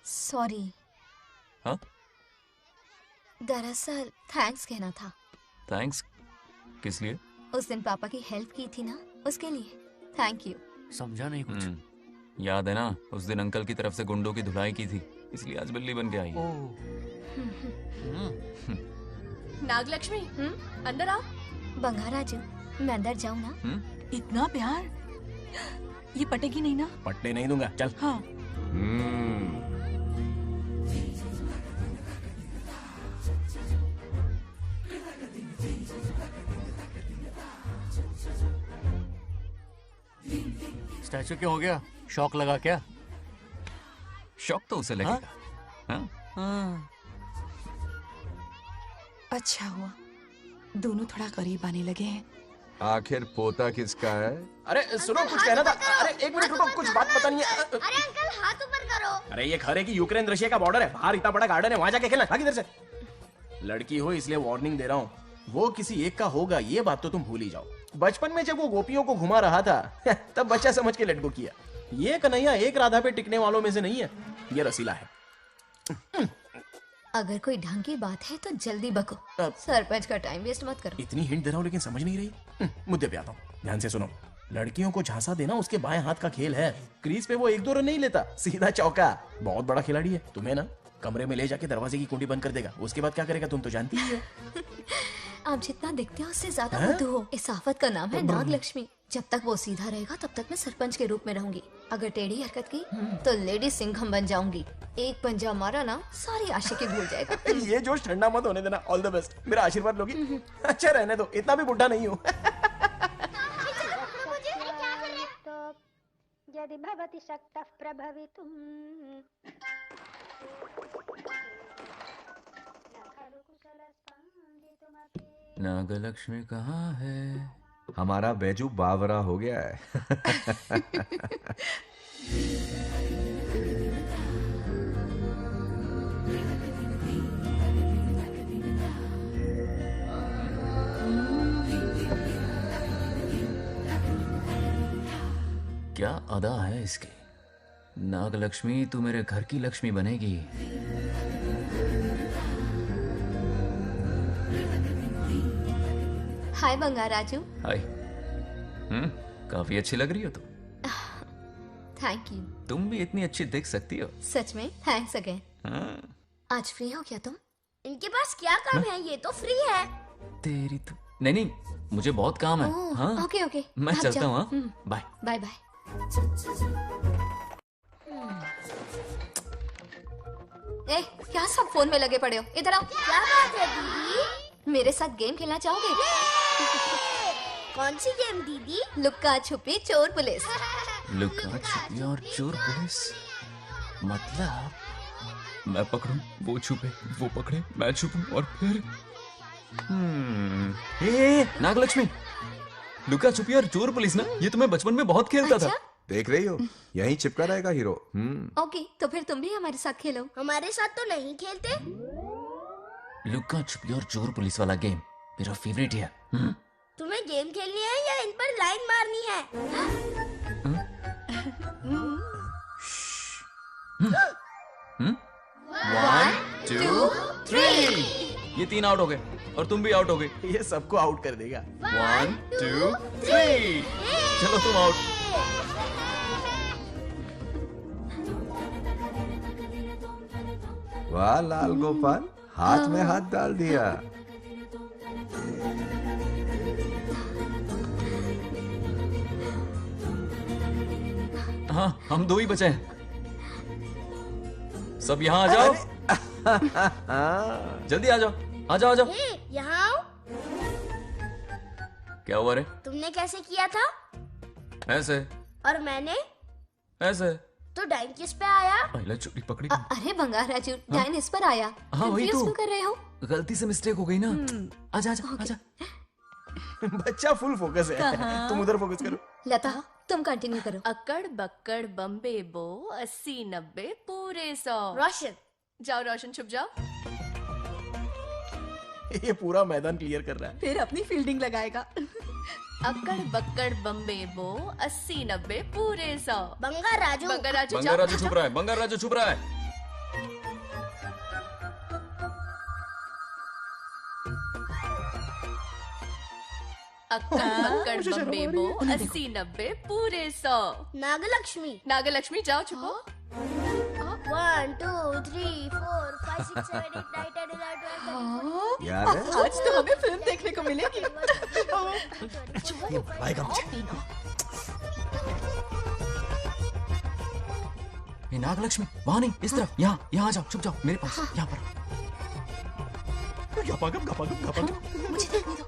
सॉरी। हाँ? दरअसल थैंक्स कहना था। थैंक्स किस लिए? उस दिन पापा की हेल्प की थी ना, उसके लिए थैंक यू। समझा नहीं कुछ। याद है ना, उस दिन अंकल की तरफ से गुंडों की धुलाई की थी, इसलिए आज बिल्ली बन के आई है। नागलक्ष्मी, अंदर आओ। बंगाराजू, मैं अंदर जाऊँ ना? इतना प्यार, ये पटेगी नहीं ना? पटने नहीं दूंगा, चल। हाँ। स्टैचू क्यों हो गया? शौक लगा क्या? शौक तो उसे लगेगा। हाँ। अच्छा हुआ, दोनों थोड़ा करीब आने लगे हैं। आखिर पोता किसका है? अरे सुनो, कुछ कहना था। अरे एक मिनट रुको, कुछ बात पता नहीं है। अरे अंकल हाथ ऊपर करो। अरे ये घर है कि यूक्रेन रशिया का बॉर्डर है? बाहर इतना बड़ा गार्डन है, वहां जाके खेलना। भाग इधर से। लड़की हो इसलिए वार्निंग दे रहा हूँ, वो किसी एक का होगा ये बात तो तुम भूल ही जाओ। बचपन में जब वो गोपियों को घुमा रहा था तब बच्चा समझ के लेट गो किया। ये कन्हैया एक राधा पे टिकने वालों में से नहीं है, ये रसीला है। अगर कोई ढंग की बात है तो जल्दी बको, सरपंच का टाइम वेस्ट मत करो। इतनी हिंट दे रहा हूँ लेकिन समझ नहीं रही। मुद्दे पे आता हूँ, ध्यान से सुनो। लड़कियों को झांसा देना उसके बाएं हाथ का खेल है। क्रीज पे वो 1-2 रन नहीं लेता, सीधा चौका। बहुत बड़ा खिलाड़ी है। तुम्हें ना कमरे में ले जाके दरवाजे की कुंडी बंद कर देगा, उसके बाद क्या करेगा तुम तो जानती ही हो। आप जितना दिखते हो उससे ज्यादा बुद्धू हो। इस आफत का नाम है नागलक्ष्मी। जब तक वो सीधा रहेगा तब तक मैं सरपंच के रूप में रहूंगी। अगर टेढ़ी हरकत की तो लेडी सिंघम बन जाऊंगी। एक पंजा मारा ना, सारी आशिकी भूल जाएगा। ये जोश ठंडा मत होने देना। ऑल द बेस्ट, मेरा आशीर्वाद लोगी? अच्छा रहने दो, इतना भी बुढ़ा नहीं हूँ। यदि भवति शक्तः प्रभवितुम्। नागलक्ष्मी कहाँ है? हमारा बैजू बावरा हो गया है। क्या अदा है इसकी। नागलक्ष्मी तू मेरे घर की लक्ष्मी बनेगी। हाय बंगाराजू। हाय। काफी अच्छी लग रही हो तुम। Thank you. तुम भी इतनी अच्छी दिख सकती हो। सच में थैंक्स अगेन। आज फ्री हो क्या तुम? इनके पास क्या काम है, ये तो फ्री है। तेरी तो नहीं, मुझे बहुत काम है। हाँ ओके ओके, मैं चलता हूँ। Bye bye bye. ए, क्या सब फोन में लगे पड़े हो? इधर आओ। क्या बात है दीदी? मेरे साथ गेम खेलना चाहोगे? कौन सी गेम दीदी? लुक्का छुपी चोर पुलिस। लुक्का छुपी और चोर पुलिस मतलब मैं पकड़ूं, वो छुपे, वो पकड़े, मैं छुपूं और फिर नागलक्ष्मी, लुक्का छुपी और चोर पुलिस ना, ये तो मैं बचपन में बहुत खेलता था। देख रही हो, यहीं चिपका रहेगा हीरो। ओके, तो फिर तुम भी हमारे साथ खेलो। हमारे साथ तो नहीं खेलते। लुक्का छुपी और चोर पुलिस वाला गेम मेरा फेवरेट है। तुम्हें गेम खेलनी है या इन पर लाइन मारनी है? 1 2 3। ये 3 आउट हो गए और तुम भी आउट हो गए। ये सबको आउट कर देगा। 1 2 3। चलो तुम आउट। वाह लाल गोपाल, हाथ में हाथ डाल दिया। हाँ, हम 2 ही बचे हैं। सब यहाँ आ जाओ। जल्दी आ जाओ, आ जाओ, आ जाओ। यहाँ आओ। क्या हुआ रे? तुमने कैसे किया था? ऐसे। और मैंने? ऐसे। तो डाइन किस पे आया? पहले चोरी पकड़ी। अरे बंगाराजू, डाइन इस पर आया। हाँ वही तो। क्यों कर रहे हो? गलती से मिस्टेक हो गई ना। आजा आजा आजा। बच्चा फुल फोकस है। तुम उधर फोकस करो। लता, तुम कंटिन्यू करो। अक्कड़ बक्कड़ बम्बे बो 80 90 पूरे 100। रोशन, जाओ रोशन, छुप जाओ। ये पूरा मैदान क्लियर कर रहा है। फिर अपनी फील्डिंग लगाएगा। अक्कड़ बक्कड़ बम्बे बो 80 90 पूरे 100। बंगाराजू, बंगाराजू बंगाराजू छुप रहा है, बंगाराजू छुप रहा है। अक्कड़ बक्कड़ बम्बे बो 80 90 पूरे 100। नागलक्ष्मी, नागलक्ष्मी जाओ छुपो। 1 2 3 4 5 6 7 8 9 10 11 12 याद है? आज तो हमें फिल्म देखने को मिलेगी। आएगा मुझे। ये नागलक्ष्मी वहाँ नहीं, इस तरफ, यहाँ यहाँ आ जाओ, छुप जाओ मेरे पास, यहाँ पर। मुझे देखने दो।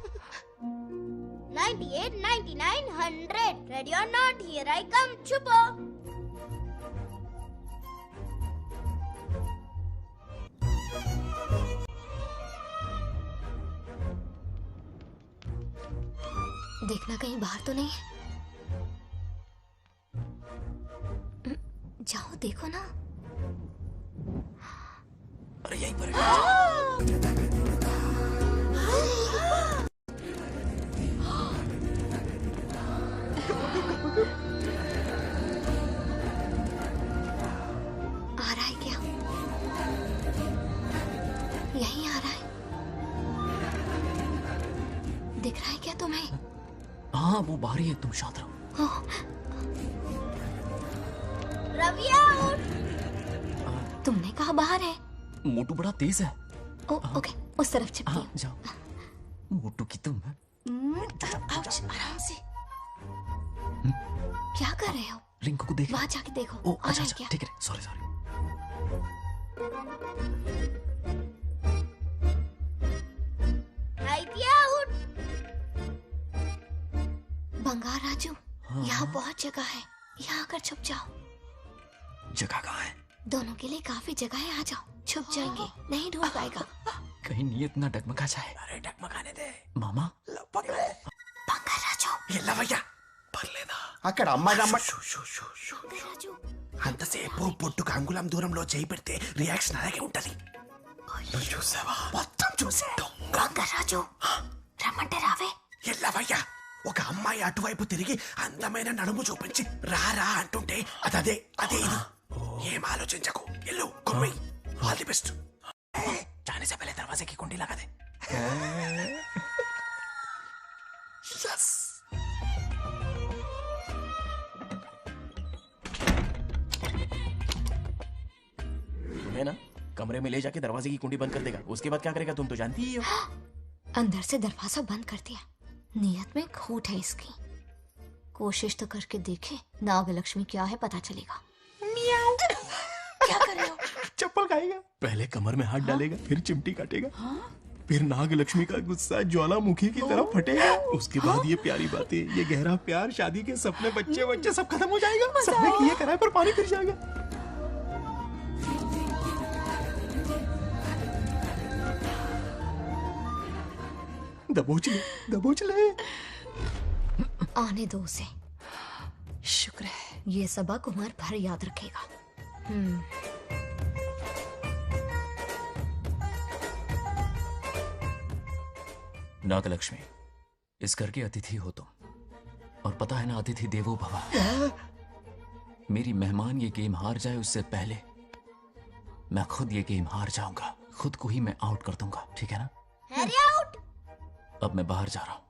98 99 100 ready or not here I come छुपो। देखना कहीं बाहर तो नहीं है। जाओ देखो ना। अरे यहीं पर आ रहा है क्या? यहीं आ रहा है। दिख रहा है क्या तुम्हें? हाँ वो बाहर ही है, तुम शांत रहो। रविया उठ। तुमने कहा बाहर है? मोटू बड़ा तेज है। ओके उस तरफ छिपती हूँ। जाओ। मोटू की तुम है। आराम से। क्या कर रहे हो? रिंकू को देख। वहाँ जाके देखो। ओ अच्छा अच्छा ठीक है, सॉरी सॉरी। उठ। बंगार राजू, यहाँ बहुत जगह है, यहाँ आकर छुप जाओ। जगह कहाँ है? दोनों के लिए काफी जगह है, आ जाओ, छुप जाएंगे, नहीं ढूंढ पाएगा। कहीं नीयत ना डगमगा जाए। अरे डगमगाने दे मामा। बंगार राजू, ये लवయ్య పర్లేదా? అక్కడ అమ్మాయి అంతసేపు పొట్టుకు అంగుళం దూరంలో చేయి పెడితే రియాక్షన్ అలాగే ఉంటది. నువ్వు చూసావా? మొత్తం చూసా. బొంగర్ రాజు రమ్మంటే రావే. ఎల్లవయ్య ఒక అమ్మాయి అటువైపు తిరిగి అందమైన నడుము చూపించి రారా అంటుంటే అదే అదే ఇది. ఏం ఆలోచించకు, ఎల్లు కుమ్మి. All the best. जाने से पहले दरवाजे की कुंडी लगा दे। यस। तुम्हें ना कमरे में ले जाके दरवाजे की कुंडी बंद कर देगा, उसके बाद क्या करेगा तुम तो जानती ही हो। अंदर से दरवाजा बंद कर दिया, नियत में खोट है इसकी। कोशिश तो करके देखे, नागलक्ष्मी क्या है पता चलेगा। क्या कर रहे हो? चप्पल खाएगा। पहले कमर में हाथ डालेगा, फिर चिमटी काटेगा, फिर नागलक्ष्मी का गुस्सा ज्वालामुखी की तरह फटेगा। उसके बाद ये प्यारी बातें, ये गहरा प्यार, शादी के सपने, बच्चे बच्चे सब खत्म हो जाएगा। सबने किए कराए पर पानी फिर जाएगा। दबोच ले, दबोच ले। आने दो उसे। शुक्र है, ये सबक उम्र भर याद रखेगा। नागलक्ष्मी, इस घर की अतिथि हो तुम, और पता है ना अतिथि देवो भव। मेरी मेहमान ये गेम हार जाए उससे पहले मैं खुद ये गेम हार जाऊंगा, खुद को ही मैं आउट कर दूंगा, ठीक है ना? Harry out. अब मैं बाहर जा रहा हूं।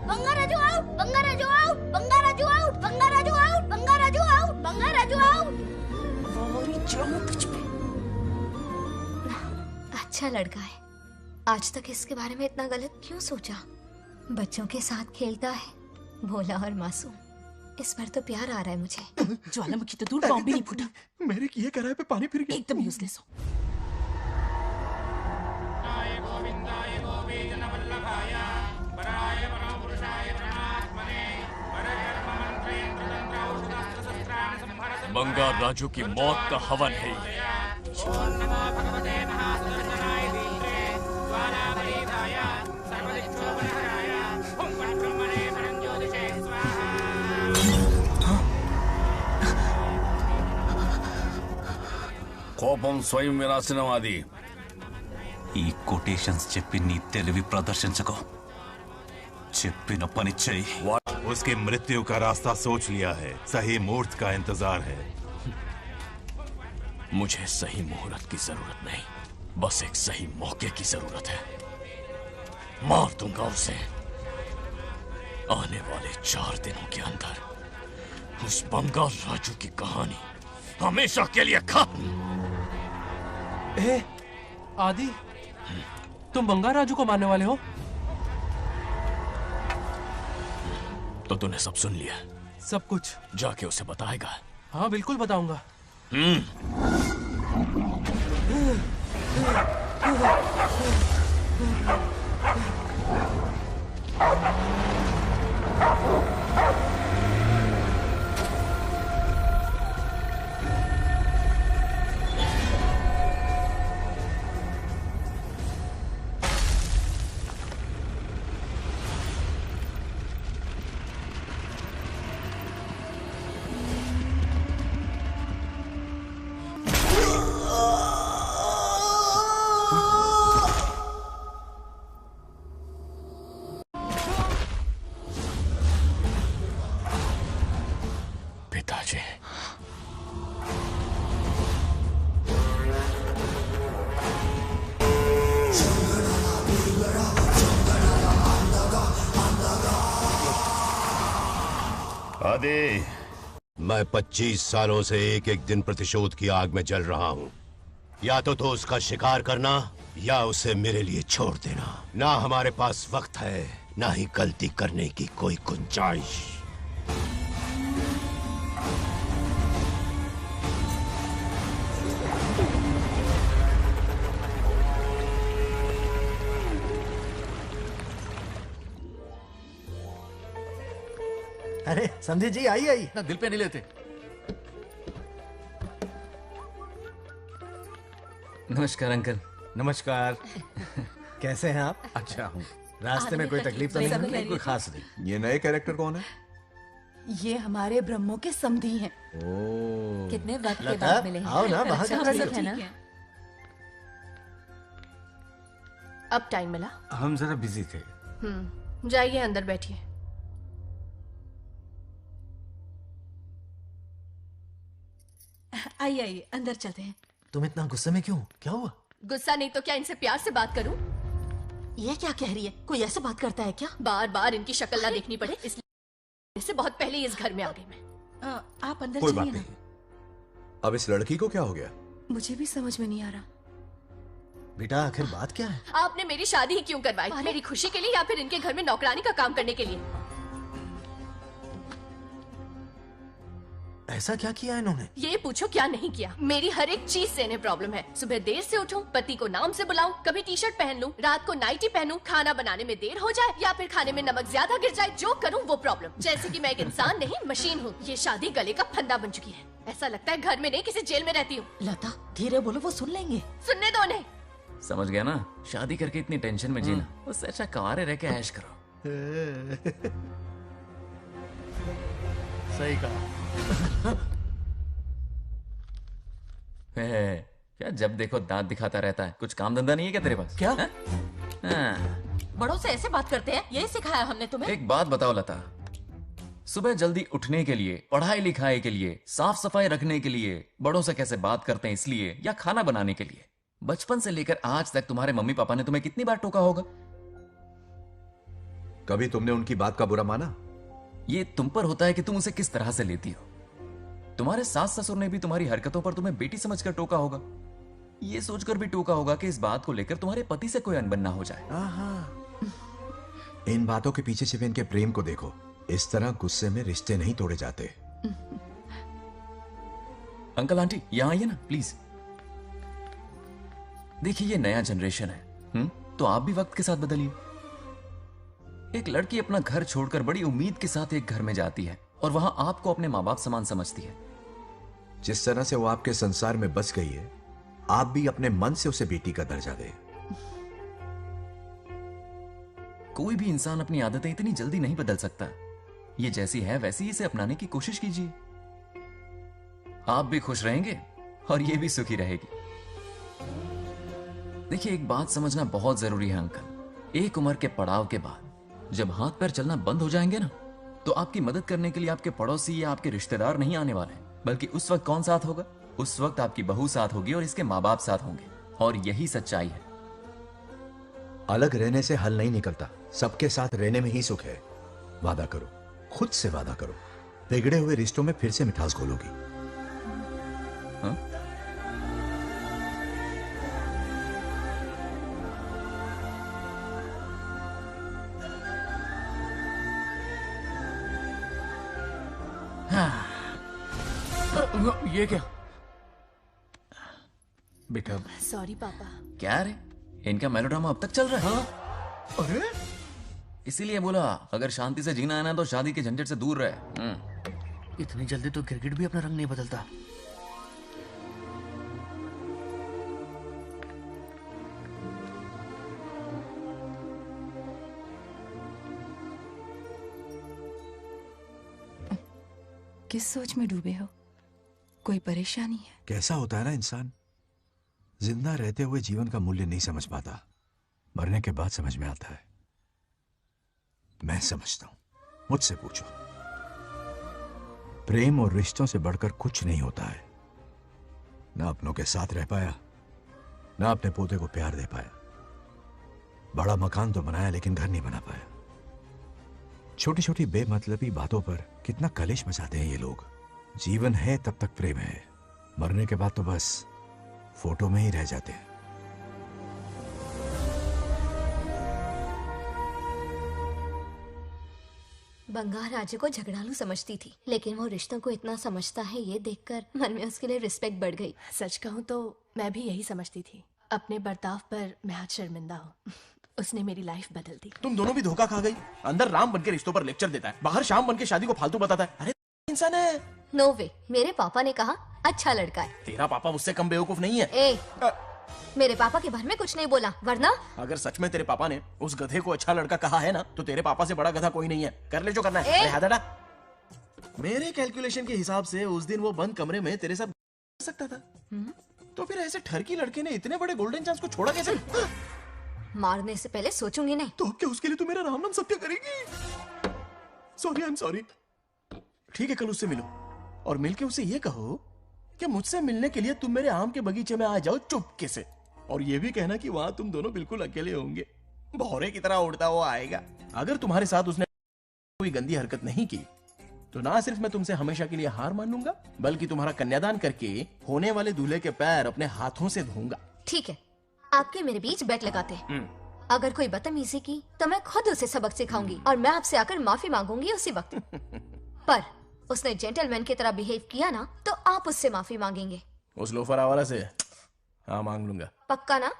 Bangaraju out, Bangaraju out, Bangaraju out, Bangaraju out, Bangaraju out, Bangaraju out. अच्छा लड़का है, आज तक इसके बारे में इतना गलत क्यों सोचा? बच्चों के साथ खेलता है, भोला और मासूम। इस पर तो प्यार आ रहा है मुझे। ज्वालामुखी तो दूर, बॉम्ब भी नहीं फूटा। मेरे किए कराए पे पानी फिर गया। एकदम यूजलेस हो। बंगार राजू की मौत का हवन है ये। కోపం స్వయం వినాశనవాది. ఈ కొటేషన్స్ చెప్పి నీ తెలివి ప్రదర్శించకో, చెప్పిన పని చెయ్యి. उसकी मृत्यु का रास्ता सोच लिया है, सही मुहूर्त का इंतजार है. मुझे सही मुहूर्त की जरूरत नहीं, बस एक सही मौके की जरूरत है। मार दूंगा उसे आने वाले 4 दिनों के अंदर। उस बंगाल राजू की कहानी हमेशा के लिए खत्म। ए, आदि, तुम बंगाल राजू को मारने वाले हो? तो तूने सब सुन लिया? सब कुछ। जाके उसे बताएगा? हाँ बिल्कुल बताऊंगा। पिताजी, आदि, मैं 25 सालों से एक एक दिन प्रतिशोध की आग में जल रहा हूँ। या तो उसका शिकार करना या उसे मेरे लिए छोड़ देना। ना हमारे पास वक्त है, ना ही गलती करने की कोई गुंजाइश। अरे समझी जी, आई आई। ना दिल पे नहीं लेते। नमस्कार अंकल। नमस्कार। कैसे हैं आप? अच्छा हूँ। रास्ते में कोई तकलीफ तो नहीं है? कोई खास नहीं। ये नए कैरेक्टर कौन है? ये हमारे ब्रह्मों के समधी हैं। ओ, कितने वक्त के लता, बाद मिले हैं। आओ ना, बाहर अच्छा, खड़ी सब हो। है ना? अब टाइम मिला? हम जरा बिजी थे। जाइए अंदर बैठिए। आइए आइए, अंदर चलते हैं। तुम इतना गुस्से में क्यों? क्या हुआ? गुस्सा नहीं तो क्या, इनसे प्यार से बात करूं? ये क्या कह रही है? कोई ऐसे बात करता है क्या? बार बार इनकी शक्ल ना देखनी पड़े इसलिए से बहुत पहले इस घर में आ गई मैं। आप अंदर कोई चलिए बात ना। नहीं। अब इस लड़की को क्या हो गया? मुझे भी समझ में नहीं आ रहा। बेटा आखिर बात क्या है? आपने मेरी शादी ही क्यों करवाई? मेरी खुशी के लिए या फिर इनके घर में नौकरानी का काम करने के लिए? ऐसा क्या किया इन्होंने? ये पूछो क्या नहीं किया। मेरी हर एक चीज से इन्हें प्रॉब्लम है। सुबह देर से उठूं, पति को नाम से बुलाऊं, कभी टी शर्ट पहन लूं, रात को नाइटी पहनूं, खाना बनाने में देर हो जाए या फिर खाने में नमक ज्यादा गिर जाए, जो करूं वो प्रॉब्लम। जैसे कि मैं एक इंसान नहीं मशीन हूँ। ये शादी गले का फंदा बन चुकी है। ऐसा लगता है घर में नहीं किसी जेल में रहती हूँ। लता धीरे बोलो, वो सुन लेंगे। सुनने दो उन्हें। समझ गया ना? शादी करके इतनी टेंशन में जीना, उससे अच्छा कुंवारे रह के ऐश करो। सही कहा। क्या जब देखो दांत दिखाता रहता है? कुछ काम धंधा नहीं है क्या तेरे पास? क्या? बड़ों से ऐसे बात करते हैं? यही सिखाया हमने तुम्हें? एक बात बताओ लता, सुबह जल्दी उठने के लिए, पढ़ाई लिखाई के लिए, साफ सफाई रखने के लिए बड़ों से कैसे बात करते हैं इसलिए, या खाना बनाने के लिए? बचपन से लेकर आज तक तुम्हारे मम्मी पापा ने तुम्हें कितनी बार टोका होगा? कभी तुमने उनकी बात का बुरा माना? ये तुम पर होता है कि तुम उसे किस तरह से लेती हो। तुम्हारे सास ससुर ने भी तुम्हारी हरकतों पर तुम्हें बेटी समझकर टोका होगा। ये सोचकर भी टोका होगा कि इस बात को लेकर तुम्हारे पति से कोई अनबन ना हो जाए। इन बातों के पीछे सिर्फ इनके प्रेम को देखो। इस तरह गुस्से में रिश्ते नहीं तोड़े जाते। अंकल आंटी यहां आइए ना प्लीज। देखिए ये नया जनरेशन है, तो आप भी वक्त के साथ बदलिए। एक लड़की अपना घर छोड़कर बड़ी उम्मीद के साथ एक घर में जाती है और वहां आपको अपने माँ बाप समान समझती है। जिस तरह से वो आपके संसार में बस गई है, आप भी अपने मन से उसे बेटी का दर्जा दें। कोई भी इंसान अपनी आदतें इतनी जल्दी नहीं बदल सकता। ये जैसी है वैसी ही इसे अपनाने की कोशिश कीजिए। आप भी खुश रहेंगे और ये भी सुखी रहेगी। देखिए एक बात समझना बहुत जरूरी है अंकल। एक उम्र के पड़ाव के बाद जब हाथ पैर चलना बंद हो जाएंगे ना, तो आपकी मदद करने के लिए आपके पड़ोसी या आपके रिश्तेदार नहीं आने वाले, बल्कि उस वक्त कौन साथ होगा? उस वक्त आपकी बहू साथ होगी और इसके माँ बाप साथ होंगे। और यही सच्चाई है। अलग रहने से हल नहीं निकलता, सबके साथ रहने में ही सुख है। वादा करो, खुद से वादा करो। बिगड़े हुए रिश्तों में फिर से मिठास घोलोगी। हाँ? ये क्या बेटा? सॉरी पापा। क्या रे, इनका मेलोड्रामा अब तक चल रहा है? अरे इसीलिए बोला अगर शांति से जीना है ना तो शादी के झंझट से दूर रहे। इतनी जल्दी तो क्रिकेट भी अपना रंग नहीं बदलता। किस सोच में डूबे हो? कोई परेशानी है? कैसा होता है ना इंसान, जिंदा रहते हुए जीवन का मूल्य नहीं समझ पाता, मरने के बाद समझ में आता है। मैं समझता हूं, मुझसे पूछो। प्रेम और रिश्तों से बढ़कर कुछ नहीं होता है। ना अपनों के साथ रह पाया, ना अपने पोते को प्यार दे पाया। बड़ा मकान तो बनाया लेकिन घर नहीं बना पाया। छोटी छोटी बेमतलबी बातों पर कितना कलेश मचाते हैं ये लोग। जीवन है तब तक प्रेम है, मरने के बाद तो बस फोटो में ही रह जाते हैं। बंगार राजू को झगड़ालू समझती थी, लेकिन वो रिश्तों को इतना समझता है ये देखकर मन में उसके लिए रिस्पेक्ट बढ़ गई। सच कहूँ तो मैं भी यही समझती थी। अपने बर्ताव पर मैं आज शर्मिंदा हूँ। उसने मेरी लाइफ बदल दी। तुम दोनों भी धोखा खा गई। अंदर राम बनके रिश्तों पर लेक्चर देता है, बाहर शाम बनके शादी को फालतू बताता है। अरे इंसान है। नो वे, मेरे पापा ने कहा अच्छा लड़का है। तेरा पापा मुझसे कम बेवकूफ नहीं है। ए, मेरे पापा के बारे में कुछ नहीं बोला, वरना अगर सच में तेरे पापा ने उस गधे को अच्छा लड़का कहा है ना, तो तेरे पापा से बड़ा गधा कोई नहीं है। कर ले जो करना है। अरे हाथ हटा। मेरे कैलकुलेशन के हिसाब से उस दिन वो बंद कमरे में तेरे साथ कर सकता था। तो फिर ऐसे ठरकी लड़के ने इतने बड़े गोल्डन चांस को छोड़ा कैसे? मारने से पहले सोचूंगी नहीं। तो क्या उसके लिए तू मेरा राम नाम सत्य करेगी? Sorry, I am sorry. ठीक है, कल उससे मिलो और मिलके उसे ये कहो कि मुझसे मिलने के लिए तुम मेरे आम के बगीचे में आ जाओ चुपके से। और ये भी कहना कि वहां तुम दोनों बिल्कुल अकेले होंगे। भौरे की तरह उड़ता हुआ आएगा। अगर तुम्हारे साथ उसने कोई गंदी हरकत नहीं की तो ना सिर्फ मैं तुमसे हमेशा के लिए हार मान लूंगा, बल्कि तुम्हारा कन्यादान करके होने वाले दूल्हे के पैर अपने हाथों से धोऊंगा। ठीक है, आपके मेरे बीच बेट लगाते हैं। अगर कोई बदतमीजी की तो मैं खुद उसे सबक सिखाऊंगी और मैं आपसे आकर माफी मांगूंगी उसी वक्त। पर उसने जेंटलमैन की तरह बिहेव किया ना, तो आप उससे माफी मांगेंगे। उस लोफर आवारा से? हाँ, मांग लूंगा। पक्का ना?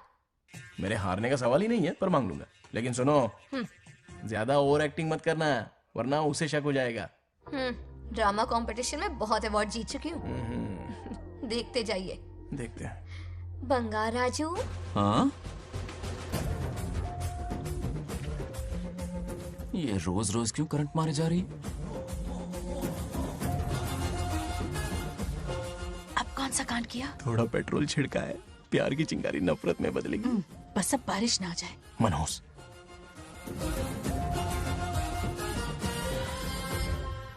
मेरे हारने का सवाल ही नहीं है, पर मांग लूंगा। लेकिन सुनो, ज्यादा ओवर एक्टिंग मत करना, वरना उसे शक हो जाएगा। ड्रामा कंपटीशन में बहुत अवार्ड जीत चुकी हूँ। देखते जाइए। देखते हैं। बंगार राजू। हाँ? ये रोज रोज क्यों करंट मारे जा रही? अब कौन सा कांड किया? थोड़ा पेट्रोल छिड़का है। प्यार की चिंगारी नफरत में बदलेगी। बस अब बारिश ना आ जाए। मनोज,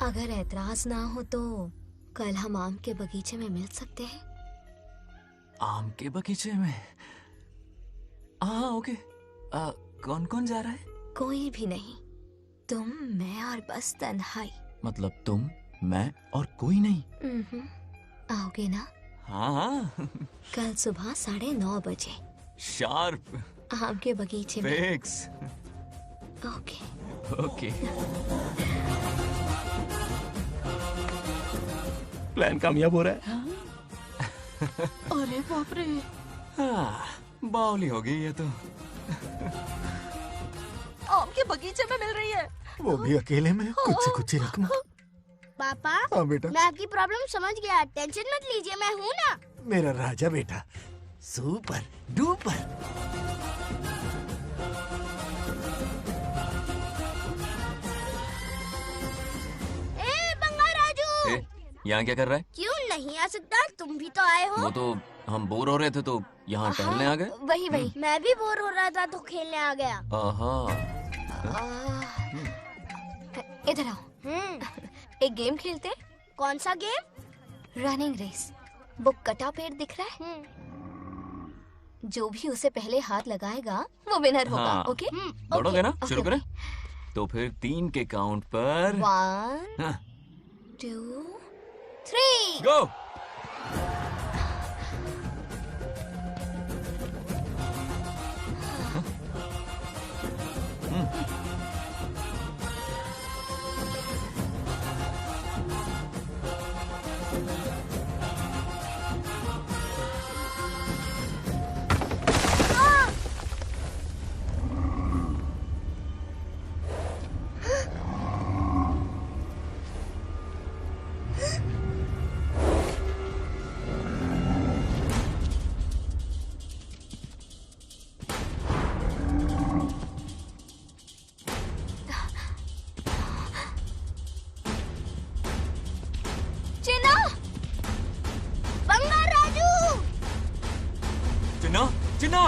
अगर ऐतराज ना हो तो कल हम आम के बगीचे में मिल सकते हैं। आम के बगीचे में? हाँ, ओके। कौन कौन जा रहा है? कोई भी नहीं, तुम, मैं और बस तन्हाई। मतलब तुम, मैं और कोई नहीं? आओगे ना? हाँ हाँ। कल सुबह 9:30 बजे शार्प। आम के बगीचे में। फिक्स। Okay okay. प्लान कामयाब हो रहा है। अरे बाप रे। बावली हो गई ये तो। आम के बगीचे में मिल रही है, वो भी अकेले में। कुछ से कुछ रखना। पापा, हाँ बेटा। मैं आपकी प्रॉब्लम समझ गया, टेंशन मत लीजिए, मैं हूँ ना। मेरा राजा बेटा, सुपर डुपर। ए बंगार राजू, यहाँ क्या कर रहा है? क्यों नहीं आ सकता? तुम भी तो आए हो। वो तो हम बोर हो रहे थे तो यहाँ टहलने आ गए। वही वही। मैं भी बोर हो रहा था तो खेलने आ गया। इधर आओ। एक गेम खेलते हैं। कौन सा गेम? Running race. वो कटा पेड़ दिख रहा है? जो भी उसे पहले हाथ लगाएगा वो विनर होगा। हाँ। ओके? दौड़ोगे ना? शुरू करें? तो फिर 3 के काउंट पर 1 2, 3. गो। चिन्ना, बंगाराजू, चिन्ना, चिन्ना।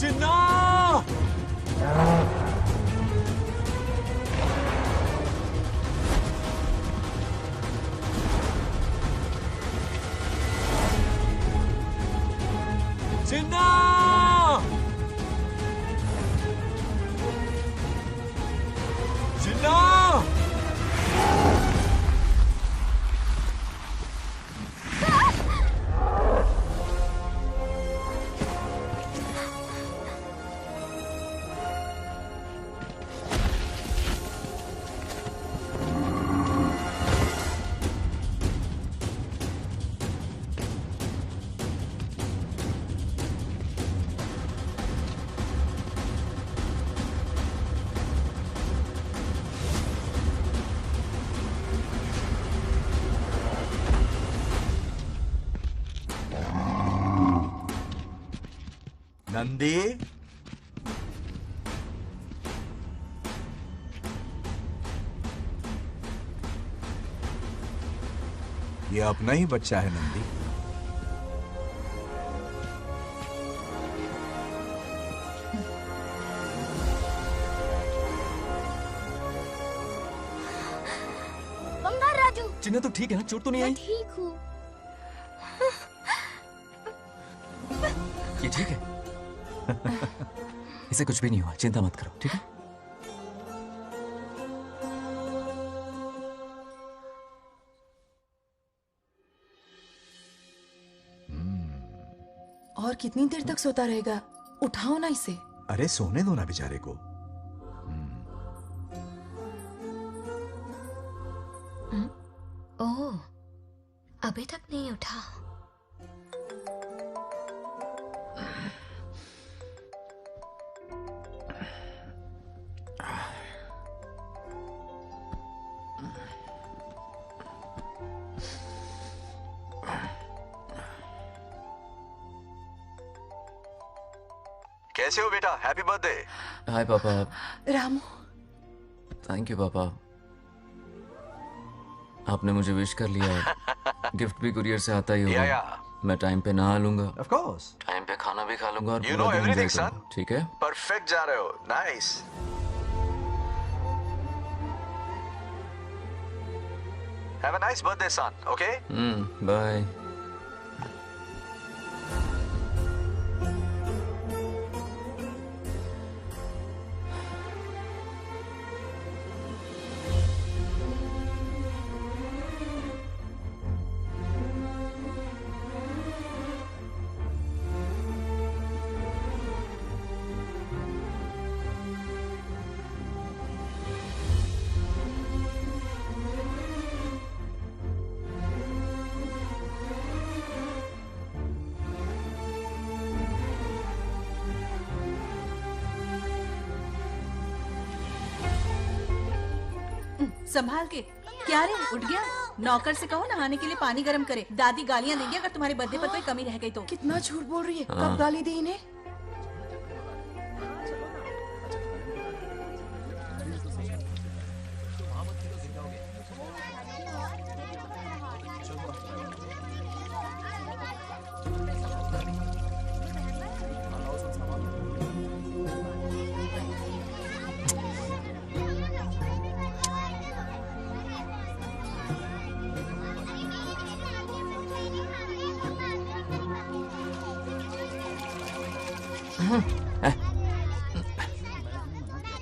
चिन्ना। चिन्ना। चिन्ना। नंदी, ये अपना ही बच्चा है नंदी। बंगाराजू। चिन्ना तो ठीक है ना? चोट तो नहीं आई? ठीक हूँ। ये ठीक है। इसे कुछ भी नहीं हुआ, चिंता मत करो, ठीक है? और कितनी देर तक सोता रहेगा? उठाओ ना इसे। अरे सोने दो ना बेचारे को। ओह, अभी तक नहीं उठा। कैसे हो बेटा? Happy birthday. हाय पापा। रामू। थैंक यू पापा, आपने मुझे विश कर लिया। गिफ्ट भी कुरियर से आता ही होगा। मैं टाइम पे नहा लूंगा, ऑफ कोर्स। टाइम पे खाना भी खा लूंगा और You पूरा know दिन everything, enjoy करूंगा, ठीक है? परफेक्ट जा रहे हो। Nice. Have a nice birthday son, okay? Bye. संभाल के। क्या रे, उठ गया? नौकर से कहो नहाने के लिए पानी गर्म करे। दादी गालियां देंगे अगर तुम्हारे बर्थडे पर कोई कमी रह गई तो। कितना झूठ बोल रही है। कब गाली दी इन्हें?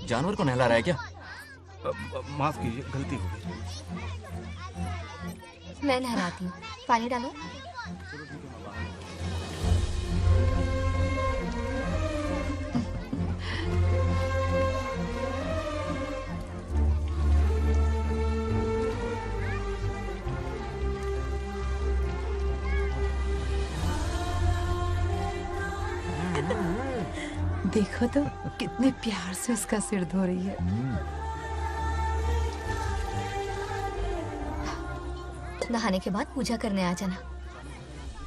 जानवर को नहला रहा है क्या? माफ कीजिए, गलती हो गई। मैं नहलाती हूँ, पानी डालो। देखो तो कितने प्यार से उसका सिर धो रही है। नहाने के बाद पूजा करने आ जाना।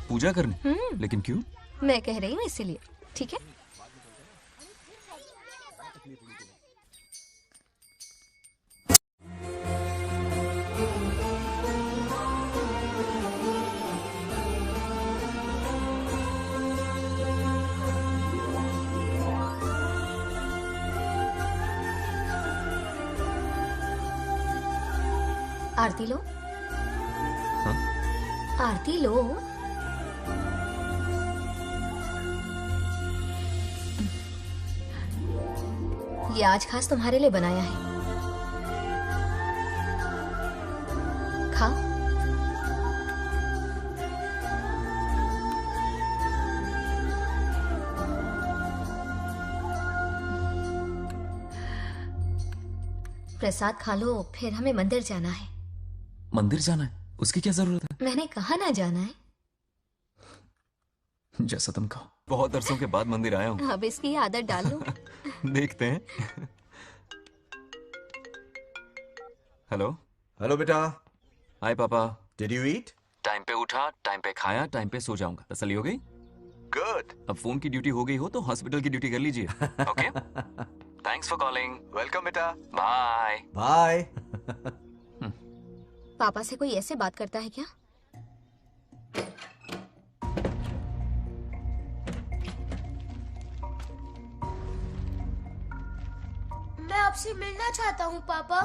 पूजा करने? लेकिन क्यों? मैं कह रही हूँ इसीलिए, ठीक है? आरती लो। हाँ? आरती लो। ये आज खास तुम्हारे लिए बनाया है, खाओ। प्रसाद खा लो, फिर हमें मंदिर जाना है। मंदिर जाना है? उसकी क्या जरूरत है? मैंने कहा ना जाना है। जैसा तुम कहो। बहुत अरसों के बाद मंदिर आया हूँ। अब इसकी आदत डाल लो। देखते हैं। हेलो। हेलो बेटा। हाय पापा। Did you eat? टाइम पे उठा, टाइम पे खाया, टाइम पे सो जाऊंगा। तसल्ली हो गई? गुड। अब फोन की ड्यूटी हो गई हो तो हॉस्पिटल की ड्यूटी कर लीजिए। Okay? Thanks for calling. Welcome बेटा। बाय। बाय। पापा से कोई ऐसे बात करता है क्या? मैं आपसे मिलना चाहता हूँ पापा।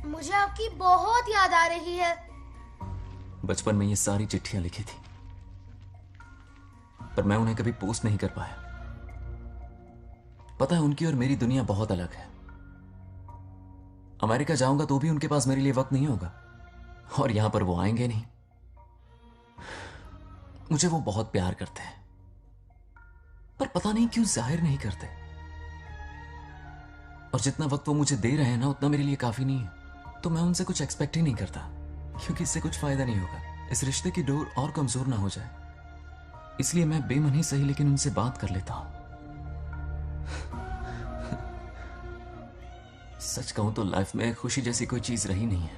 मुझे आपकी बहुत याद आ रही है। बचपन में ये सारी चिट्ठियां लिखी थी, पर मैं उन्हें कभी पोस्ट नहीं कर पाया। पता है, उनकी और मेरी दुनिया बहुत अलग है। अमेरिका जाऊंगा तो भी उनके पास मेरे लिए वक्त नहीं होगा, और यहां पर वो आएंगे नहीं। मुझे वो बहुत प्यार करते हैं, पर पता नहीं क्यों जाहिर नहीं करते। और जितना वक्त वो मुझे दे रहे हैं ना, उतना मेरे लिए काफी नहीं है। तो मैं उनसे कुछ एक्सपेक्ट ही नहीं करता, क्योंकि इससे कुछ फायदा नहीं होगा। इस रिश्ते की डोर और कमजोर ना हो जाए, इसलिए मैं बेमन ही सही लेकिन उनसे बात कर लेता हूं। सच कहूं तो लाइफ में खुशी जैसी कोई चीज रही नहीं है।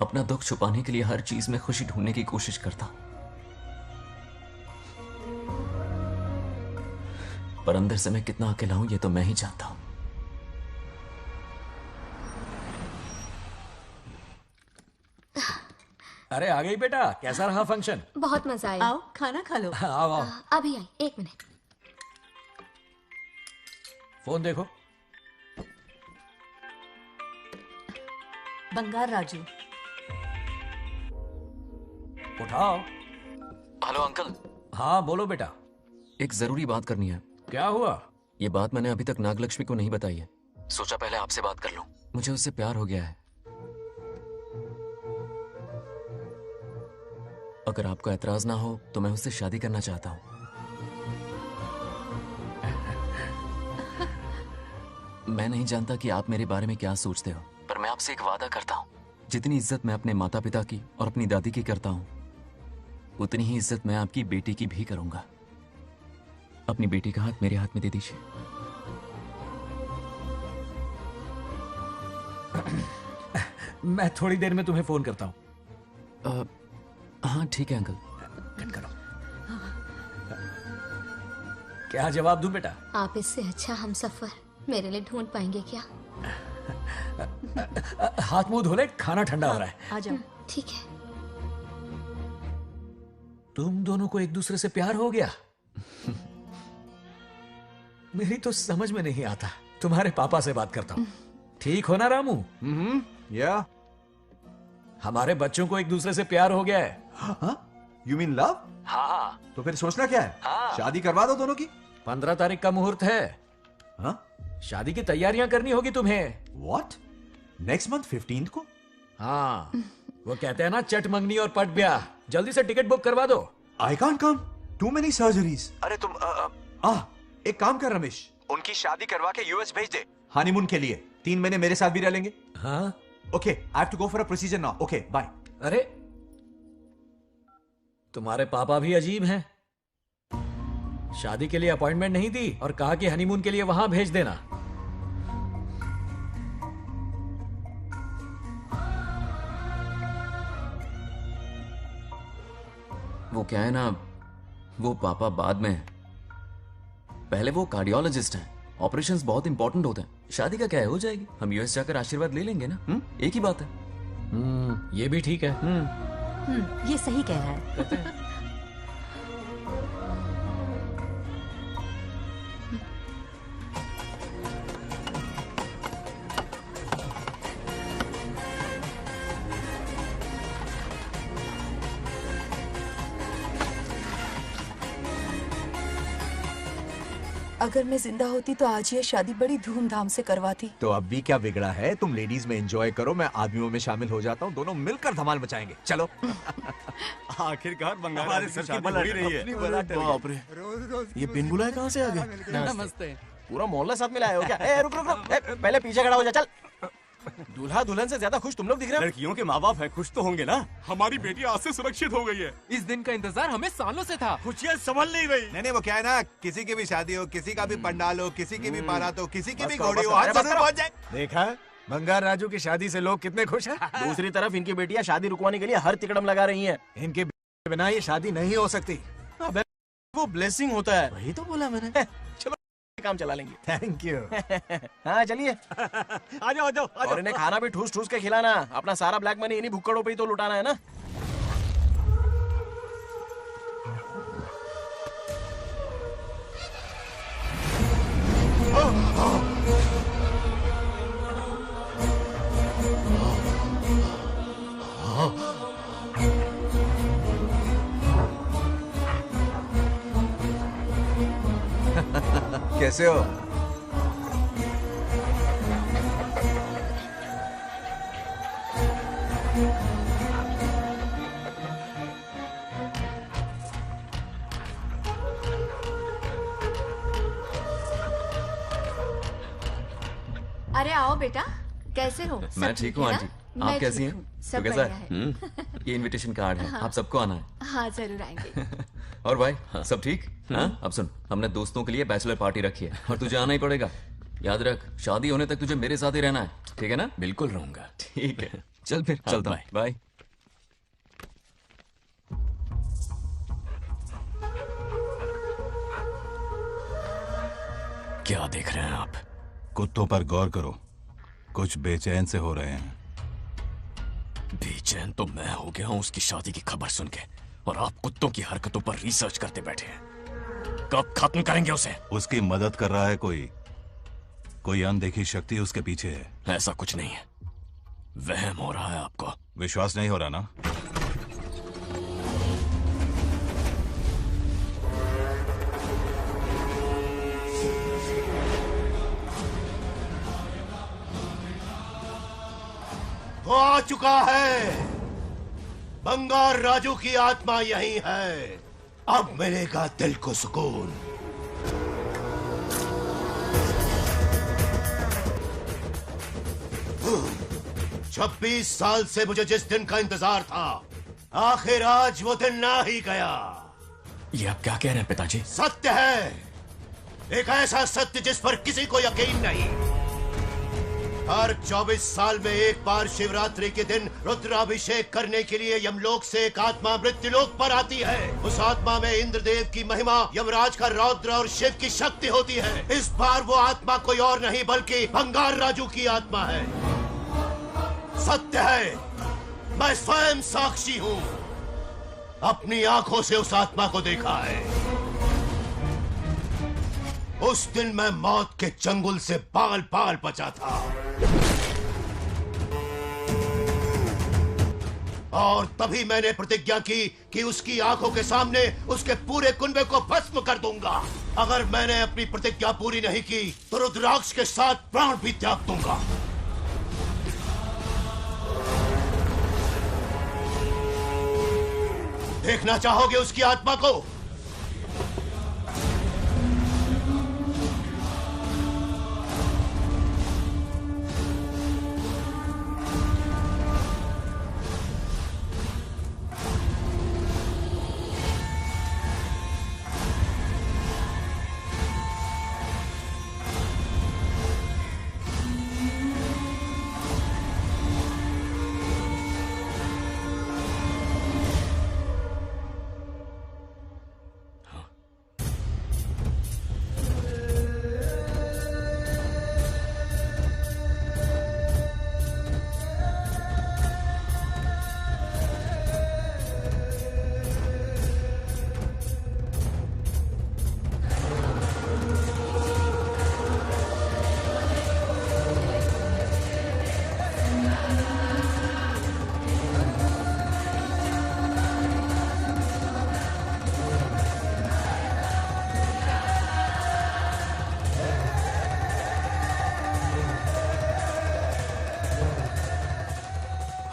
अपना दुख छुपाने के लिए हर चीज में खुशी ढूंढने की कोशिश करता हूं, पर अंदर से मैं कितना अकेला हूं ये तो मैं ही जानता हूं। अरे आ गई बेटा, कैसा रहा फंक्शन? बहुत मजा आया। आओ खाना खा लो। आओ आओ। अभी आई, एक मिनट। फोन देखो। बंगार राजू। उठाओ। Hello uncle. हाँ बोलो बेटा। एक जरूरी बात करनी है। क्या हुआ? ये बात मैंने अभी तक नागलक्ष्मी को नहीं बताई है। सोचा पहले आपसे बात कर लूं। मुझे उससे प्यार हो गया है। अगर आपको ऐतराज ना हो तो मैं उससे शादी करना चाहता हूं। मैं नहीं जानता कि आप मेरे बारे में क्या सोचते हो, पर मैं आपसे एक वादा करता हूं। जितनी इज्जत मैं अपने माता पिता की और अपनी दादी की करता हूं, उतनी ही इज्जत मैं आपकी बेटी की भी करूंगा। अपनी बेटी का हाथ मेरे हाथ में दे दीजिए। मैं थोड़ी देर में तुम्हें फोन करता हूं। हाँ ठीक है अंकल। कट करो। क्या जवाब दूं बेटा? आप इससे अच्छा हम सफर मेरे लिए ढूंढ पाएंगे क्या? हाथ मुंह धो ले, खाना ठंडा हो रहा है। आ जाओ। ठीक है। तुम दोनों को एक दूसरे से प्यार हो गया? मेरी तो समझ में नहीं आता। तुम्हारे पापा से बात करता हूं। ठीक हो ना रामू? या हमारे बच्चों को एक दूसरे से प्यार हो गया है। हाँ? You mean love? हाँ। तो फिर सोचना क्या है? शादी करवा दो दोनों की। 15 तारीख का मुहूर्त है। हाँ? शादी की तैयारियां करनी होगी तुम्हें। What? नेक्स्ट मंथ 15 को? हाँ, वो कहते हैं ना चट मंगनी और पट ब्याह। जल्दी से टिकट बुक करवा दो। I can't come. Too many surgeries. अरे तुम एक काम कर रमेश, उनकी शादी करवा के यूएस भेज दे। हनीमून के लिए 3 महीने मेरे साथ भी रह लेंगे। हाँ? Okay, I have to go for a procedure now. Okay, bye. अरे तुम्हारे पापा भी अजीब हैं। शादी के लिए अपॉइंटमेंट नहीं दी और कहा कि हनीमून के लिए वहां भेज देना। वो क्या है ना, वो पापा बाद में, पहले वो कार्डियोलॉजिस्ट हैं। ऑपरेशंस बहुत इंपॉर्टेंट होते हैं। शादी का क्या है, हो जाएगी। हम यूएस जाकर आशीर्वाद ले लेंगे ना। एक ही बात है। ये भी ठीक है। ये सही कह रहा है। अगर मैं जिंदा होती तो आज ये शादी बड़ी धूमधाम से करवाती। तो अब भी क्या बिगड़ा है? तुम लेडीज में एंजॉय करो, मैं आदमियों में शामिल हो जाता हूँ। दोनों मिलकर धमाल मचाएंगे। चलो। आखिरकार बंगाल हमारे सर की बला रही है। बाप रे, ये बिन बुलाए कहाँ से आ गए? नमस्ते। पूरा मोहल्ला साथ में लाए हो क्या? ए, रुक रुक रुक, पहले पीछे खड़ा हो जा। चल। दूल्हा दुल्हन से ज्यादा खुश तुम लोग दिख रहे हो। लड़कियों के माँ बाप है, खुश तो होंगे ना। हमारी बेटी आज से सुरक्षित हो गई है। इस दिन का इंतजार हमें सालों से था। खुशियाँ संभल नहीं रही। नहीं वो क्या है ना, किसी की भी शादी हो, किसी का भी पंडाल हो, किसी की भी बारात हो, किसी की भी बस घोड़ी करो, हो, आज बस जरूर करो। पहुंच जाए। देखा, बंगार राजू की शादी से लोग कितने खुश हैं। दूसरी तरफ इनकी बेटियां शादी रुकवाने के लिए हर तिकड़म लगा रही हैं। इनके बिना ये शादी नहीं हो सकती। अबे वो ब्लेसिंग होता है। वही तो बोला मैंने। चलो काम चला लेंगे। Thank you. हाँ चलिए। आ जाओ। और इन्हें खाना भी ठूस ठूस के खिलाना। अपना सारा ब्लैक मनी इन्हीं भुक्कड़ों पे ही तो लुटाना है ना। कैसे हो? अरे आओ बेटा, कैसे हो? सब मैं ठीक हूँ है आंटी। ना? आप मैं कैसी ठीक हैं? हूँ, तो सब कैसा बढ़िया है? ये इनविटेशन कार्ड है। हाँ। आप सबको आना है। हाँ जरूर आएंगे। और भाई सब ठीक? हाँ? अब सुन, हमने दोस्तों के लिए बैचलर पार्टी रखी है और तुझे आना ही पड़ेगा। याद रख, शादी होने तक तुझे मेरे साथ ही रहना है, ठीक है ना? बिल्कुल रहूंगा। ठीक है, चल फिर चलता हूँ। बाय। क्या देख रहे हैं आप? कुत्तों पर गौर करो, कुछ बेचैन से हो रहे हैं। बेचैन तो मैं हो गया हूं उसकी शादी की खबर सुन के, और आप कुत्तों की हरकतों पर रिसर्च करते बैठे हैं। कब खत्म करेंगे उसे? उसकी मदद कर रहा है कोई अनदेखी शक्ति उसके पीछे है। ऐसा कुछ नहीं है, वहम हो रहा है आपको। विश्वास नहीं हो रहा ना? वो आ चुका है। बंगार राजू की आत्मा यही है। अब मिलेगा दिल को सुकून। छब्बीस साल से मुझे जिस दिन का इंतजार था, आखिर आज वो दिन ना ही गया। ये आप क्या कह रहे हैं पिताजी? सत्य है, एक ऐसा सत्य जिस पर किसी को यकीन नहीं। हर 24 साल में एक बार शिवरात्रि के दिन रुद्राभिषेक करने के लिए यमलोक से एक आत्मा मृत्युलोक पर आती है। उस आत्मा में इंद्रदेव की महिमा, यमराज का रौद्र और शिव की शक्ति होती है। इस बार वो आत्मा कोई और नहीं बल्कि बंगार राजू की आत्मा है। सत्य है, मैं स्वयं साक्षी हूँ। अपनी आंखों से उस आत्मा को देखा है। उस दिन मैं मौत के चंगुल से पाल पाल बचा था, और तभी मैंने प्रतिज्ञा की कि उसकी आंखों के सामने उसके पूरे कुनबे को भस्म कर दूंगा। अगर मैंने अपनी प्रतिज्ञा पूरी नहीं की तो रुद्राक्ष के साथ प्राण भी त्याग दूंगा। देखना चाहोगे उसकी आत्मा को?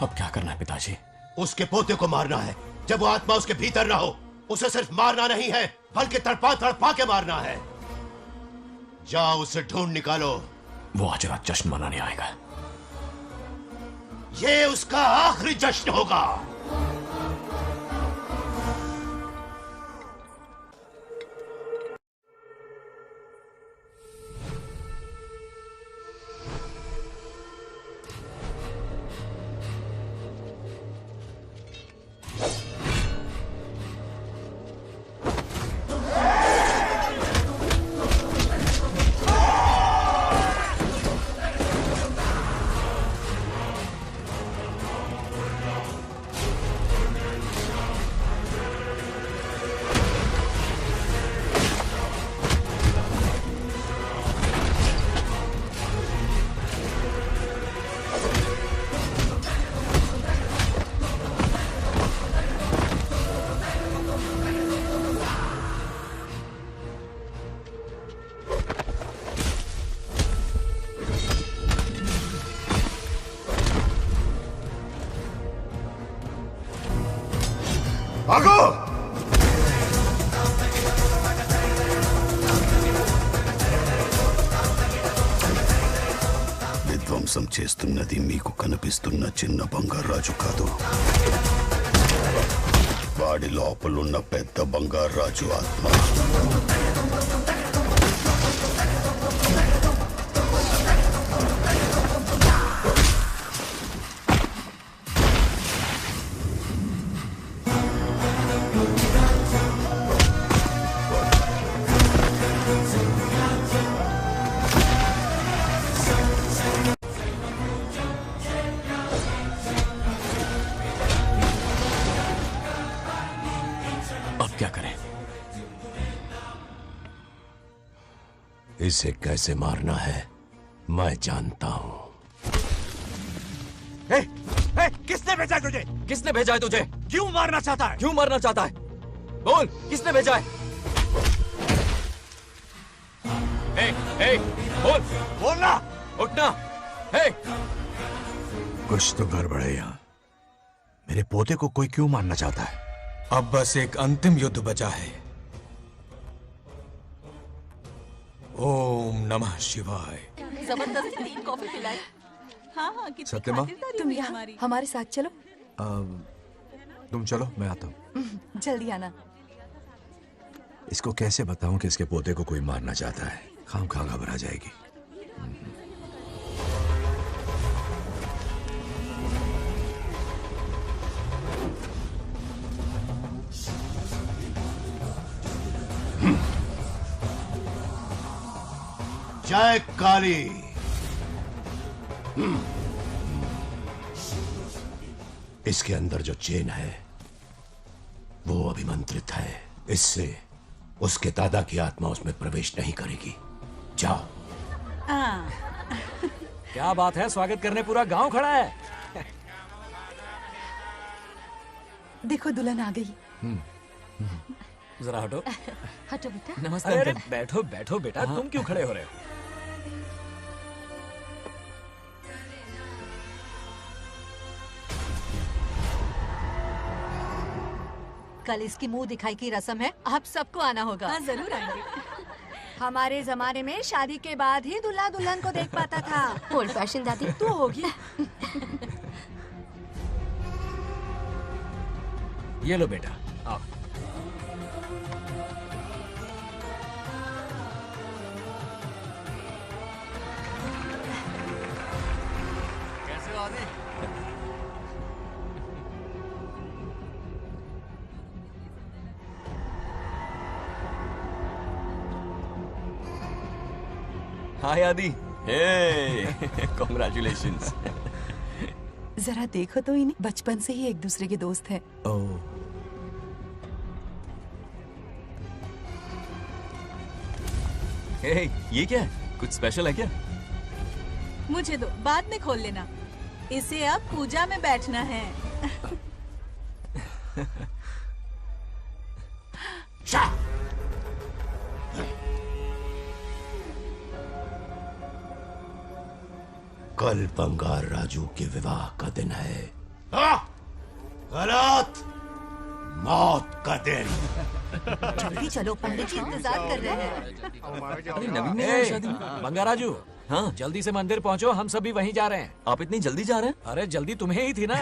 अब क्या करना है पिताजी? उसके पोते को मारना है। जब वो आत्मा उसके भीतर ना हो, उसे सिर्फ मारना नहीं है बल्कि तड़पा तड़पा के मारना है। जाओ उसे ढूंढ निकालो। वो आज रात जश्न मनाने आएगा। ये उसका आखिरी जश्न होगा। भागो! విధ్వంసం చేస్తున్నది మీకు కనిపిస్తున్న చిన్న బంగారాజు కాదు, వాడి లోపలున్న పెద్ద బంగారాజు ఆత్మ. इसे कैसे मारना है मैं जानता हूं। किसने भेजा है तुझे? किसने भेजा है तुझे? क्यों मारना चाहता है? क्यों मारना चाहता है? बोल, किसने भेजा है? बोल, बोलना, उठना। कुछ तो गड़बड़ है यहाँ। मेरे पोते को कोई क्यों मारना चाहता है? अब बस एक अंतिम युद्ध बचा है। ओम नमः शिवाय। जबरदस्ती 3 कॉफी पिलाई। हाँ, कितनी सत्यमा, खातिरदारी तुम हुई यहाँ हमारी। हमारे साथ चलो। तुम चलो, मैं आता हूँ। जल्दी आना। इसको कैसे बताऊं कि इसके पोते को कोई मारना चाहता है? खामखा घबरा जाएगी। जय काली। इसके अंदर जो चेन है वो अभिमंत्रित है। इससे उसके दादा की आत्मा उसमें प्रवेश नहीं करेगी। जाओ। क्या बात है, स्वागत करने पूरा गांव खड़ा है। देखो दुल्हन आ गई। जरा हटो। हटो बेटा। नमस्ते अरे अंकल। बैठो बैठो बेटा, तुम क्यों खड़े हो रहे हो? कल इसकी मुंह दिखाई की रस्म है, आप सबको आना होगा। हाँ जरूर आएंगे। हमारे जमाने में शादी के बाद ही दूल्हा दुल्हन को देख पाता था। ओल्ड फैशन दादी तू होगी। ये लो बेटा, आओ। कैसे हो आदि? हाय आदि। हे कांग्रेचुलेशंस। जरा देखो तो इन्हें, बचपन से ही एक दूसरे के दोस्त हैं। हे ये क्या है? कुछ स्पेशल है क्या? मुझे दो, बाद में खोल लेना। इसे अब पूजा में बैठना है। कल बंगार राजू के विवाह का दिन है। गलत, मौत का दिन। जल्दी चलो, पंडित जी इंतजार कर रहे हैं। अरे नवीन ने ए, शादी में। बंगाराजू, हाँ जल्दी से मंदिर पहुंचो, हम सभी वहीं जा रहे हैं। आप इतनी जल्दी जा रहे हैं? अरे जल्दी तुम्हें ही थी ना।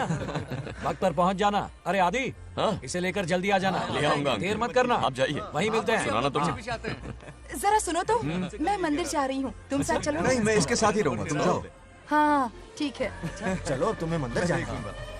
वक्त पर पहुंच जाना। अरे आदि, हाँ? इसे लेकर जल्दी आ जाना। ले आऊंगा। देर मत करना। आप जाइए, वहीं मिलते हैं। सुनाना तुम। जरा सुनो तो, मैं मंदिर जा रही हूँ, तुम साथ चलो। नहीं, मैं इसके साथ ही रहूंगा, तुम जाओ। हाँ ठीक है। चलो अब तुम्हें मंदिर जाना है।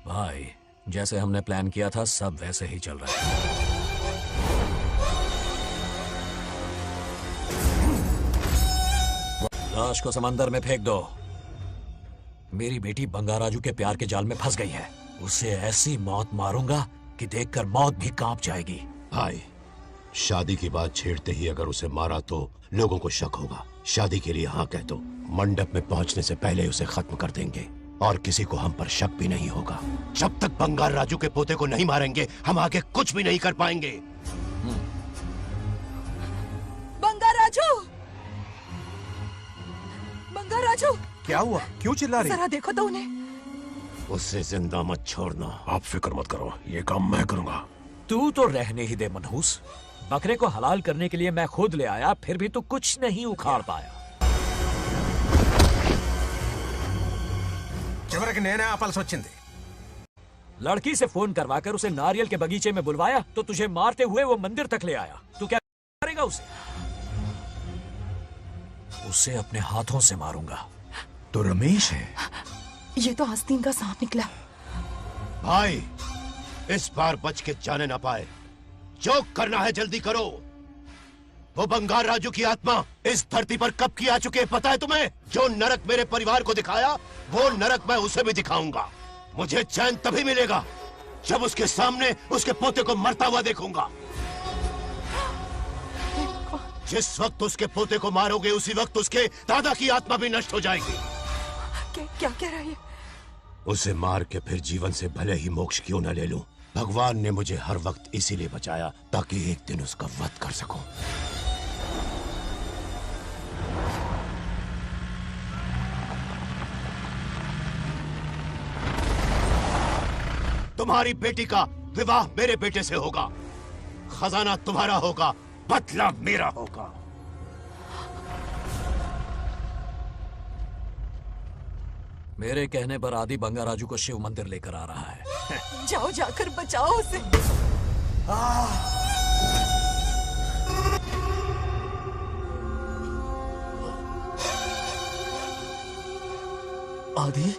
भाई, जैसे हमने प्लान किया था सब वैसे ही चल रहा है। लाश को समंदर में फेंक दो। मेरी बेटी बंगाराजू के प्यार के जाल में फंस गई है। उसे ऐसी मौत मारूंगा कि देखकर मौत भी कांप जाएगी। भाई, शादी की बात छेड़ते ही अगर उसे मारा तो लोगों को शक होगा। शादी के लिए हाँ कह दो, मंडप में पहुंचने से पहले उसे खत्म कर देंगे और किसी को हम पर शक भी नहीं होगा। जब तक बंगार राजू के पोते को नहीं मारेंगे हम आगे कुछ भी नहीं कर पाएंगे। बंगार राजू, बंगार राजू, क्या हुआ? क्यों चिल्ला रही? जरा देखो तो उन्हें। उससे जिंदा मत छोड़ना। आप फिक्र मत करो, ये काम मैं करूंगा। तू तो रहने ही दे मनहूस। बकरे को हलाल करने के लिए मैं खुद ले आया, फिर भी तू कुछ नहीं उखाड़ पाया। చివరికి నేనే ఆపాల్సి వచ్చింది। लड़की से फोन करवाकर उसे नारियल के बगीचे में बुलवाया तो तुझे मारते हुए वो मंदिर तक ले आया। तू क्या करेगा उसे? उसे अपने हाथों से मारूंगा। तो रमेश है। ये तो आस्तीन का सांप निकला। भाई, इस बार बच के जाने ना पाए। जो करना है जल्दी करो। वो बंगार राजू की आत्मा इस धरती पर कब की आ चुकी है पता है तुम्हें? जो नरक मेरे परिवार को दिखाया वो नरक मैं उसे भी दिखाऊंगा। मुझे चैन तभी मिलेगा जब उसके सामने उसके पोते को मरता हुआ देखूंगा। जिस वक्त उसके पोते को मारोगे उसी वक्त उसके दादा की आत्मा भी नष्ट हो जाएगी। क्या कह रहा है? उसे मार के फिर जीवन से भले ही मोक्ष क्यों न ले लूं, भगवान ने मुझे हर वक्त इसीलिए बचाया ताकि एक दिन उसका वध कर सकूं। तुम्हारी बेटी का विवाह मेरे बेटे से होगा। खजाना तुम्हारा होगा, बदला मेरा होगा। मेरे कहने पर आदि बंगाराजू को शिव मंदिर लेकर आ रहा है। जाओ, जाकर बचाओ उसे। आदि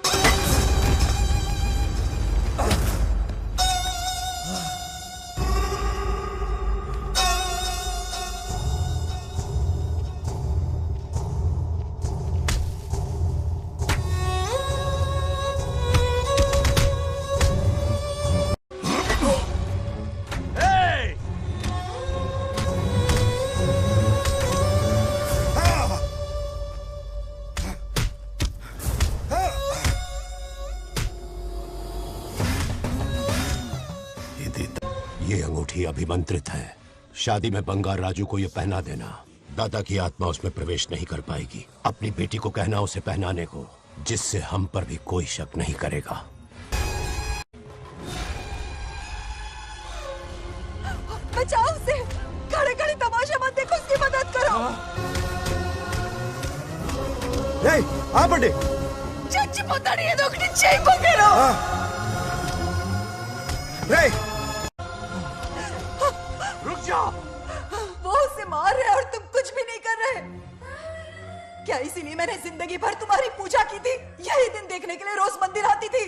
ये अंगूठी अभिमंत्रित है। शादी में बंगार राजू को ये पहना देना। दादा की आत्मा उसमें प्रवेश नहीं कर पाएगी। अपनी बेटी को कहना उसे पहनाने को, जिससे हम पर भी कोई शक नहीं करेगा। बचाओ उसे। खड़े खड़े तमाशा मत देखो, उसकी मदद करो। आ बड़े चच्ची पोताड़ी ये दोगटी चेक को करो। रुक जाओ। वो उसे मार रहे और तुम कुछ भी नहीं कर रहे। क्या इसीलिए मैंने जिंदगी भर तुम्हारी पूजा की थी? यही दिन देखने के लिए रोज मंदिर आती थी।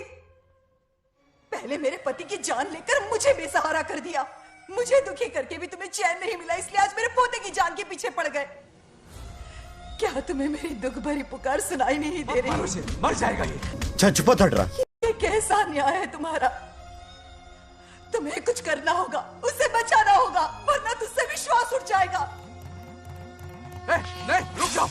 पहले मेरे पति की जान लेकर मुझे बेसहारा कर दिया। मुझे दुखी करके भी तुम्हें चैन नहीं मिला, इसलिए आज मेरे पोते की जान के पीछे पड़ गए। क्या तुम्हें मेरी दुख भरी पुकार सुनाई नहीं दे रही? मर जाएगा ये। चुप हट रहा। ये कैसा न्याय है तुम्हारा? तुम्हें कुछ करना होगा, उसे बचाना होगा, वरना तुझसे विश्वास उठ जाएगा। नहीं, रुक जाओ।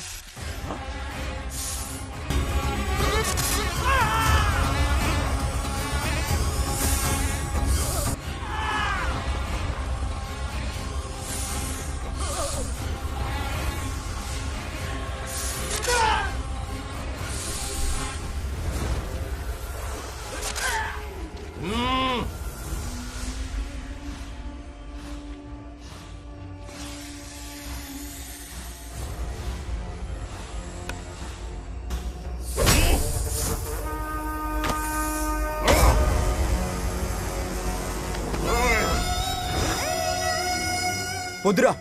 వద్దురా,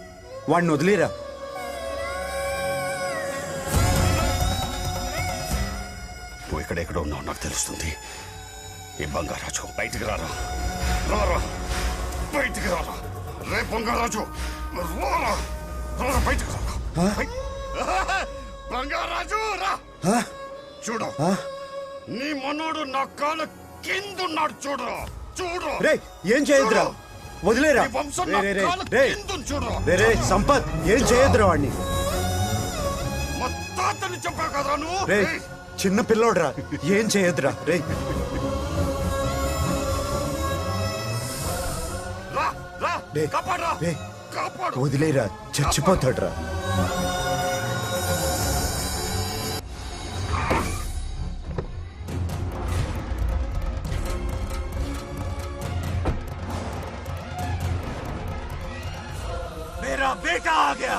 వాడిని వదిలేరా. నువ్వు ఎక్కడెక్కడ ఉన్నావు నాకు తెలుస్తుంది. ఈ బంగారాజు బయటికి రారా, రారా బయటికి రారా. రే బంగారాజు, రారా రారా బయటికి రారా. బంగారాజు రా. చూడు, నీ మనోడు నా కాళ్ళ కిందున్నాడు. చూడు చూడు. రే ఏం చేయొద్దురా, వదిలేరా. రే సంపత్, ఏం చేయొద్దురా వాడిని. రే చిన్న పిల్లోడ్రా, ఏం చేయొద్దురా. రే వదిలేరా, చచ్చిపోతాడ్రా. मेरा बेटा आ गया।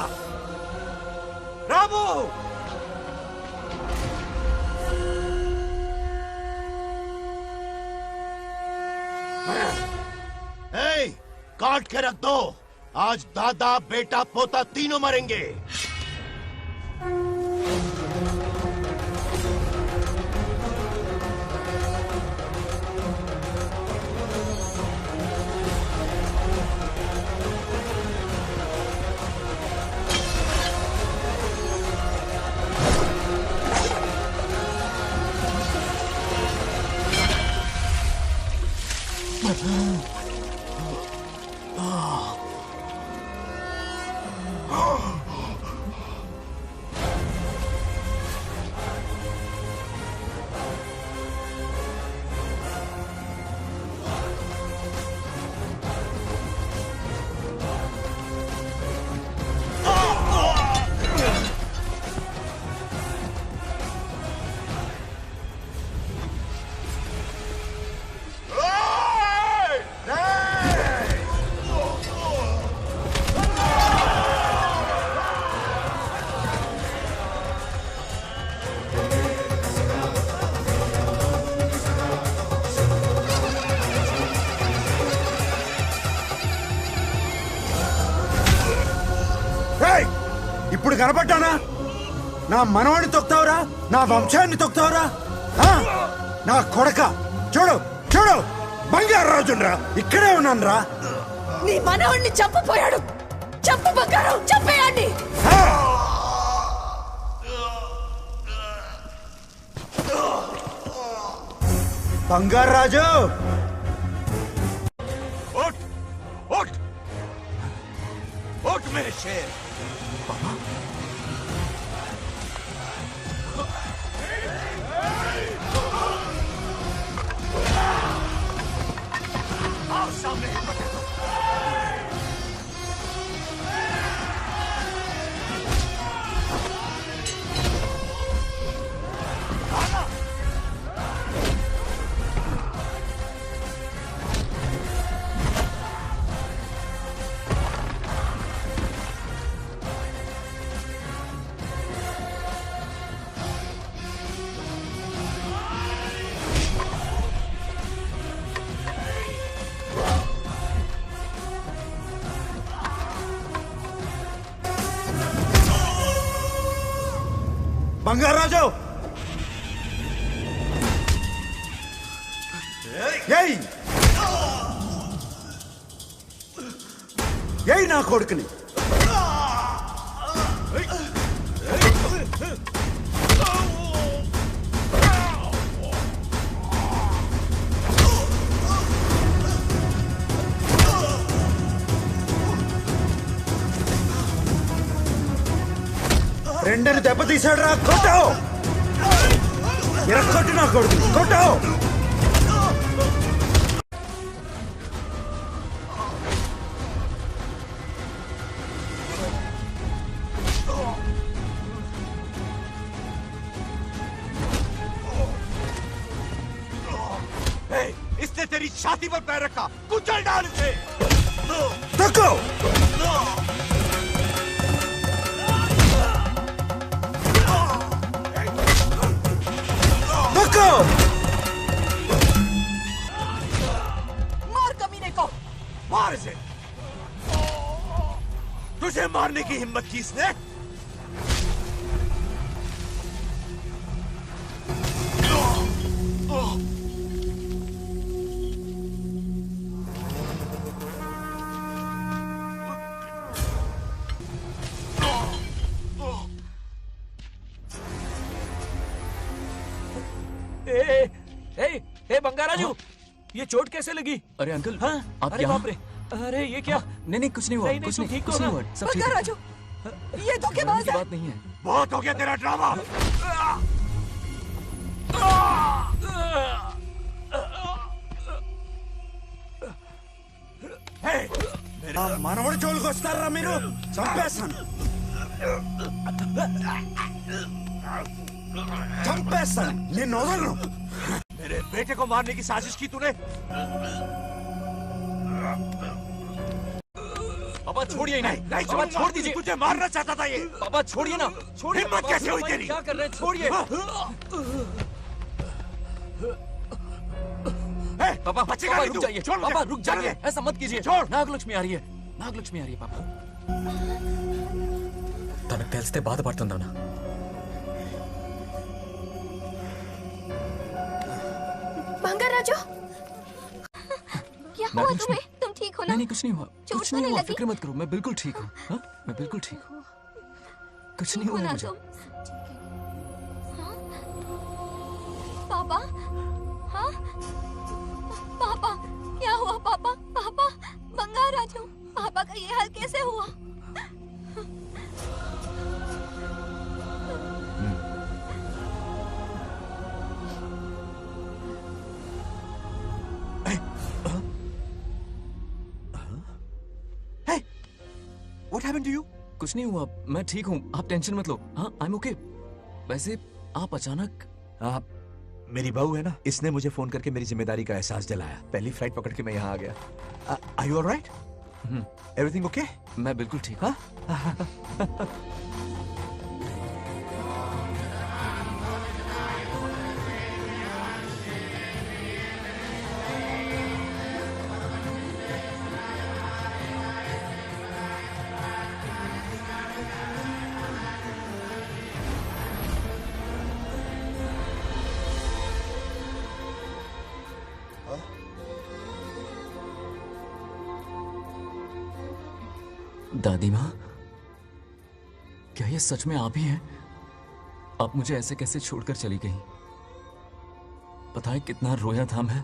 रामू, काट के रख दो। आज दादा बेटा पोता तीनों मरेंगे। ఇప్పుడు కనపడ్డానా? నా మనవాడిని తొక్తావురా, నా వంశాన్ని తొక్తావురా. నా కొడక చూడు చూడు బంగారాజురా ఇక్కడే ఉన్నానురా. నీ మనవణ్ణి చంపపోయాడు. చంపు బంగారం, చంపేయండి. బంగారాజు उठ उठ उठ मेरे शेर. आओ सामने हिम्मत है तो. బంగారాజు ఏయ్ ఏయ్ నా కొడుకుని. రెండని దెబ్బతీశాడు రా. కొట్టావు ఎరక్కొట్టు నా కొడుకు కొట్టావు. इसने तेरी छाती पर पैर रखा. कुचल डाल इसे. तको मार कमीने को. मार इसे. तुझे मारने की हिम्मत की इसने. ए बंगाराजू, ये चोट कैसे लगी? अरे अंकल, हाँ? आप अरे यहाँ? बाप रे, अरे ये क्या? नहीं कुछ नहीं हुआ. नहीं, कुछ तू नहीं, ठीक कुछ हो नहीं ना? हुआ. सब ठीक है. बंगाराजू, ये धोखेबाज की है. बात नहीं है. बहुत हो गया तेरा ड्रामा. మనవడి జోలికి వస్తారా మీరు? చంపేస్తాను చంపేస్తాను నిన్ను వదలను. मेरे बेटे को मारने की साजिश की तूने. पापा छोड़िए. नहीं पापा छोड़ दीजिए. तुझे मारना चाहता था ये. पापा छोड़िए ना. छोड़िए. हिम्मत कैसे हुई तेरी? क्या कर रहे हैं? छोड़िए. पापा बचेगा नहीं रुक तू. जाइए. छोड़ मुझे. पापा रुक जाइए. जाने. ऐसा मत कीजिए. छोड़. నాగలక్ష్మి आ रही है. నాగలక్ష్మి आ रही है पापा. తనకు తెలిస్తే బాధపడుతుందన్నా. बंगाराजू, क्या हुआ नागलक्ष्मी। तुम्हें? तुम ठीक हो ना? नहीं कुछ नहीं हुआ. चोट कुछ तो नहीं नहीं हुआ. लगी? फिक्र मत करो. मैं बिल्कुल ठीक हूँ. हाँ? मैं बिल्कुल ठीक हूँ. कुछ नहीं ठीक हो हुआ ना मुझे. तुम? हाँ? पापा? हाँ? पापा, क्या हुआ पापा? पापा, बंगाराजू, पापा का ये हाल कैसे हुआ? What happened to you? कुछ नहीं हुआ. मैं ठीक हूँ. आप टेंशन मत लो. हाँ, I'm okay. वैसे आप अचानक. मेरी बहू है ना, इसने मुझे फोन करके मेरी जिम्मेदारी का एहसास दिलाया. पहली फ्लाइट पकड़ के मैं यहाँ आ गया. Are you all right? Everything okay? मैं बिल्कुल ठीक हूँ. दादी माँ, क्या ये सच में आप ही हैं? आप मुझे ऐसे कैसे छोड़कर चली गई? पता है कितना रोया था मैं।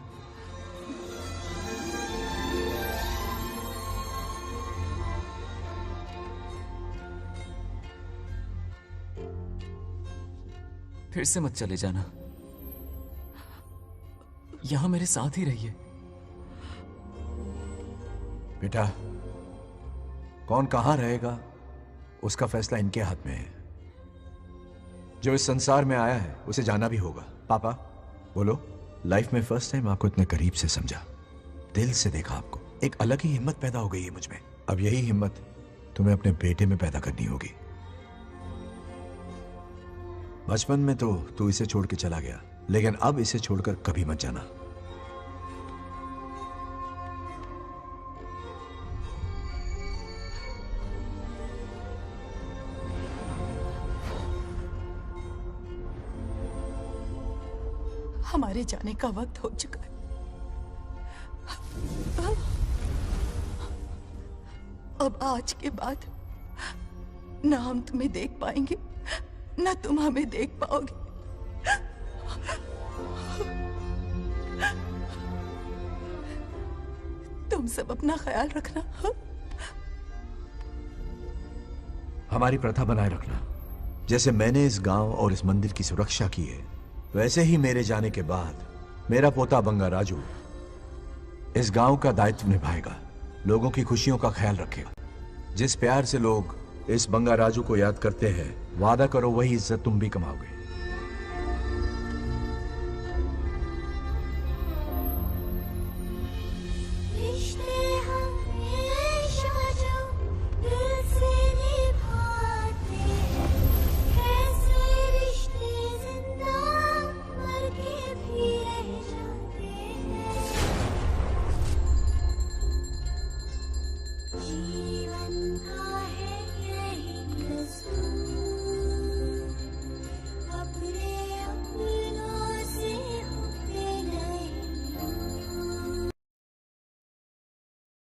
फिर से मत चले जाना, यहां मेरे साथ ही रहिए। बेटा, कौन कहां रहेगा उसका फैसला इनके हाथ में है। जो इस संसार में आया है उसे जाना भी होगा। पापा बोलो, लाइफ में फर्स्ट टाइम आपको इतने करीब से समझा, दिल से देखा आपको, एक अलग ही हिम्मत पैदा हो गई है मुझ में। अब यही हिम्मत तुम्हें अपने बेटे में पैदा करनी होगी। बचपन में तो तू इसे छोड़ के चला गया, लेकिन अब इसे छोड़कर कभी मत जाना। हमारे जाने का वक्त हो चुका है। अब आज के बाद ना हम तुम्हें देख पाएंगे, ना तुम हमें देख पाओगे। तुम सब अपना ख्याल रखना। हमारी प्रथा बनाए रखना। जैसे मैंने इस गांव और इस मंदिर की सुरक्षा की है, वैसे ही मेरे जाने के बाद मेरा पोता बंगा राजू इस गांव का दायित्व निभाएगा, लोगों की खुशियों का ख्याल रखेगा। जिस प्यार से लोग इस बंगा राजू को याद करते हैं, वादा करो वही इज्जत तुम भी कमाओगे।